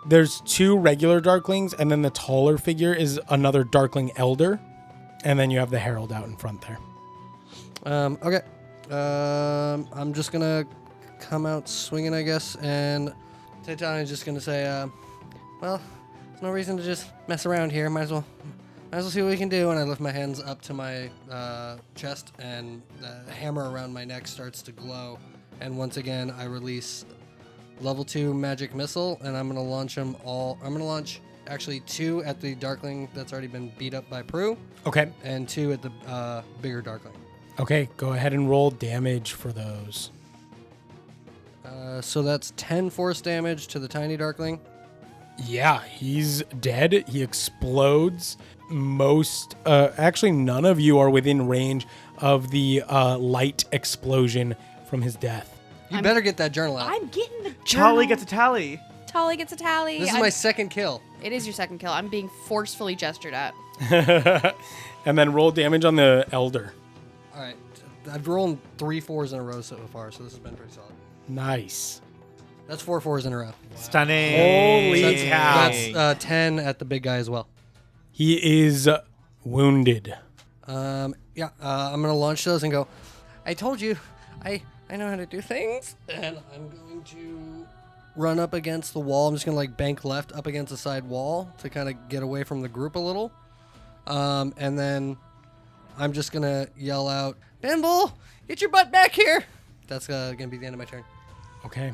There's 2 regular Darklings, and then the taller figure is another Darkling Elder. And then you have the Herald out in front there. Okay. I'm just gonna come out swinging, I guess, and Taytalion's just gonna say, well, there's no reason to just mess around here. Might as well see what we can do. And I lift my hands up to my chest, and the hammer around my neck starts to glow. And once again, I release level 2 magic missile, and I'm gonna launch them all. I'm gonna launch actually 2 at the Darkling that's already been beat up by Prue, Okay. and 2 at the bigger Darkling. Okay, go ahead and roll damage for those. So that's 10 force damage to the tiny Darkling. Yeah, he's dead. He explodes. Actually, none of you are within range of the light explosion from his death. You better get that journal out. I'm getting the journal. Tally gets a tally. Tally gets a tally. This is my second kill. It is your second kill. I'm being forcefully gestured at. And then roll damage on the Elder. All right. I've rolled 3 4s in a row so far, so this has been pretty solid. Nice. That's 4 4s in a row. Stunning. Holy So cow. that's 10 at the big guy as well. He is wounded. I'm gonna launch those and go. I told you, I know how to do things, and I'm going to run up against the wall. I'm just gonna like bank left up against the side wall to kind of get away from the group a little, and then I'm just gonna yell out, "Bimble, get your butt back here!" That's gonna be the end of my turn. Okay.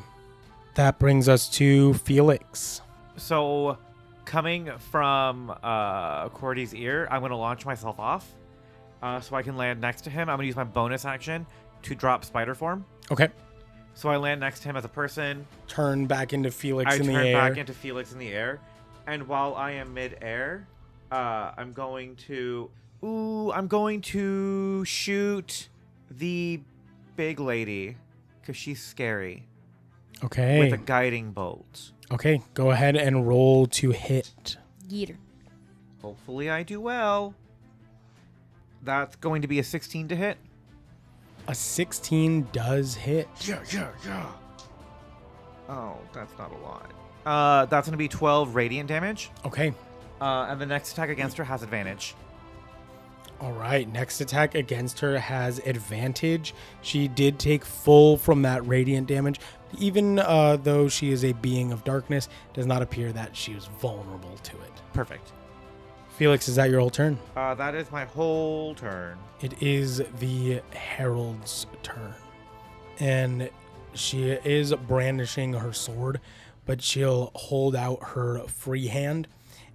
That brings us to Felix. So, coming from Cordys' ear, I'm going to launch myself off so I can land next to him. I'm going to use my bonus action to drop spider form. Okay. So I land next to him as a person. Turn back into Felix I in the turn air. back into Felix in the air. And while I am mid-air, I'm going to shoot the big lady because she's scary Okay. with a guiding bolt. Okay, go ahead and roll to hit. Yeeter. Hopefully I do well. That's going to be a 16 to hit. A 16 does hit. Yeah. Oh, that's not a lot. That's going to be 12 radiant damage. Okay. And the next attack against her has advantage. All right. Next attack against her has advantage. She did take full from that radiant damage. Even though she is a being of darkness, it does not appear that she is vulnerable to it. Perfect. Felix, is that your whole turn? That is my whole turn. It is the Herald's turn. And she is brandishing her sword, but she'll hold out her free hand,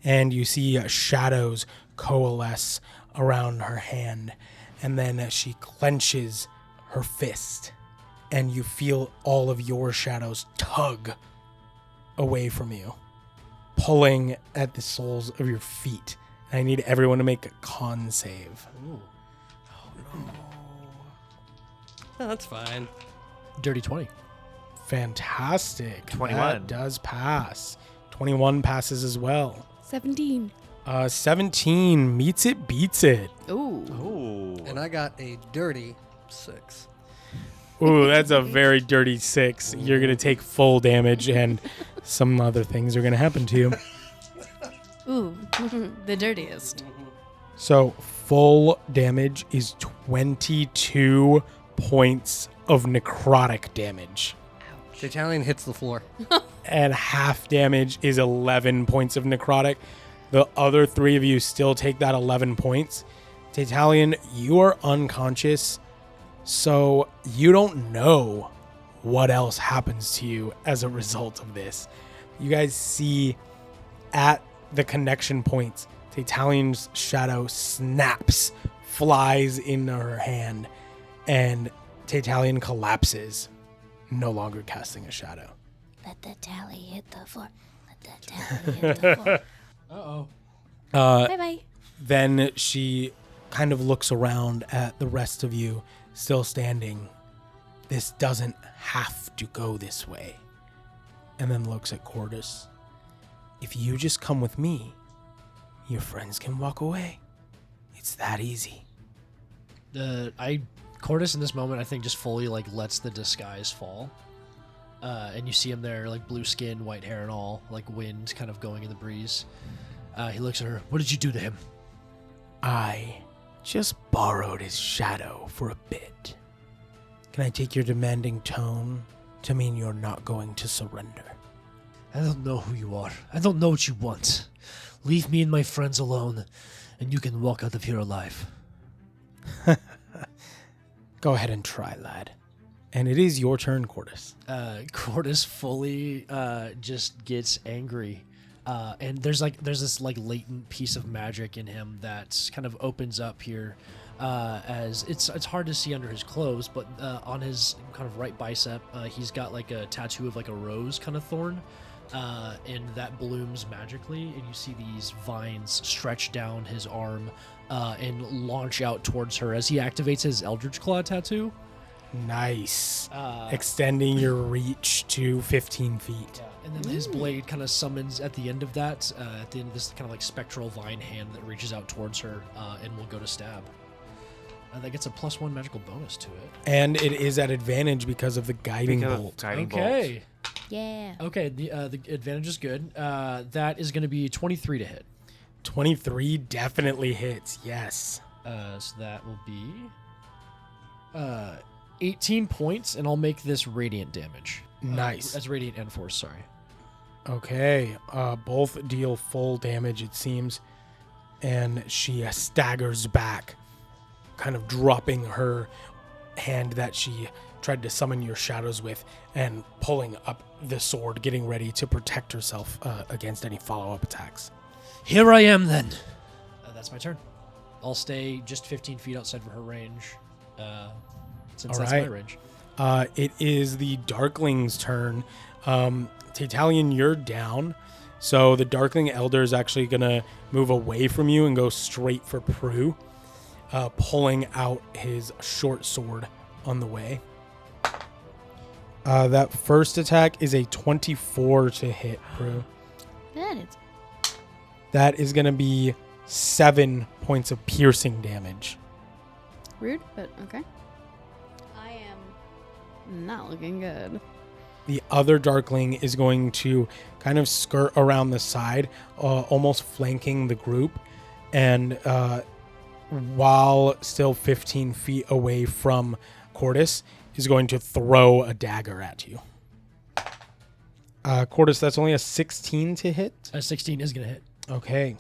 and you see shadows coalesce around her hand. And then she clenches her fist, and you feel all of your shadows tug away from you, pulling at the soles of your feet. I need everyone to make a con save. Ooh. Oh, that's fine. Dirty 20. Fantastic. 21. That does pass. 21 passes as well. 17. 17 meets it, beats it. Ooh. Ooh. And I got a dirty 6. Ooh, that's a very dirty 6. You're going to take full damage, and some other things are going to happen to you. Ooh. The dirtiest. So full damage is 22 points of necrotic damage. Taytalion hits the floor. And half damage is 11 points of necrotic. The other 3 of you still take that 11 points. Taytalion, you are unconscious, so you don't know what else happens to you as a result of this. You guys see at the connection points, Taytalion's shadow snaps, flies into her hand, and Taytalion collapses, no longer casting a shadow. Let the tally hit the floor. Let the tally hit the floor. Uh-oh. Bye-bye. Then she kind of looks around at the rest of you still standing. This doesn't have to go this way. And then looks at Cordys. If you just come with me, your friends can walk away. It's that easy. Cordys in this moment, I think, just fully like lets the disguise fall. And you see him there, like blue skin, white hair and all, like wind kind of going in the breeze. He looks at her. What did you do to him? I just borrowed his shadow for a bit. Can I take your demanding tone to mean you're not going to surrender? I don't know who you are. I don't know what you want. Leave me and my friends alone, and you can walk out of here alive. Go ahead and try, lad. And it is your turn, Cordys. Cordys fully just gets angry. And there's this like latent piece of magic in him that kind of opens up here, as it's hard to see under his clothes, but on his kind of right bicep, he's got like a tattoo of like a rose kind of thorn, and that blooms magically, and you see these vines stretch down his arm and launch out towards her as he activates his Eldritch Claw tattoo. Nice. Extending your reach to 15 feet. Yeah, and then his blade kind of summons at the end of that, at the end of this kind of like spectral vine hand that reaches out towards her and will go to stab. That gets a +1 magical bonus to it. And it is at advantage because of the guiding bolt. Okay. Yeah. Okay, the advantage is good. That is going to be 23 to hit. 23 definitely hits, yes. So that will be 18 points, and I'll make this radiant damage. Nice. As radiant and force, sorry. Okay, both deal full damage, it seems. And she staggers back, kind of dropping her hand that she tried to summon your shadows with and pulling up the sword, getting ready to protect herself against any follow-up attacks. Here I am, then. That's my turn. I'll stay just 15 feet outside of her range, since that's my range. It is the Darkling's turn. Taytalion, you're down. So the Darkling Elder is actually going to move away from you and go straight for Prue, pulling out his short sword on the way. That first attack is a 24 to hit, Prue. That That is going to be 7 points of piercing damage. rude, but okay. I am not looking good. The other Darkling is going to kind of skirt around the side, almost flanking the group. And while still 15 feet away from Cordys, is going to throw a dagger at you. Cordys, that's only a 16 to hit. A 16 is going to hit. Okay.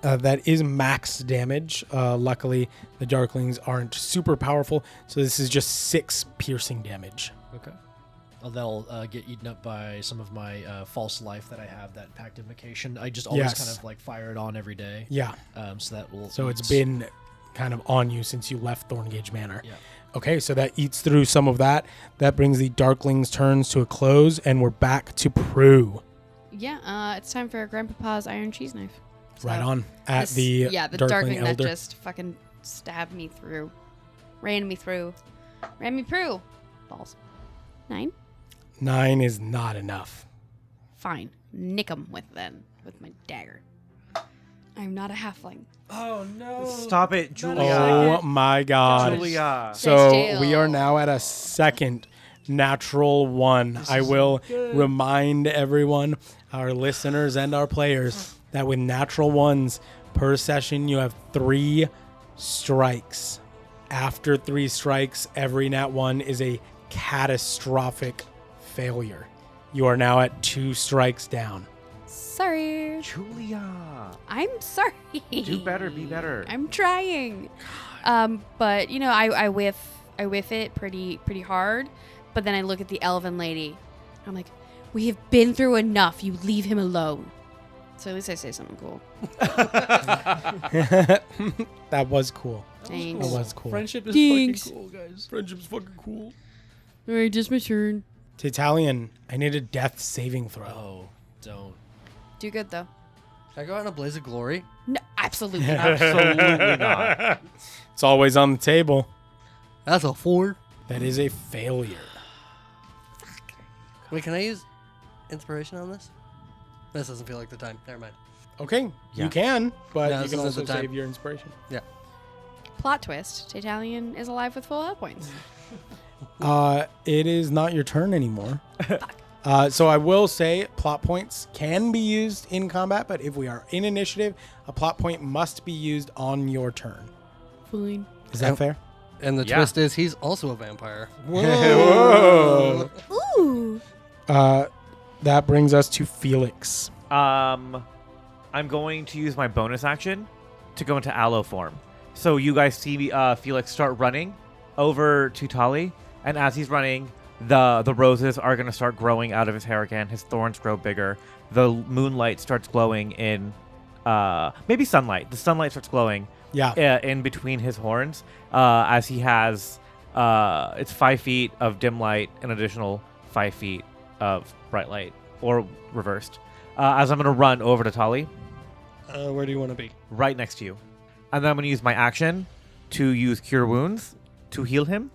That is max damage. Luckily, the Darklings aren't super powerful, so this is just 6 piercing damage. Okay. Well, they'll get eaten up by some of my false life that I have, that pact invocation. I just always Yes. kind of like fire it on every day. Yeah. So that will. So it's been kind of on you since you left Thorngage Manor. Yeah. Okay, so that eats through some of that. That brings the Darklings' turns to a close, and we're back to Prue. Yeah, it's time for Grandpapa's iron cheese knife. Right So on at this- the the Darkling Darkling that Elder. just fucking stabbed me through, ran me through. Balls. 9. 9 is not enough. Fine, nick him with my dagger. I'm not a halfling. Oh no! Stop it, Julia. Oh my God. Julia. So Jail. we are now at a second natural 1. I will remind everyone, our listeners and our players, that with natural 1s per session, you have 3 strikes. After 3 strikes, every nat 1 is a catastrophic failure. You are now at 2 strikes down. Sorry. Julia. I'm sorry. Do better, be better. I'm trying. But you know, I whiff it pretty hard. But then I look at the elven lady. I'm like, we have been through enough. You leave him alone. So at least I say something cool. That was cool. Thanks. That was cool. Friendship is Thanks. fucking cool, guys. Friendship's fucking cool. All right, just my turn. Taytalion, I need a death saving throw. Oh, don't. Do good though. Can I go out in a blaze of glory? No, absolutely not. Absolutely not. It's always on the table. That's a 4. That is a failure. Wait, can I use inspiration on this? This doesn't feel like the time. Never mind. Okay, Yeah. you can, but No, you this can isn't also the time. save your inspiration. Plot twist: Taytalion is alive with full health points. It is not your turn anymore. So I will say plot points can be used in combat, but if we are in initiative, a plot point must be used on your turn. Fine. Is that fair? And the Yeah. twist is he's also a vampire. Whoa. Ooh. That brings us to Felix. I'm going to use my bonus action to go into aloe form. So you guys see Felix start running over to Tali, and as he's running, the roses are going to start growing out of his hair again. His thorns grow bigger. The moonlight starts glowing in, maybe sunlight. The sunlight starts glowing Yeah. in between his horns as he has, it's 5 feet of dim light, an additional 5 feet of bright light, or reversed. As I'm going to run over to Tali, Where do you want to be? right next to you. And then I'm going to use my action to use Cure Wounds to heal him.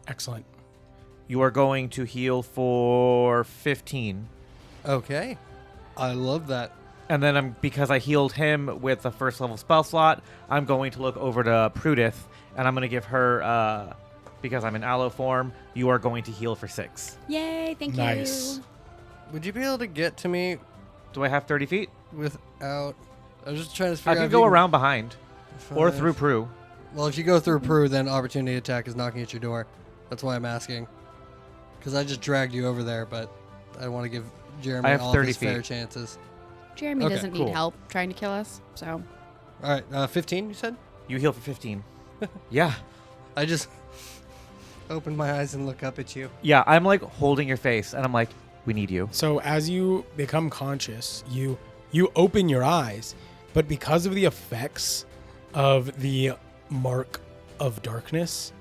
Excellent. You are going to heal for 15. Okay. I love that. And then because I healed him with the first level spell slot, I'm going to look over to Prudith, and I'm going to give her, because I'm in aloe form, you are going to heal for 6. Yay! Thank Nice. you. Would you be able to get to me Do I have 30 feet? without... I was just trying to I figure out can if go you around behind, or 5. through Prue. Well, if you go through Prue, then opportunity attack is knocking at your door. That's why I'm asking. Because I just dragged you over there, but I want to give Jeremy I have all 30 his fair feet. chances. Jeremy Okay, doesn't cool. need help trying to kill us, so All right, 15, you said? You heal for 15. Yeah. I just open my eyes and look up at you. Yeah, I'm like holding your face, and I'm like, we need you. So as you become conscious, you open your eyes, but because of the effects of the mark of darkness,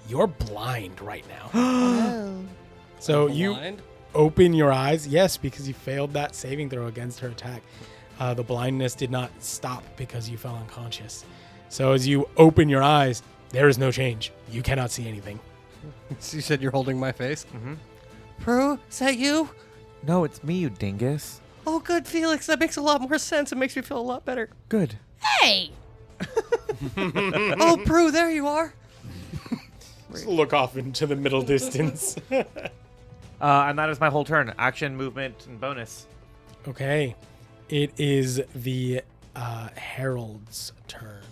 you're blind right now. oh. So you Blind? open your eyes. Yes, because you failed that saving throw against her attack. The blindness did not stop because you fell unconscious. So as you open your eyes, there is no change. You cannot see anything. So you said you're holding my face? Mm-hmm. Prue, is that you? No, it's me, you dingus. Oh, good, Felix. That makes a lot more sense. It makes me feel a lot better. Good. Hey! Oh, Prue, there you are. Just look off into the middle distance. And that is my whole turn. Action, movement, and bonus. Okay. It is the Herald's turn.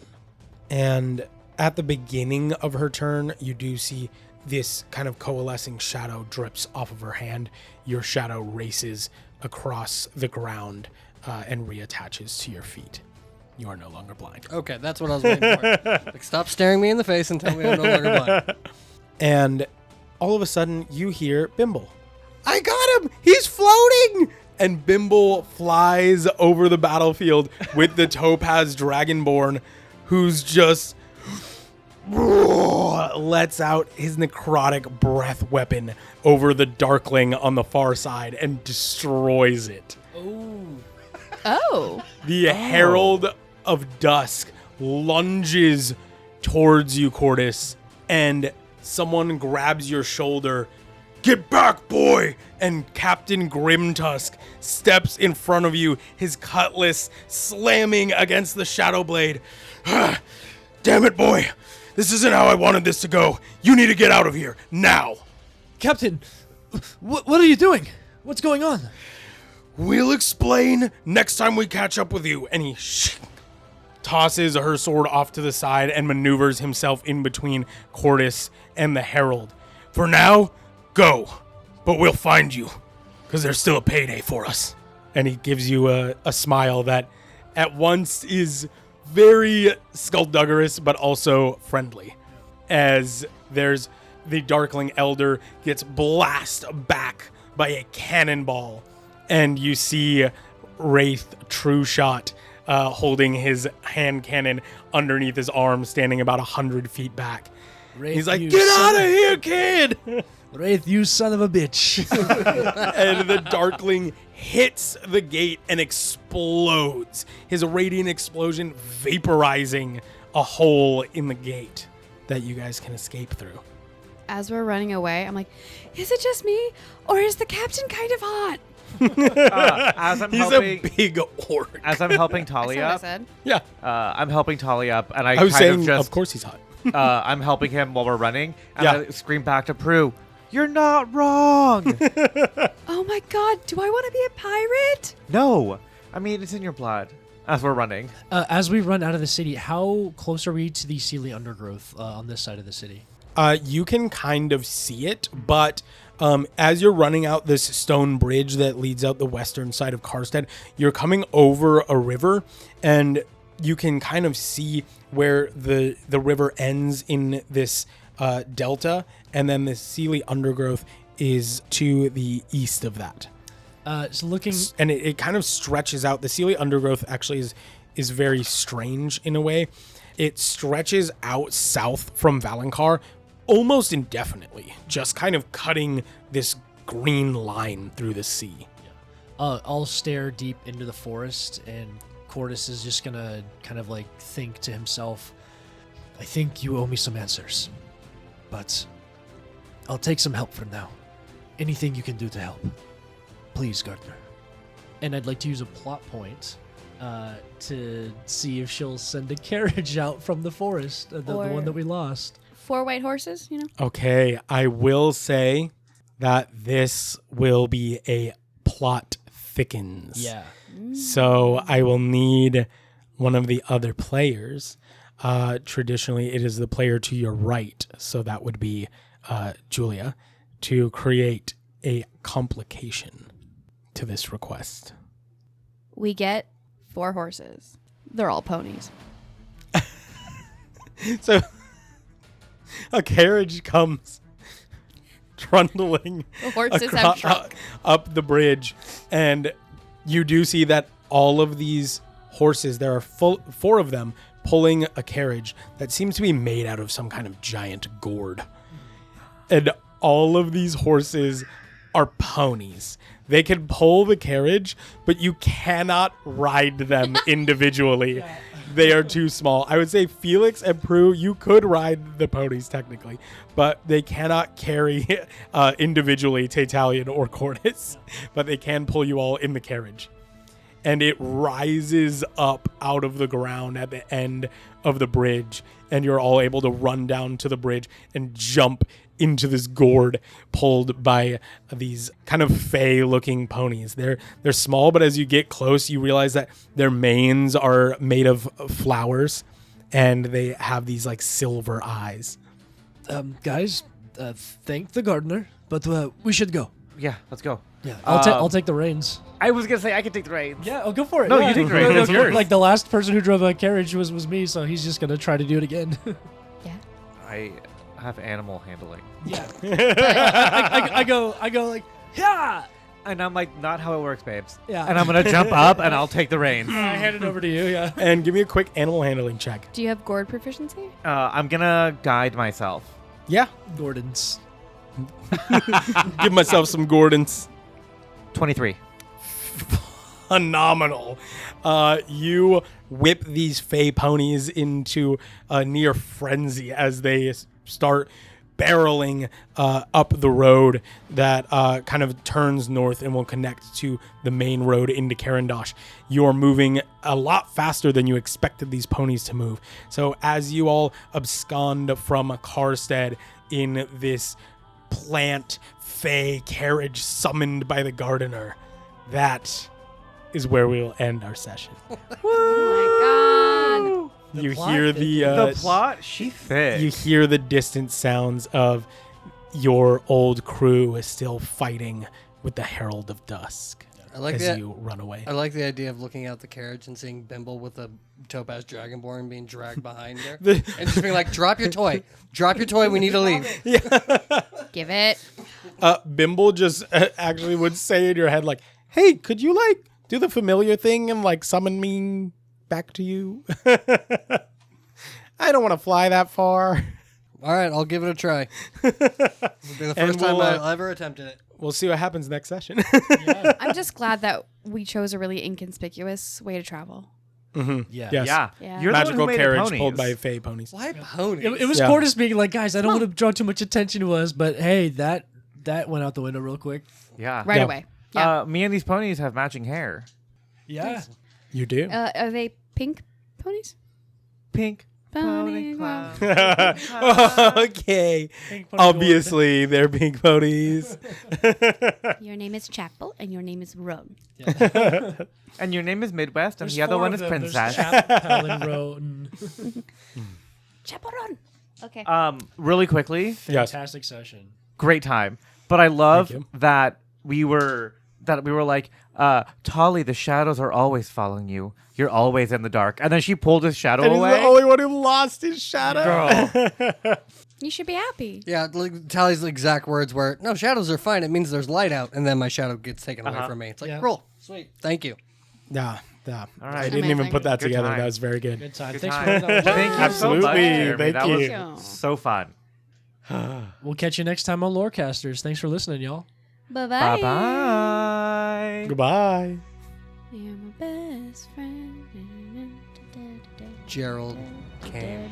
And at the beginning of her turn, you do see this kind of coalescing shadow drips off of her hand. Your shadow races across the ground and reattaches to your feet. You are no longer blind. Okay, that's what I was waiting for. Like, stop staring me in the face and tell me I'm no longer blind. And all of a sudden, you hear Bimble. I got him! He's floating! And Bimble flies over the battlefield with the Topaz Dragonborn, who's just lets out his necrotic breath weapon over the Darkling on the far side and destroys it. Oh. The Herald of Dusk lunges towards you, Cordys, and someone grabs your shoulder. Get back, boy! And Captain Grimtusk steps in front of you, his cutlass slamming against the shadow blade. Damn it, boy! This isn't how I wanted this to go. You need to get out of here, now! Captain, what are you doing? What's going on? We'll explain next time we catch up with you. And he tosses her sword off to the side and maneuvers himself in between Cordys and the Herald. For now, go. But we'll find you, because there's still a payday for us. And he gives you a smile that at once is very skullduggerous, but also friendly. As there's the Darkling Elder gets blasted back by a cannonball. And you see Wraith Trueshot holding his hand cannon underneath his arm, standing about 100 feet back. Wraith, he's like, get out of here, kid! Wraith, you son of a bitch. And the Darkling hits the gate and explodes. His radiant explosion vaporizing a hole in the gate that you guys can escape through. As we're running away, I'm like, is it just me? Or is the captain kind of hot? As I'm He's helping, a big orc. as I'm helping That's Talia what I up, said. Yeah. I'm helping Talia up, and I was kind saying, of just, of course he's hot. I'm helping him while we're running, and Yeah. I scream back to Prue, "You're not wrong." Oh my god, do I want to be a pirate? No, I mean it's in your blood. As we're running, As we run out of the city, how close are we to the Sealy undergrowth on this side of the city? You can kind of see it, but as you're running out this stone bridge that leads out the western side of Karstead, you're coming over a river, and you can kind of see where the river ends in this delta, and then the Sealy undergrowth is to the east of that. So looking, And it kind of stretches out. The Sealy undergrowth actually is very strange in a way. It stretches out south from Valen-Kar almost indefinitely, just kind of cutting this green line through the sea. I'll stare deep into the forest, and Cordys is just gonna kind of like think to himself, I think you owe me some answers, but I'll take some help from now. Anything you can do to help. Please, Gardner. And I'd like to use a plot point to see if she'll send a carriage out from the forest, the one that we lost. 4 white horses, you know? Okay, I will say that this will be a plot thickens. Yeah. So I will need one of the other players. Traditionally, it is the player to your right, so that would be Julia, to create a complication to this request. We get 4 horses. They're all ponies. So a carriage comes trundling The horses have shrunk. up the bridge, and you do see that all of these horses, there are 4 of them pulling a carriage that seems to be made out of some kind of giant gourd. And all of these horses are ponies. They can pull the carriage, but you cannot ride them individually. They are too small. I would say Felix and Prue, you could ride the ponies technically, but they cannot carry individually Taytalion or Cordys, but they can pull you all in the carriage. and it rises up out of the ground at the end of the bridge, and you're all able to run down to the bridge and jump into this gourd pulled by these kind of fey-looking ponies. They're small, but as you get close, you realize that their manes are made of flowers, and they have these like silver eyes. Guys, thank the gardener, but we should go. Yeah, let's go. Yeah, I'll take the reins. I was gonna say I could take the reins. Yeah, go for it. No, yeah. you take the reins. It's yours. Like the last person who drove a carriage was me, so he's just gonna try to do it again. Yeah. I have animal handling. Yeah. I go like, yeah. And I'm like, not how it works, babes. Yeah. And I'm gonna jump up and I'll take the reins. I hand it over to you. Yeah. And give me a quick animal handling check. Do you have gourd proficiency? I'm gonna guide myself. Yeah. Gordon's. Give myself some Gordons. 23. Phenomenal. You whip these fey ponies into a near frenzy as they start barreling up the road that kind of turns north and will connect to the main road into Carandosh. You're moving a lot faster than you expected these ponies to move. So as you all abscond from Karstead in this plant fey carriage summoned by the gardener, that is where we'll end our session. Oh my god. You plot hear The plot, she thick. you hear the distant sounds of your old crew is still fighting with the Herald of Dusk I like as that. you run away. I like the idea of looking out the carriage and seeing Bimble with a Topaz Dragonborn being dragged behind her. And just being like, drop your toy. Drop your toy. We need to leave. Give it. Bimble just actually would say in your head like, hey, could you like do the familiar thing and like summon me back to you? I don't want to fly that far. All right, I'll give it a try. It'll be the first time I'll ever attempted it. We'll see what happens next session. I'm just glad that we chose a really inconspicuous way to travel. Yeah. Yes. Yeah. Yeah. You're the one who Magical made the carriage ponies. pulled by fey ponies. Why ponies? It was Yeah. Cordys being like, guys, I don't want to draw too much attention to us, but hey, that went out the window real quick. Yeah. Right Yeah. away. Yeah. Me and these ponies have matching hair. Yeah. You do? Are they pink ponies? Pink Pony pony clown. Okay. Pink pony Obviously, they're pink ponies. Your name is Chapel and your name is Roan. And your name is Midwest, and There's the other four one of is them. There's Princess. Chapel and Roan. Chapel Roan. Okay. Really quickly, Yes. Fantastic session. great time. But I love Thank you. that we were like, Tolly, the shadows are always following you. You're always in the dark. And then she pulled his shadow And he's away. the only one who lost his shadow. Girl. You should be happy. Yeah, like Tally's exact words were, no, shadows are fine. It means there's light out. And then my shadow gets taken away from me. It's like, Yeah. cool. Sweet. Thank you. Yeah. All I right. didn't even Amazing. put that Good together. time. That was very good. Good time. Good Thanks time. for that. Thank you so much, Absolutely. Jeremy. That Thank was you. so fun. We'll catch you next time on Lorecasters. Thanks for listening, y'all. Bye-bye. Bye-bye. Goodbye. You're my best friend. Gerald came.